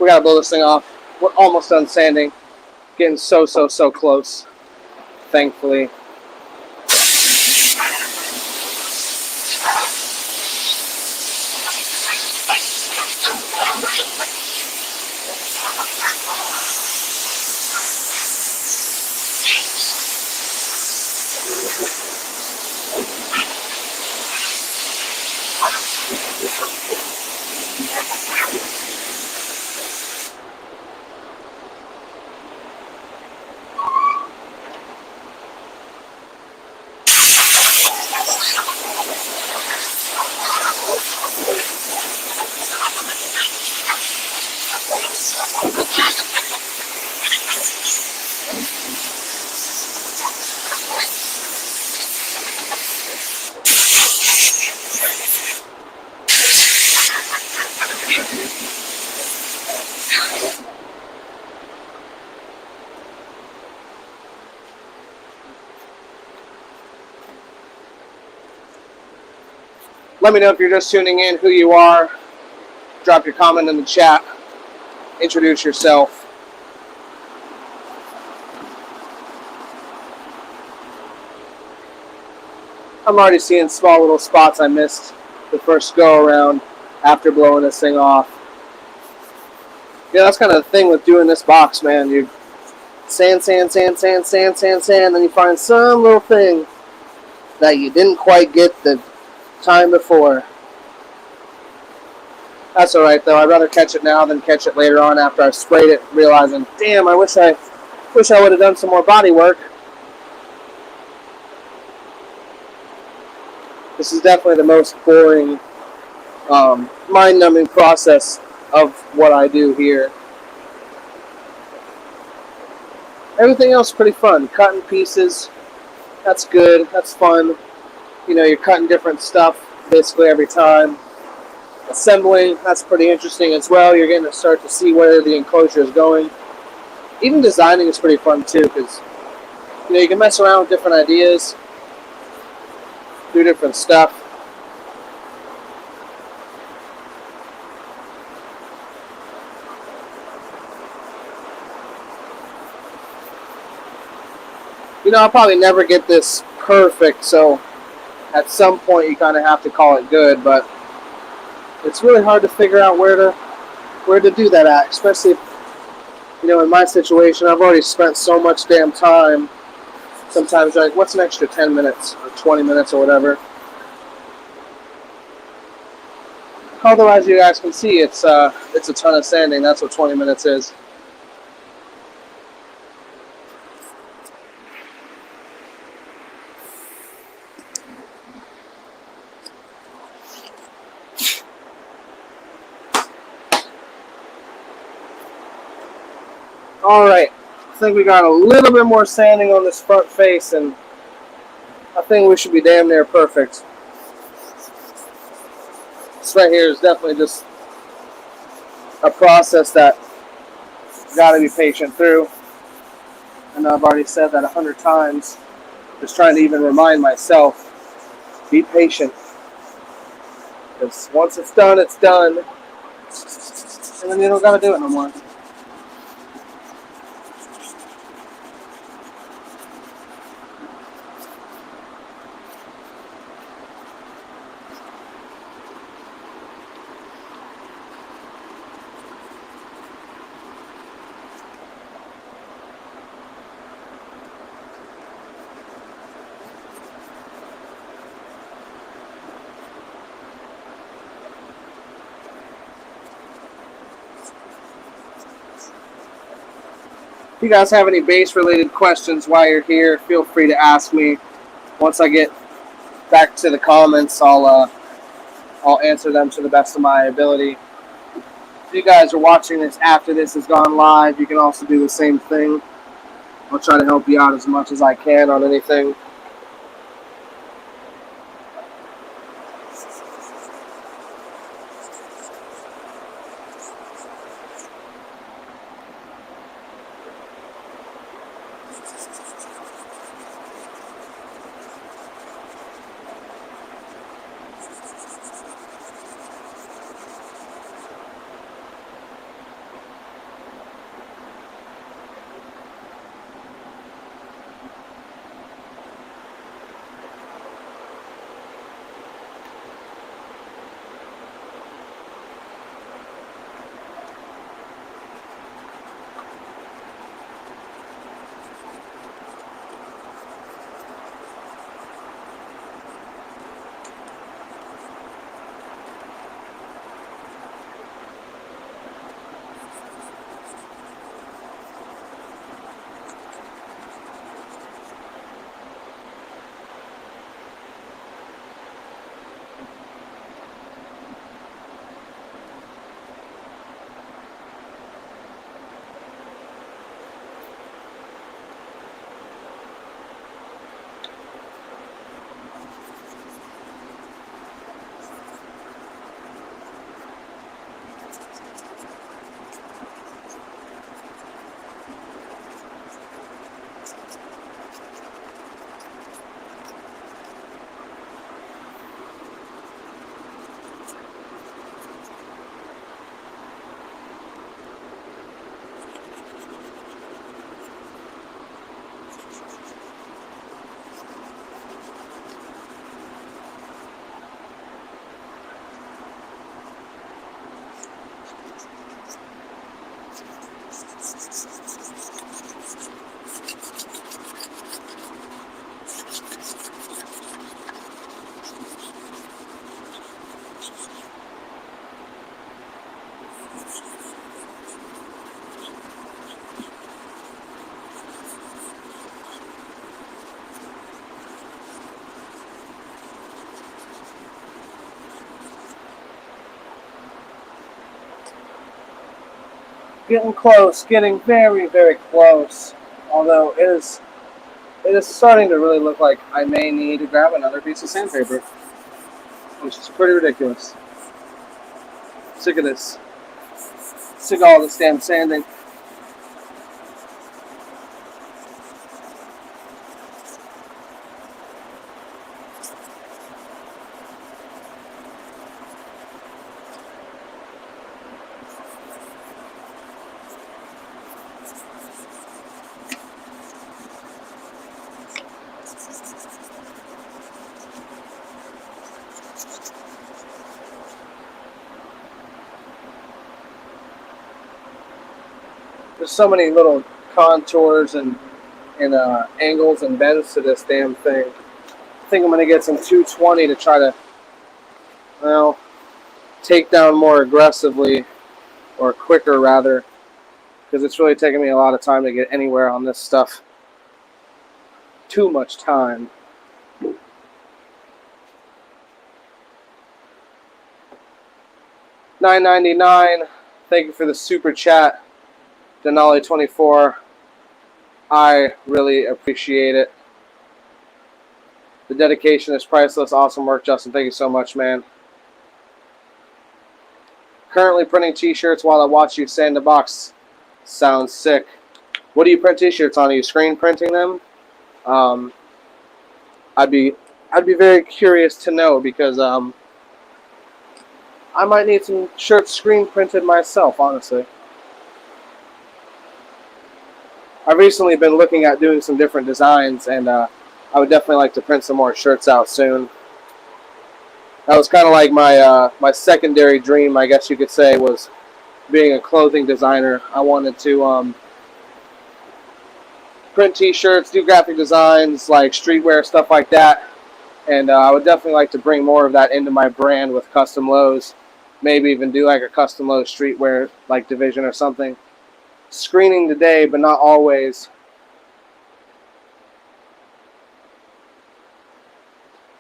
we gotta blow this thing off. We're almost done sanding. Getting so close, thankfully. Let me know if you're just tuning in, who you are. Drop your comment in the chat. Introduce yourself. I'm already seeing small little spots I missed the first go around after blowing this thing off. Yeah, that's kind of the thing with doing this box, man. You sand, then you find some little thing that you didn't quite get the time before. That's alright though. I'd rather catch it now than catch it later on after I've sprayed it, realizing, damn, I wish I would have done some more body work. This is definitely the most boring, mind-numbing process of what I do here. Everything else is pretty fun. Cutting pieces, that's good, that's fun. You know, you're cutting different stuff basically every time. Assembling, that's pretty interesting as well. You're getting to start to see where the enclosure is going. Even designing is pretty fun too, because you know, you can mess around with different ideas, do different stuff. You know, I'll probably never get this perfect, so at some point you kind of have to call it good, but it's really hard to figure out where to do that at, especially, you know, in my situation, I've already spent so much damn time. Sometimes you're like, what's an extra 10 minutes or 20 minutes or whatever? Although, as you guys can see, it's a ton of sanding. That's what 20 minutes is. Alright, I think we got a little bit more sanding on this front face, and I think we should be damn near perfect. This right here is definitely just a process that you got to be patient through. And I've already said that 100 times. Just trying to even remind myself, be patient. Because once it's done, it's done. And then you don't got to do it no more. If you guys have any base-related questions while you're here, feel free to ask me. Once I get back to the comments, I'll answer them to the best of my ability. If you guys are watching this after this has gone live, you can also do the same thing. I'll try to help you out as much as I can on anything. Getting close, getting very, very close. Although it is starting to really look like I may need to grab another piece of sandpaper, which is pretty ridiculous. Sick of this. Sick of all this damn sanding. There's so many little contours and angles and bends to this damn thing. I think I'm going to get some 220 to try to, well, take down more aggressively, or quicker rather, because it's really taking me a lot of time to get anywhere on this stuff. Too much time. $9.99. Thank you for the super chat, Denali24. I really appreciate it. The dedication is priceless. Awesome work, Justin. Thank you so much, man. Currently printing t-shirts while I watch you sand the box. Sounds sick. What do you print t-shirts on? Are you screen printing them? I'd be very curious to know, because I might need some shirts screen printed myself, honestly. I've recently been looking at doing some different designs, and I would definitely like to print some more shirts out soon. That was kind of like my my secondary dream, I guess you could say, was being a clothing designer. I wanted to print t-shirts, do graphic designs, like streetwear, stuff like that. And I would definitely like to bring more of that into my brand with CustomLowz. Maybe even do like a CustomLowz streetwear like division or something. Screening today, but not always.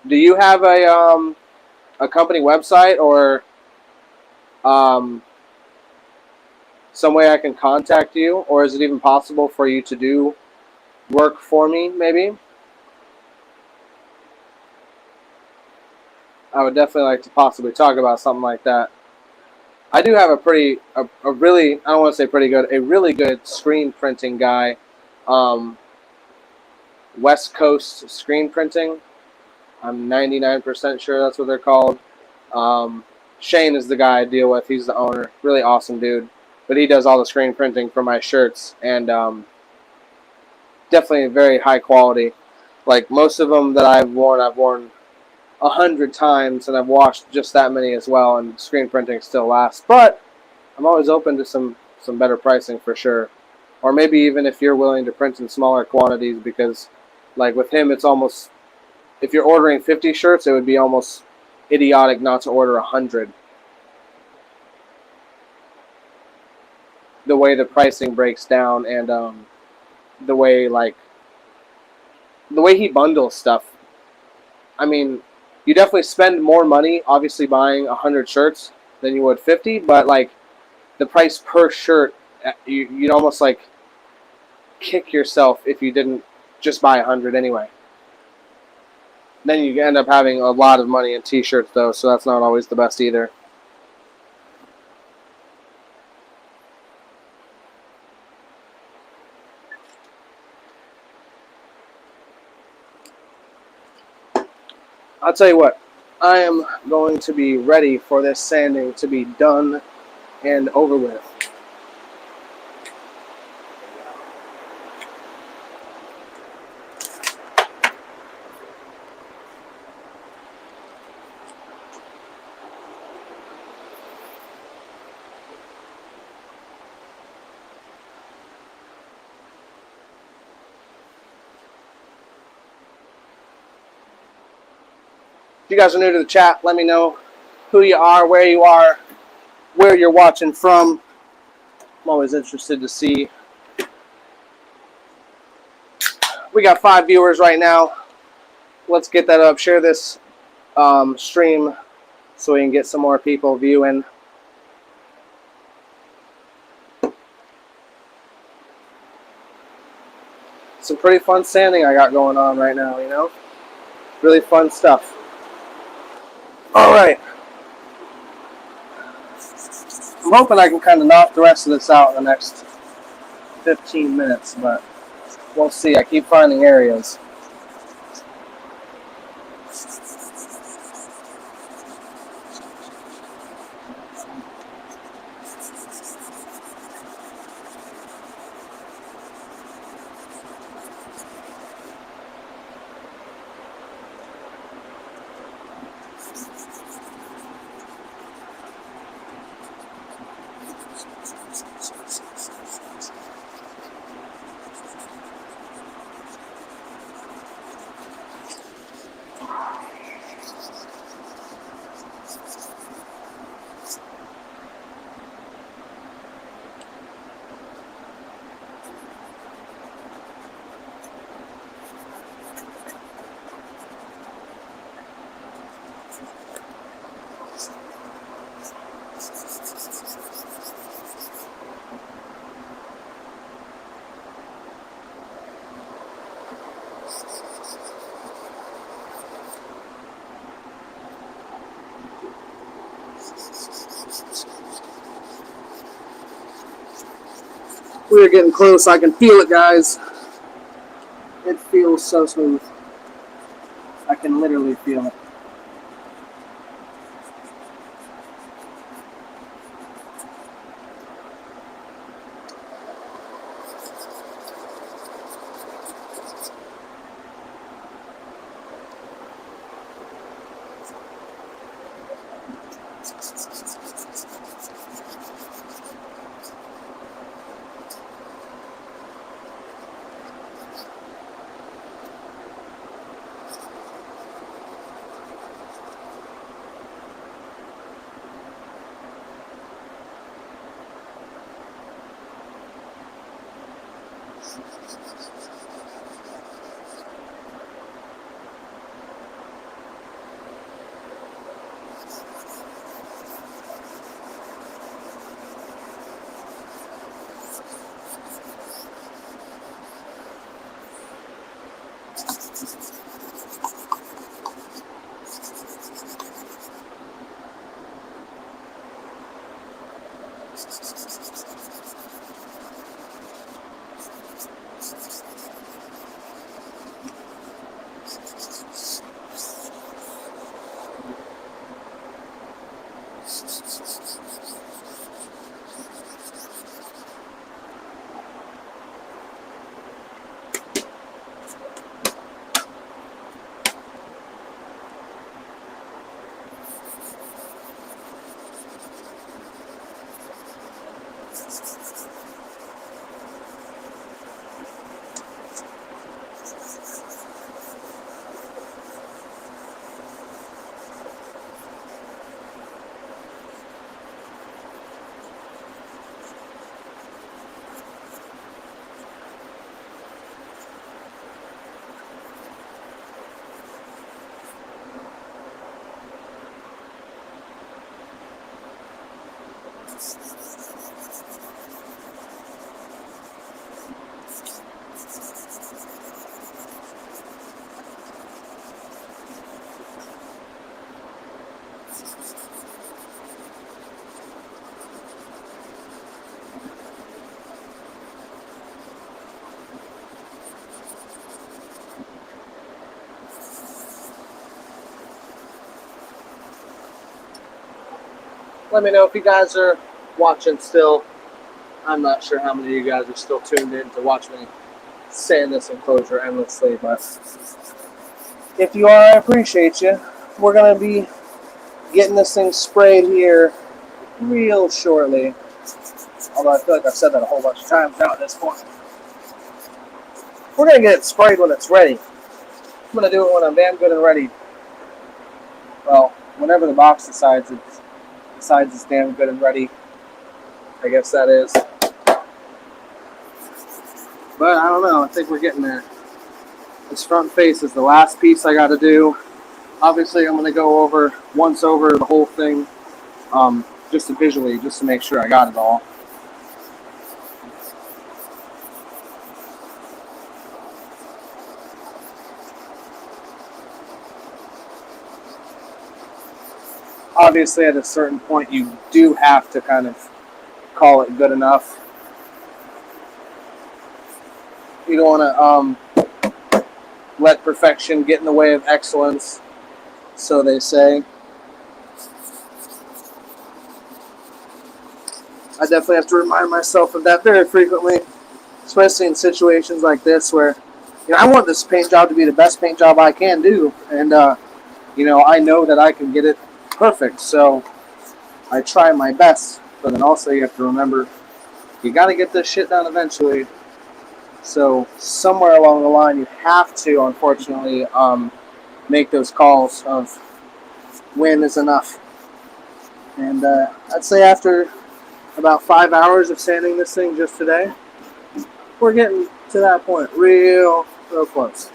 Do you have a company website, or some way I can contact you, or is it even possible for you to do work for me? Maybe I would definitely like to possibly talk about something like that. I do have a really, I don't want to say pretty good, a really good screen printing guy. West Coast Screen Printing. I'm 99% sure that's what they're called. Shane is the guy I deal with. He's the owner. Really awesome dude. But he does all the screen printing for my shirts. And definitely very high quality. Like most of them that I've worn 100 times, and I've washed just that many as well, and screen printing still lasts. But I'm always open to some better pricing for sure. Or maybe even if you're willing to print in smaller quantities, because like with him, it's almost, if you're ordering 50 shirts, it would be almost idiotic not to order 100. The way the pricing breaks down, and the way he bundles stuff. I mean, you definitely spend more money, obviously, buying 100 shirts than you would 50, but like the price per shirt, you'd almost like kick yourself if you didn't just buy 100 anyway. Then you end up having a lot of money in t-shirts, though, so that's not always the best either. I'll tell you what, I am going to be ready for this sanding to be done and over with. If you guys are new to the chat, let me know who you are, where you're watching from. I'm always interested to see. We got 5 viewers right now. Let's get that up. Share this stream so we can get some more people viewing. some pretty fun sanding I got going on right now, you know? Really fun stuff. Alright. I'm hoping I can kind of knock the rest of this out in the next 15 minutes, but we'll see. I keep finding areas. We're getting close. I can feel it, guys. It feels so smooth. I can literally feel it. Let me know if you guys are watching still. I'm not sure how many of you guys are still tuned in to watch me sand this enclosure endlessly, but if you are, I appreciate you. We're going to be getting this thing sprayed here real shortly. Although I feel like I've said that a whole bunch of times now at this point. We're going to get it sprayed when it's ready. I'm going to do it when I'm damn good and ready. Well, whenever the box decides it's damn good and ready. I guess that is. But I don't know. I think we're getting there. This front face is the last piece I got to do. Obviously, I'm going to go once over the whole thing, just to make sure I got it all. Obviously, at a certain point, you do have to kind of call it good enough. You don't want to let perfection get in the way of excellence, so they say. I definitely have to remind myself of that very frequently, especially in situations like this where, I want this paint job to be the best paint job I can do, and I know that I can get it perfect, so I try my best. But then also you have to remember, you got to get this shit done eventually. So somewhere along the line, you have to, unfortunately, make those calls of when is enough. And I'd say after about 5 hours of sanding this thing just today, we're getting to that point real close.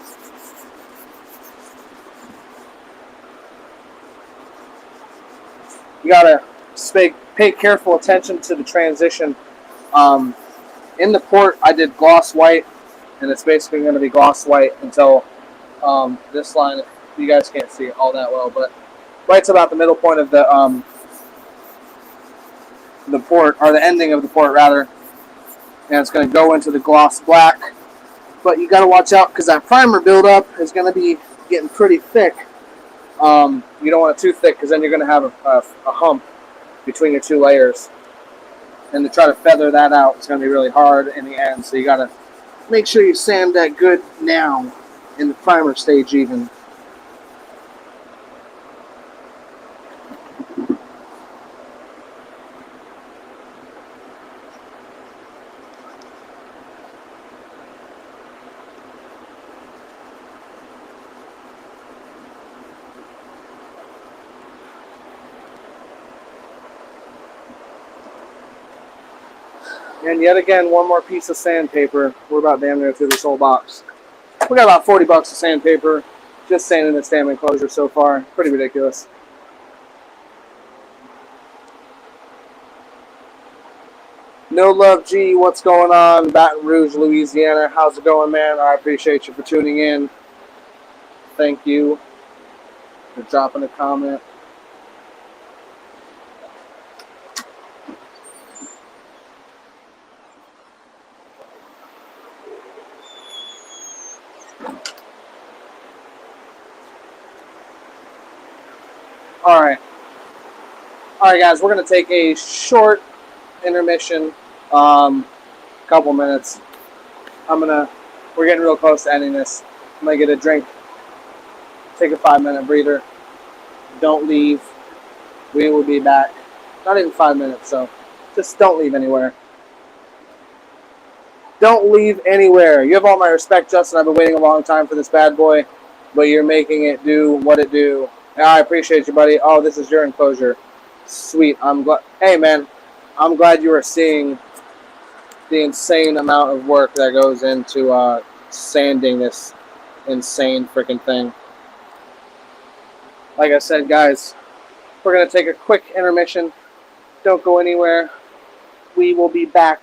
You gotta pay careful attention to the transition. In the port, I did gloss white, and it's basically going to be gloss white until this line. You guys can't see it all that well, but white's about the middle point of the port, or the ending of the port rather, and it's going to go into the gloss black. But you got to watch out because that primer buildup is going to be getting pretty thick. You don't want it too thick because then you're going to have a hump between your two layers. And to try to feather that out, it's going to be really hard in the end. So you got to make sure you sand that good now in the primer stage even. And yet again, one more piece of sandpaper. We're about damn near through this whole box. We got about 40 bucks of sandpaper just sanding this damn enclosure so far. Pretty ridiculous. No Love G, what's going on? Baton Rouge, Louisiana. How's it going, man? I appreciate you for tuning in. Thank you for dropping a comment. Alright, guys, we're going to take a short intermission, couple minutes. We're getting real close to ending this. I'm going to get a drink, take a 5-minute breather. Don't leave. We will be back. Not even 5 minutes, so just don't leave anywhere. Don't leave anywhere. You have all my respect, Justin. I've been waiting a long time for this bad boy, but you're making it do what it do. I appreciate you, buddy. Oh, this is your enclosure. Sweet. I'm glad. Hey, man. I'm glad you are seeing the insane amount of work that goes into sanding this insane freaking thing. Like I said, guys, we're going to take a quick intermission. Don't go anywhere. We will be back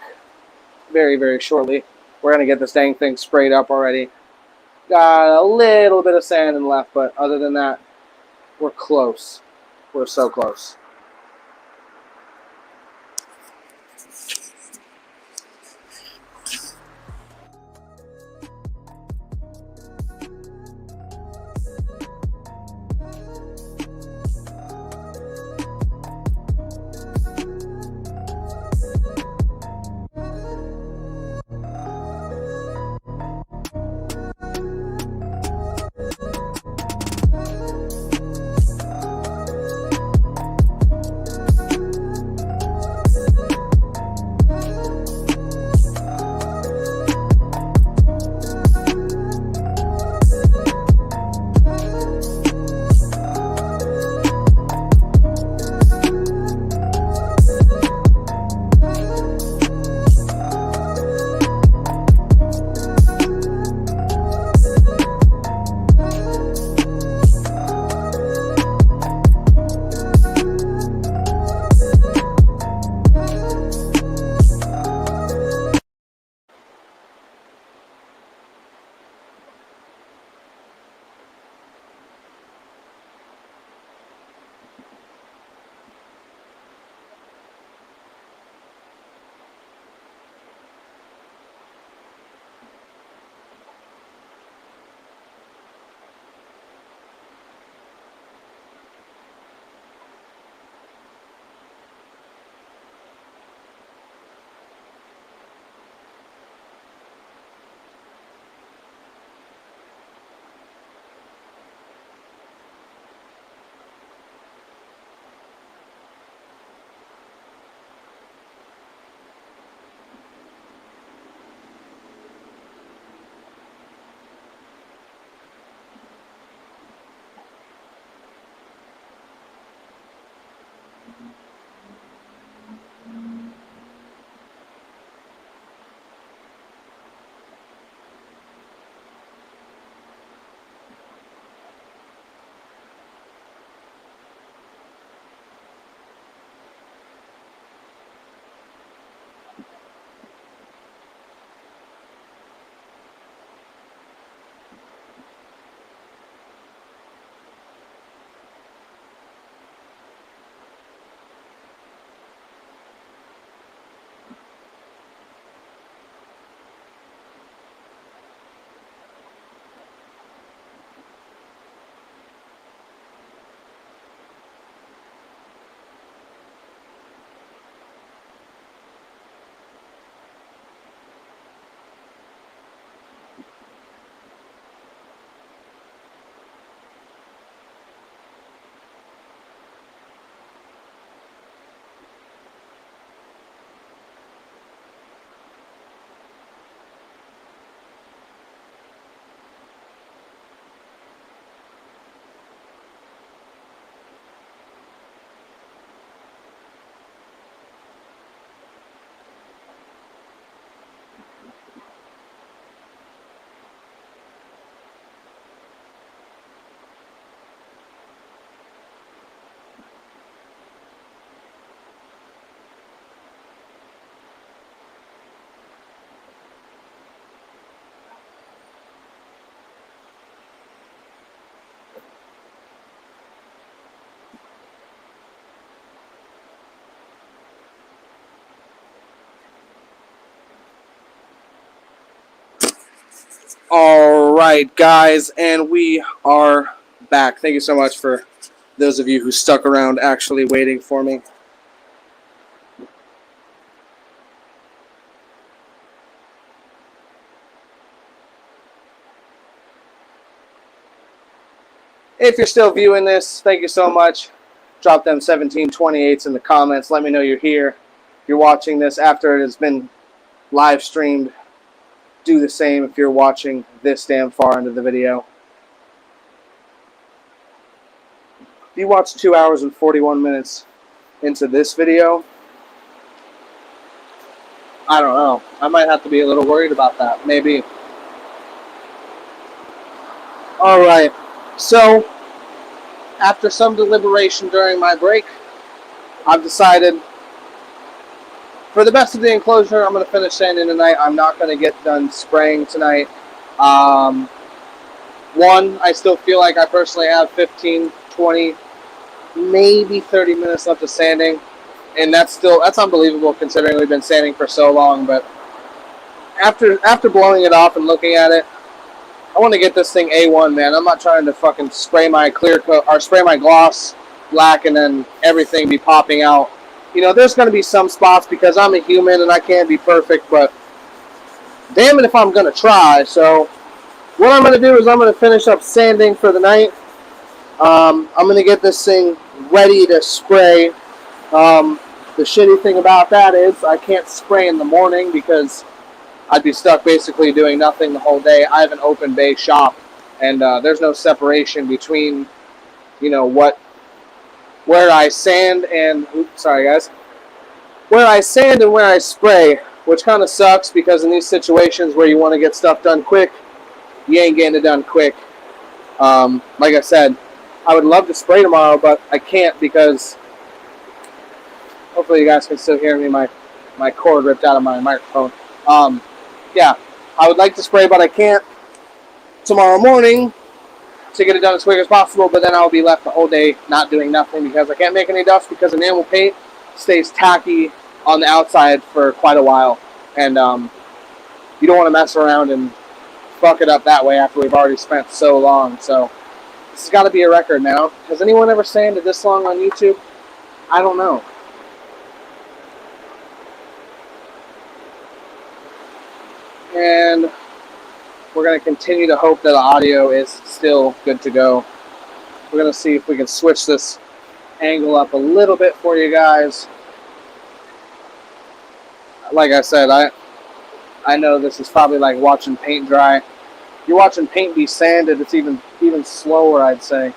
very, very shortly. We're going to get this dang thing sprayed up already. Got a little bit of sanding left, but other than that, we're close. We're so close. All right, guys, and we are back. Thank you so much for those of you who stuck around actually waiting for me. If you're still viewing this, thank you so much. Drop them 1728s in the comments. Let me know you're here. If you're watching this after it has been live streamed, do the same if you're watching this damn far into the video. If you watch 2 hours and 41 minutes into this video, I don't know. I might have to be a little worried about that. Maybe. Alright. So, after some deliberation during my break, I've decided, for the best of the enclosure, I'm going to finish sanding tonight. I'm not going to get done spraying tonight. One, I still feel like I personally have 15, 20, maybe 30 minutes left of sanding. And that's unbelievable considering we've been sanding for so long. But after blowing it off and looking at it, I want to get this thing A1, man. I'm not trying to fucking spray my clear coat or spray my gloss black and then everything be popping out. You know, there's going to be some spots because I'm a human and I can't be perfect, but damn it if I'm going to try. So what I'm going to do is I'm going to finish up sanding for the night. I'm going to get this thing ready to spray. The shitty thing about that is I can't spray in the morning because I'd be stuck basically doing nothing the whole day. I have an open bay shop, and there's no separation between, you know, where I sand and, where I sand and where I spray, which kind of sucks because in these situations where you want to get stuff done quick, you ain't getting it done quick. Like I said, I would love to spray tomorrow, but I can't because, hopefully you guys can still hear me, my cord ripped out of my microphone. Yeah, I would like to spray, but I can't tomorrow morning to get it done as quick as possible, but then I'll be left the whole day not doing nothing because I can't make any dust because enamel paint stays tacky on the outside for quite a while, and you don't want to mess around and fuck it up that way after we've already spent so long. So this has got to be a record now. Has anyone ever sanded this long on YouTube? I don't know. And we're going to continue to hope that the audio is still good to go. We're going to see if we can switch this angle up a little bit for you guys. Like I said, I know this is probably like watching paint dry. You're watching paint be sanded, it's even slower, I'd say.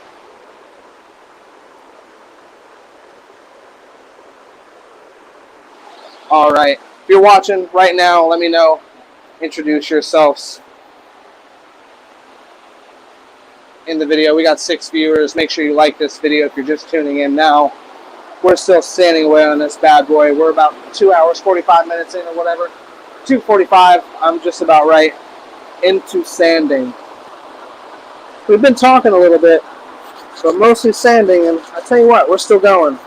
All right. If you're watching right now, let me know. Introduce yourselves in the video. We got 6 viewers. Make sure you like this video if you're just tuning in now. We're still sanding away on this bad boy. We're about 2 hours, 45 minutes in or whatever. 2:45, I'm just about right into sanding. We've been talking a little bit, but mostly sanding, and I tell you what, we're still going.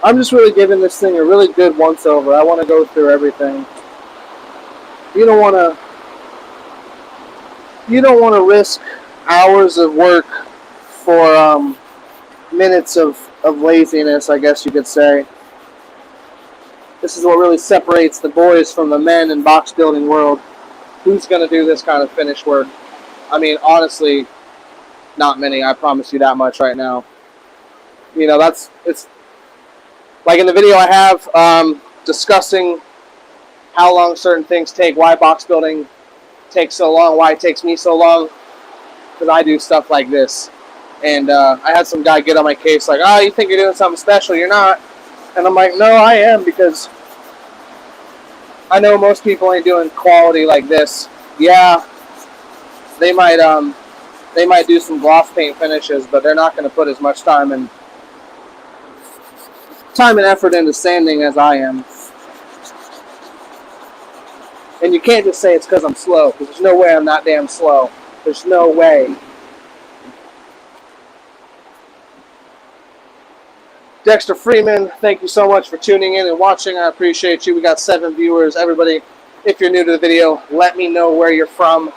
I'm just really giving this thing a really good once over. I want to go through everything. You don't want to risk hours of work for minutes of laziness, I guess you could say. This is what really separates the boys from the men in box building world. Who's going to do this kind of finish work? I mean, honestly, not many. I promise you that much right now. You know, it's like in the video I have discussing how long certain things take, why box building takes so long, why it takes me so long, because I do stuff like this. And I had some guy get on my case like, oh, you think you're doing something special, you're not. And I'm like, no, I am, because I know most people ain't doing quality like this. Yeah, they might do some gloss paint finishes, but they're not going to put as much time and effort into sanding as I am. And you can't just say it's because I'm slow, because there's no way I'm that damn slow. There's no way. Dexter Freeman, thank you so much for tuning in and watching. I appreciate you. We got 7 viewers. Everybody, If you're new to the video, let me know where you're from,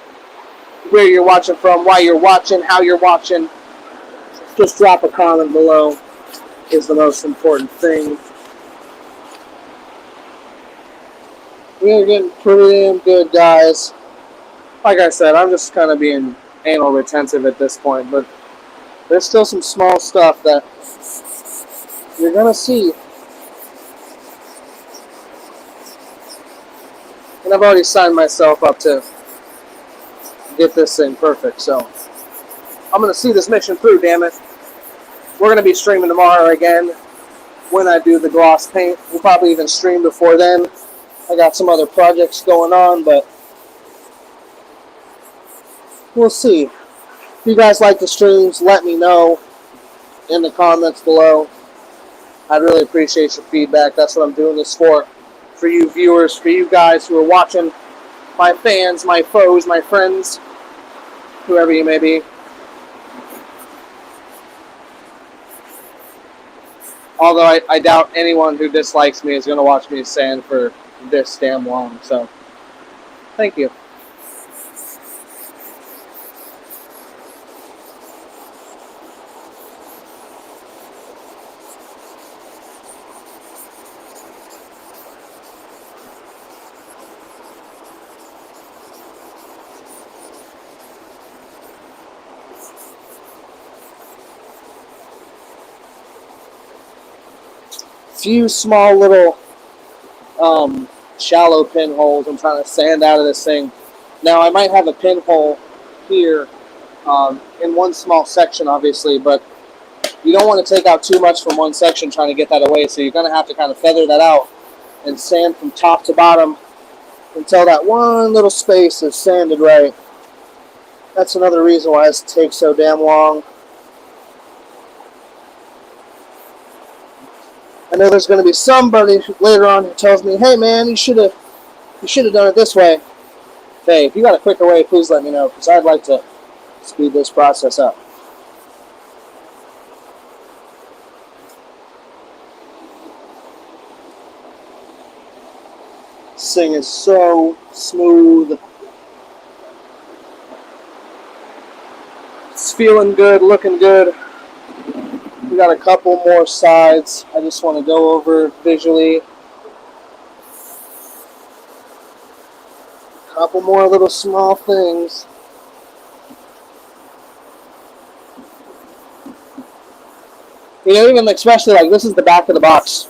where you're watching from, why you're watching, how you're watching. Just drop a comment below is the most important thing. We're getting pretty damn good, guys. Like I said, I'm just kind of being anal retentive at this point, but there's still some small stuff that you're going to see. And I've already signed myself up to get this thing perfect, so I'm going to see this mission through, damn it. We're going to be streaming tomorrow again when I do the gloss paint. We'll probably even stream before then. I got some other projects going on, but we'll see. If you guys like the streams, let me know in the comments below. I'd really appreciate your feedback. That's what I'm doing this for you viewers, for you guys who are watching, my fans, my foes, my friends, whoever you may be. Although I doubt anyone who dislikes me is going to watch me sand for this damn long. So, thank you. Few small little shallow pinholes I'm trying to sand out of this thing. Now I might have a pinhole here in one small section, obviously, but you don't want to take out too much from one section trying to get that away, so you're going to have to kind of feather that out and sand from top to bottom until that one little space is sanded right. That's another reason why this takes so damn long. I know there's going to be somebody later on who tells me, hey man, you should have done it this way. Hey, if you got a quicker way, please let me know, because I'd like to speed this process up. This thing is so smooth. It's feeling good, looking good. We got a couple more sides I just want to go over visually. A couple more little small things. You know, even especially like this is the back of the box.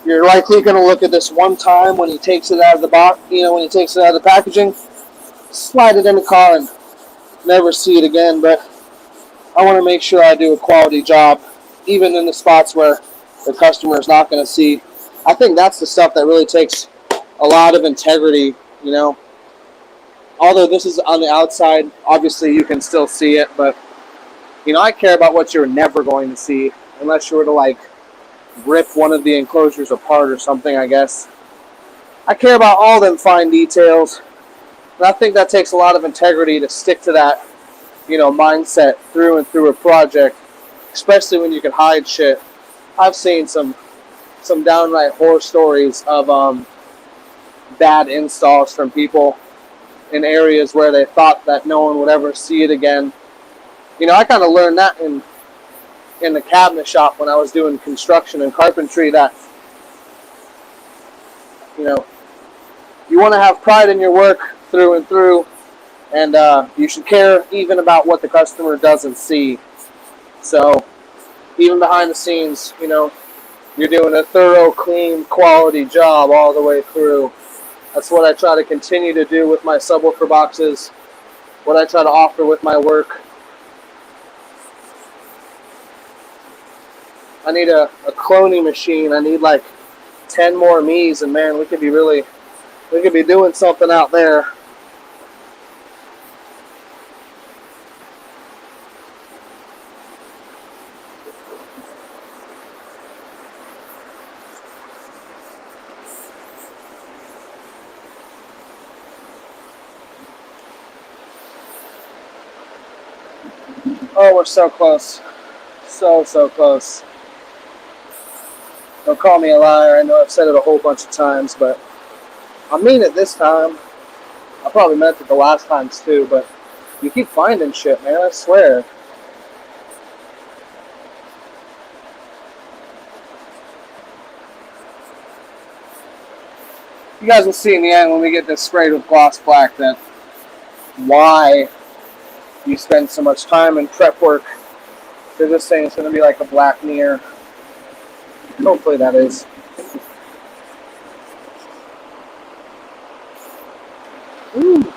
You're likely going to look at this one time when he takes it out of the box, you know, when he takes it out of the packaging, slide it in the car and never see it again, but I want to make sure I do a quality job, even in the spots where the customer is not going to see. I think that's the stuff that really takes a lot of integrity, you know. Although this is on the outside, obviously you can still see it, but, you know, I care about what you're never going to see, unless you were to, like, rip one of the enclosures apart or something, I guess. I care about all them fine details, and I think that takes a lot of integrity to stick to that, you know, mindset through and through a project, especially when you can hide shit. I've seen some downright horror stories of bad installs from people in areas where they thought that no one would ever see it again. You know, I kind of learned that in the cabinet shop when I was doing construction and carpentry, that, you know, you want to have pride in your work through and through. And you should care even about what the customer doesn't see. So, even behind the scenes, you know, you're doing a thorough, clean, quality job all the way through. That's what I try to continue to do with my subwoofer boxes, what I try to offer with my work. I need a cloning machine. I need like 10 more me's, and man, we could be doing something out there. Oh, we're so close. So close. Don't call me a liar. I know I've said it a whole bunch of times, but I mean it this time. I probably meant it the last times too, but you keep finding shit, man, I swear. You guys will see in the end when we get this sprayed with gloss black that why you spend so much time in prep work. They're just saying it's going to be like a black mirror. Hopefully that is. Ooh.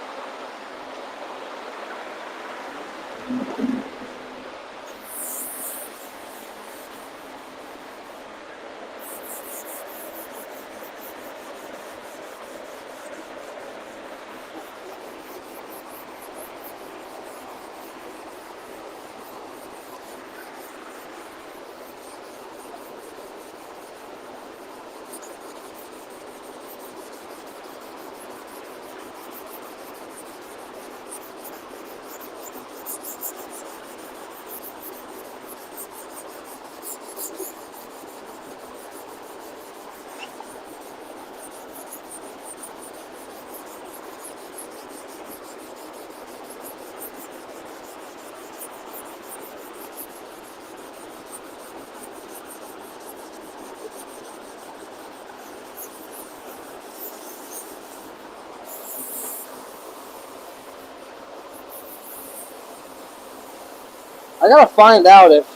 I gotta find out if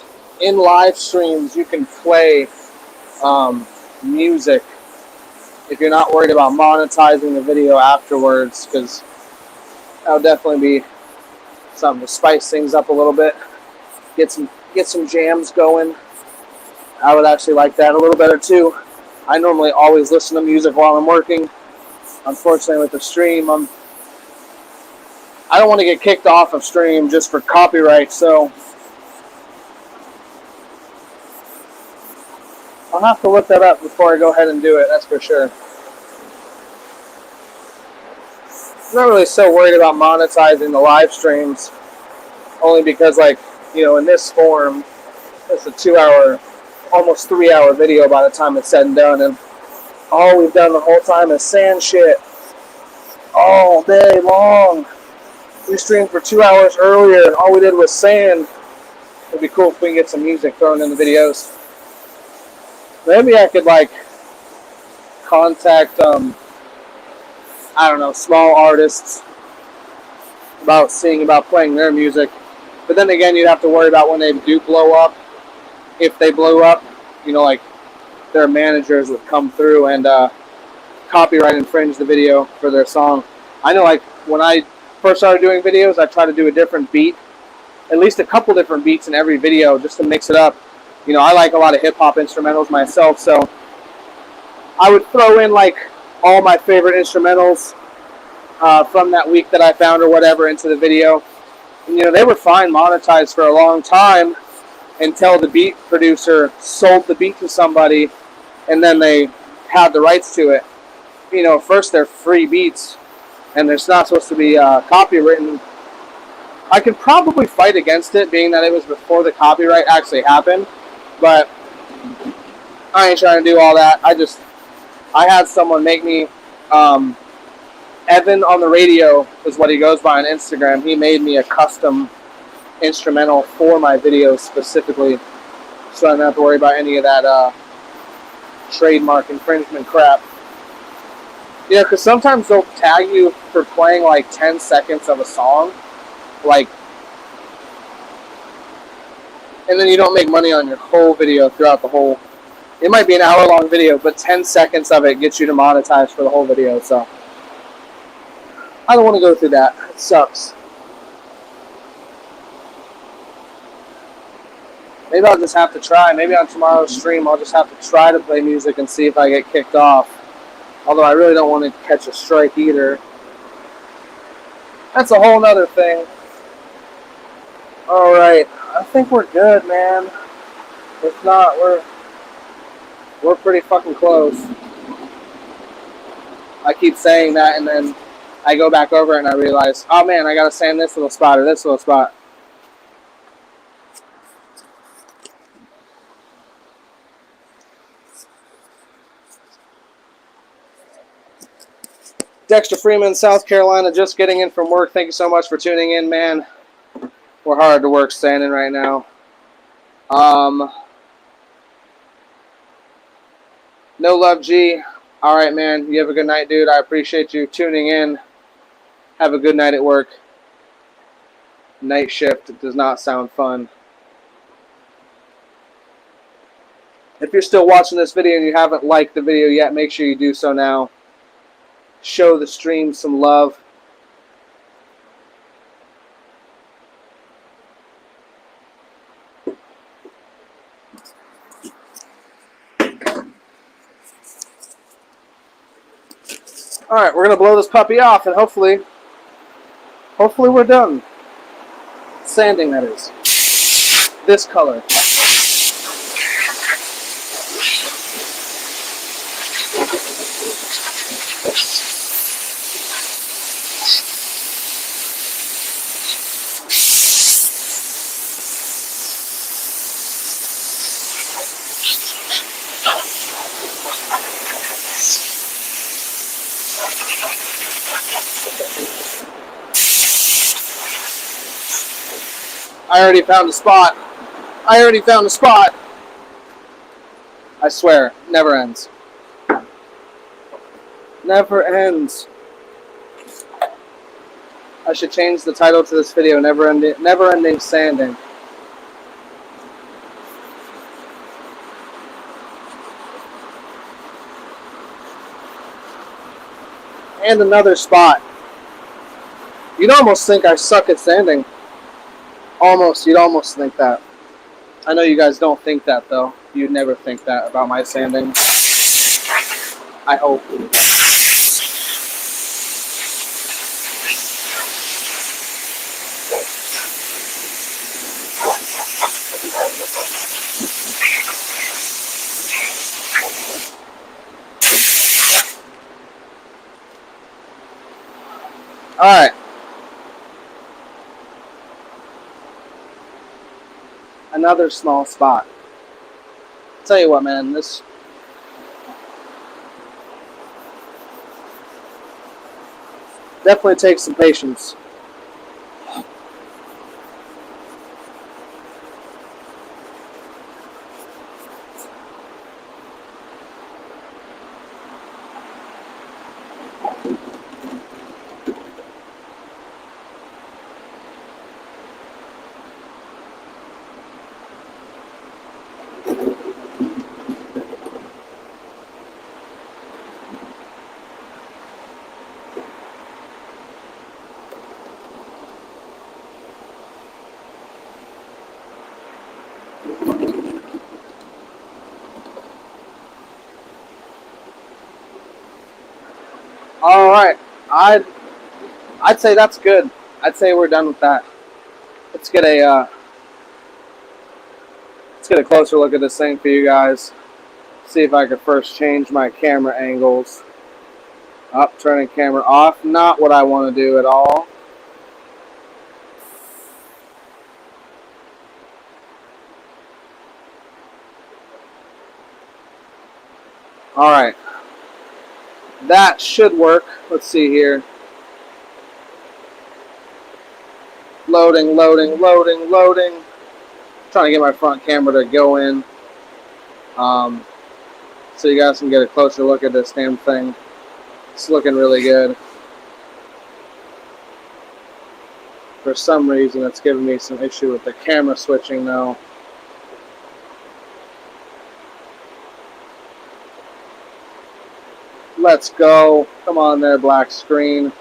in live streams you can play music if you're not worried about monetizing the video afterwards, because that would definitely be something to spice things up a little bit. Get some jams going. I would actually like that a little better too. I normally always listen to music while I'm working. Unfortunately, with the stream, I don't want to get kicked off of stream just for copyright, so I'll have to look that up before I go ahead and do it, that's for sure. I'm not really so worried about monetizing the live streams, only because, like, you know, in this form, it's a 2-hour, almost 3-hour video by the time it's said and done, and all we've done the whole time is sand shit all day long. We streamed for 2 hours earlier, and all we did was sand. It'd be cool if we can get some music thrown in the videos. Maybe I could, like, contact, I don't know, small artists about seeing about playing their music. But then again, you'd have to worry about when they do blow up. If they blow up, you know, like, their managers would come through and copyright infringe the video for their song. I know, like, when I first started doing videos, I tried to do a different beat, at least a couple different beats in every video just to mix it up. You know, I like a lot of hip-hop instrumentals myself, so I would throw in, like, all my favorite instrumentals from that week that I found or whatever into the video. And, you know, they were fine monetized for a long time until the beat producer sold the beat to somebody and then they had the rights to it. You know, first they're free beats and they're not supposed to be copywritten. I could probably fight against it, being that it was before the copyright actually happened, but I ain't trying to do all that. I had someone make me, Evan on the radio is what he goes by on Instagram. He made me a custom instrumental for my videos specifically, so I don't have to worry about any of that trademark infringement crap. Yeah, because sometimes they'll tag you for playing like 10 seconds of a song, like, and then you don't make money on your whole video throughout the whole. It might be an hour-long video, but 10 seconds of it gets you to monetize for the whole video, so I don't want to go through that. It sucks. Maybe I'll just have to try. Maybe on tomorrow's stream I'll just have to try to play music and see if I get kicked off. Although I really don't want to catch a strike either. That's a whole nother thing. Alright, I think we're good, man. If not, we're pretty fucking close. I keep saying that and then I go back over and I realize, oh man, I gotta sand this little spot or this little spot. Dexter Freeman, South Carolina, just getting in from work. Thank you so much for tuning in, man. We're hard to work sanding right now. No Love G. All right, man. You have a good night, dude. I appreciate you tuning in. Have a good night at work. Night shift does not sound fun. If you're still watching this video and you haven't liked the video yet, make sure you do so now. Show the stream some love. All right, we're gonna blow this puppy off, and hopefully we're done. Sanding, that is. This color. I already found a spot. I swear, never ends. Never ends. I should change the title to this video, Never Ending Sanding. And another spot. You'd almost think I suck at sanding. You'd almost think that. I know you guys don't think that, though. You'd never think that about my sanding. I hope. Alright. Another small spot. Tell you what, man, this definitely takes some patience. All right, I'd say that's good. I'd say we're done with that. Let's get a closer look at this thing for you guys. See if I could first change my camera angles. Up, turning camera off. Not what I want to do at all. All right. That should work. Let's see here. Loading. Trying to get my front camera to go in. So you guys can get a closer look at this damn thing. It's looking really good. For some reason, it's giving me some issue with the camera switching though. Let's go. Come on there, black screen.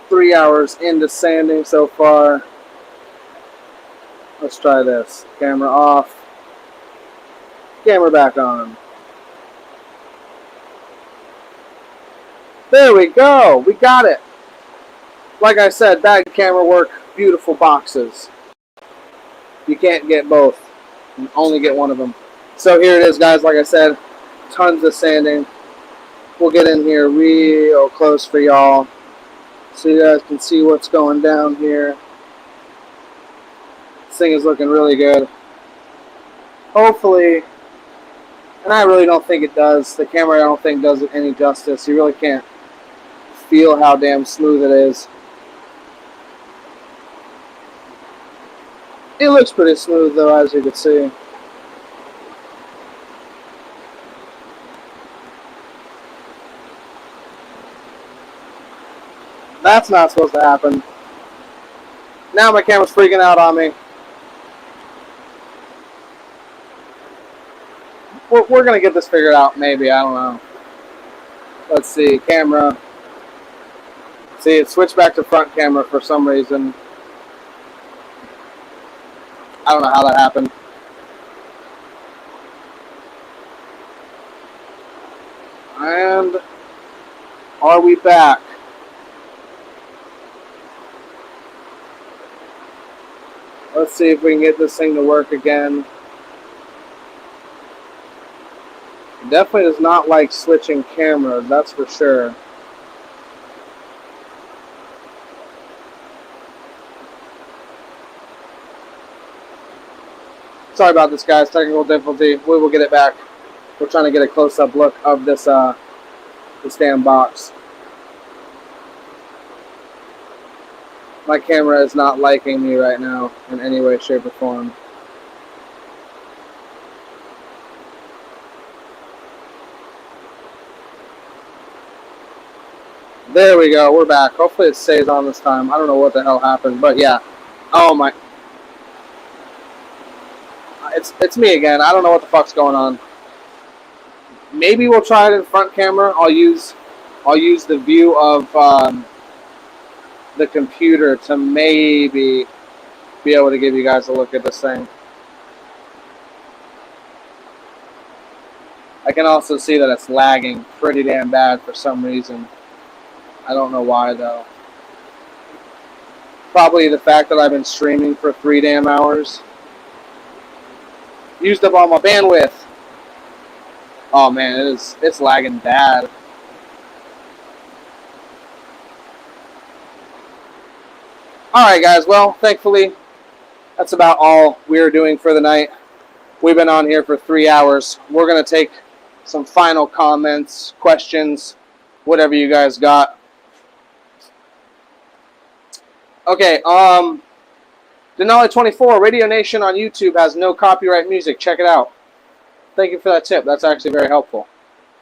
Three hours into sanding so far. Let's try this. Camera off. Camera back on. There we go. We got it. Like I said, bad camera work, beautiful boxes. You can't get both. You only get one of them. So here it is, guys. Like I said, tons of sanding. We'll get in here real close for y'all so you guys can see what's going down here. This thing is looking really good. Hopefully And I really don't think it does. The camera, I don't think, does it any justice. You really can't feel how damn smooth it is. It looks pretty smooth, though, as you can see. That's not supposed to happen. Now my camera's freaking out on me. We're going to get this figured out, maybe. I don't know. Let's see. Camera. See, it switched back to front camera for some reason. I don't know how that happened. And are we back? Let's see if we can get this thing to work again. It definitely does not like switching cameras, that's for sure. Sorry about this, guys. Technical difficulty. We will get it back. We're trying to get a close-up look of this this damn box. My camera is not liking me right now in any way, shape, or form. There we go. We're back. Hopefully it stays on this time. I don't know what the hell happened, but yeah. Oh my. It's me again. I don't know what the fuck's going on. Maybe we'll try it in front camera. I'll use the view of the computer to maybe be able to give you guys a look at this thing. I can also see that it's lagging pretty damn bad for some reason. I don't know why though. Probably the fact that I've been streaming for 3 damn hours. Used up all my bandwidth. Oh man, it's lagging bad. Alright guys, well, thankfully, that's about all we're doing for the night. We've been on here for 3 hours. We're going to take some final comments, questions, whatever you guys got. Okay, Denali24, Radio Nation on YouTube has no copyright music. Check it out. Thank you for that tip. That's actually very helpful.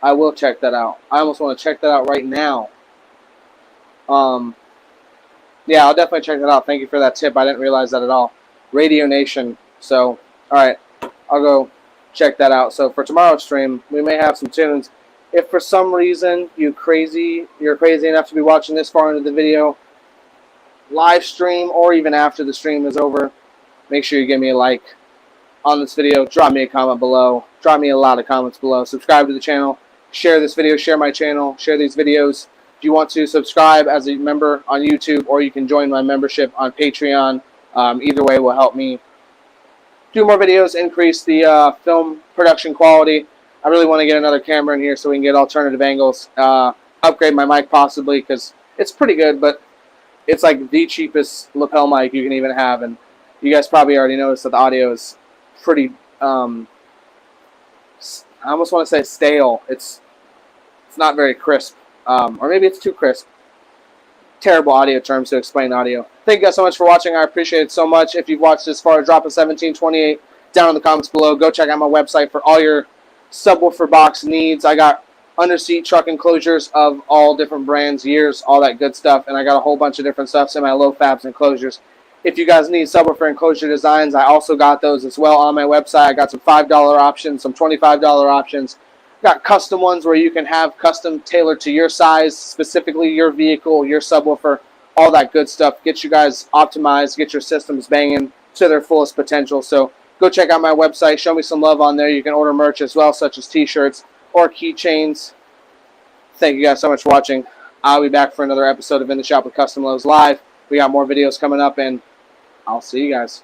I will check that out. I almost want to check that out right now. Yeah, I'll definitely check that out. Thank you for that tip. I didn't realize that at all. Radio Nation. So, alright. I'll go check that out. So, for tomorrow's stream, we may have some tunes. If for some reason you're crazy enough to be watching this far into the video, live stream or even after the stream is over, make sure you give me a like on this video. Drop me a comment below. Drop me a lot of comments below. Subscribe to the channel. Share this video. Share my channel. Share these videos. If you want to subscribe as a member on YouTube, or you can join my membership on Patreon. Either way will help me do more videos, increase the film production quality. I really want to get another camera in here so we can get alternative angles. Upgrade my mic possibly, because it's pretty good, but it's like the cheapest lapel mic you can even have. And you guys probably already noticed that the audio is pretty, I almost want to say stale. It's not very crisp. Or maybe it's too crisp. Terrible audio terms to explain audio. Thank you guys so much for watching. I appreciate it so much. If you've watched this far, drop a 1728 down in the comments below. Go check out my website for all your subwoofer box needs. I got underseat truck enclosures of all different brands, years, all that good stuff. And I got a whole bunch of different stuff in my low fabs enclosures. If you guys need subwoofer enclosure designs, I also got those as well on my website. I got some $5 options, some $25 options. Got custom ones where you can have custom tailored to your size, specifically your vehicle, your subwoofer, all that good stuff. Get you guys optimized, get your systems banging to their fullest potential. So go check out my website. Show me some love on there. You can order merch as well, such as t-shirts or keychains. Thank you guys so much for watching. I'll be back for another episode of In the Shop with CustomLowz Live. We got more videos coming up, and I'll see you guys.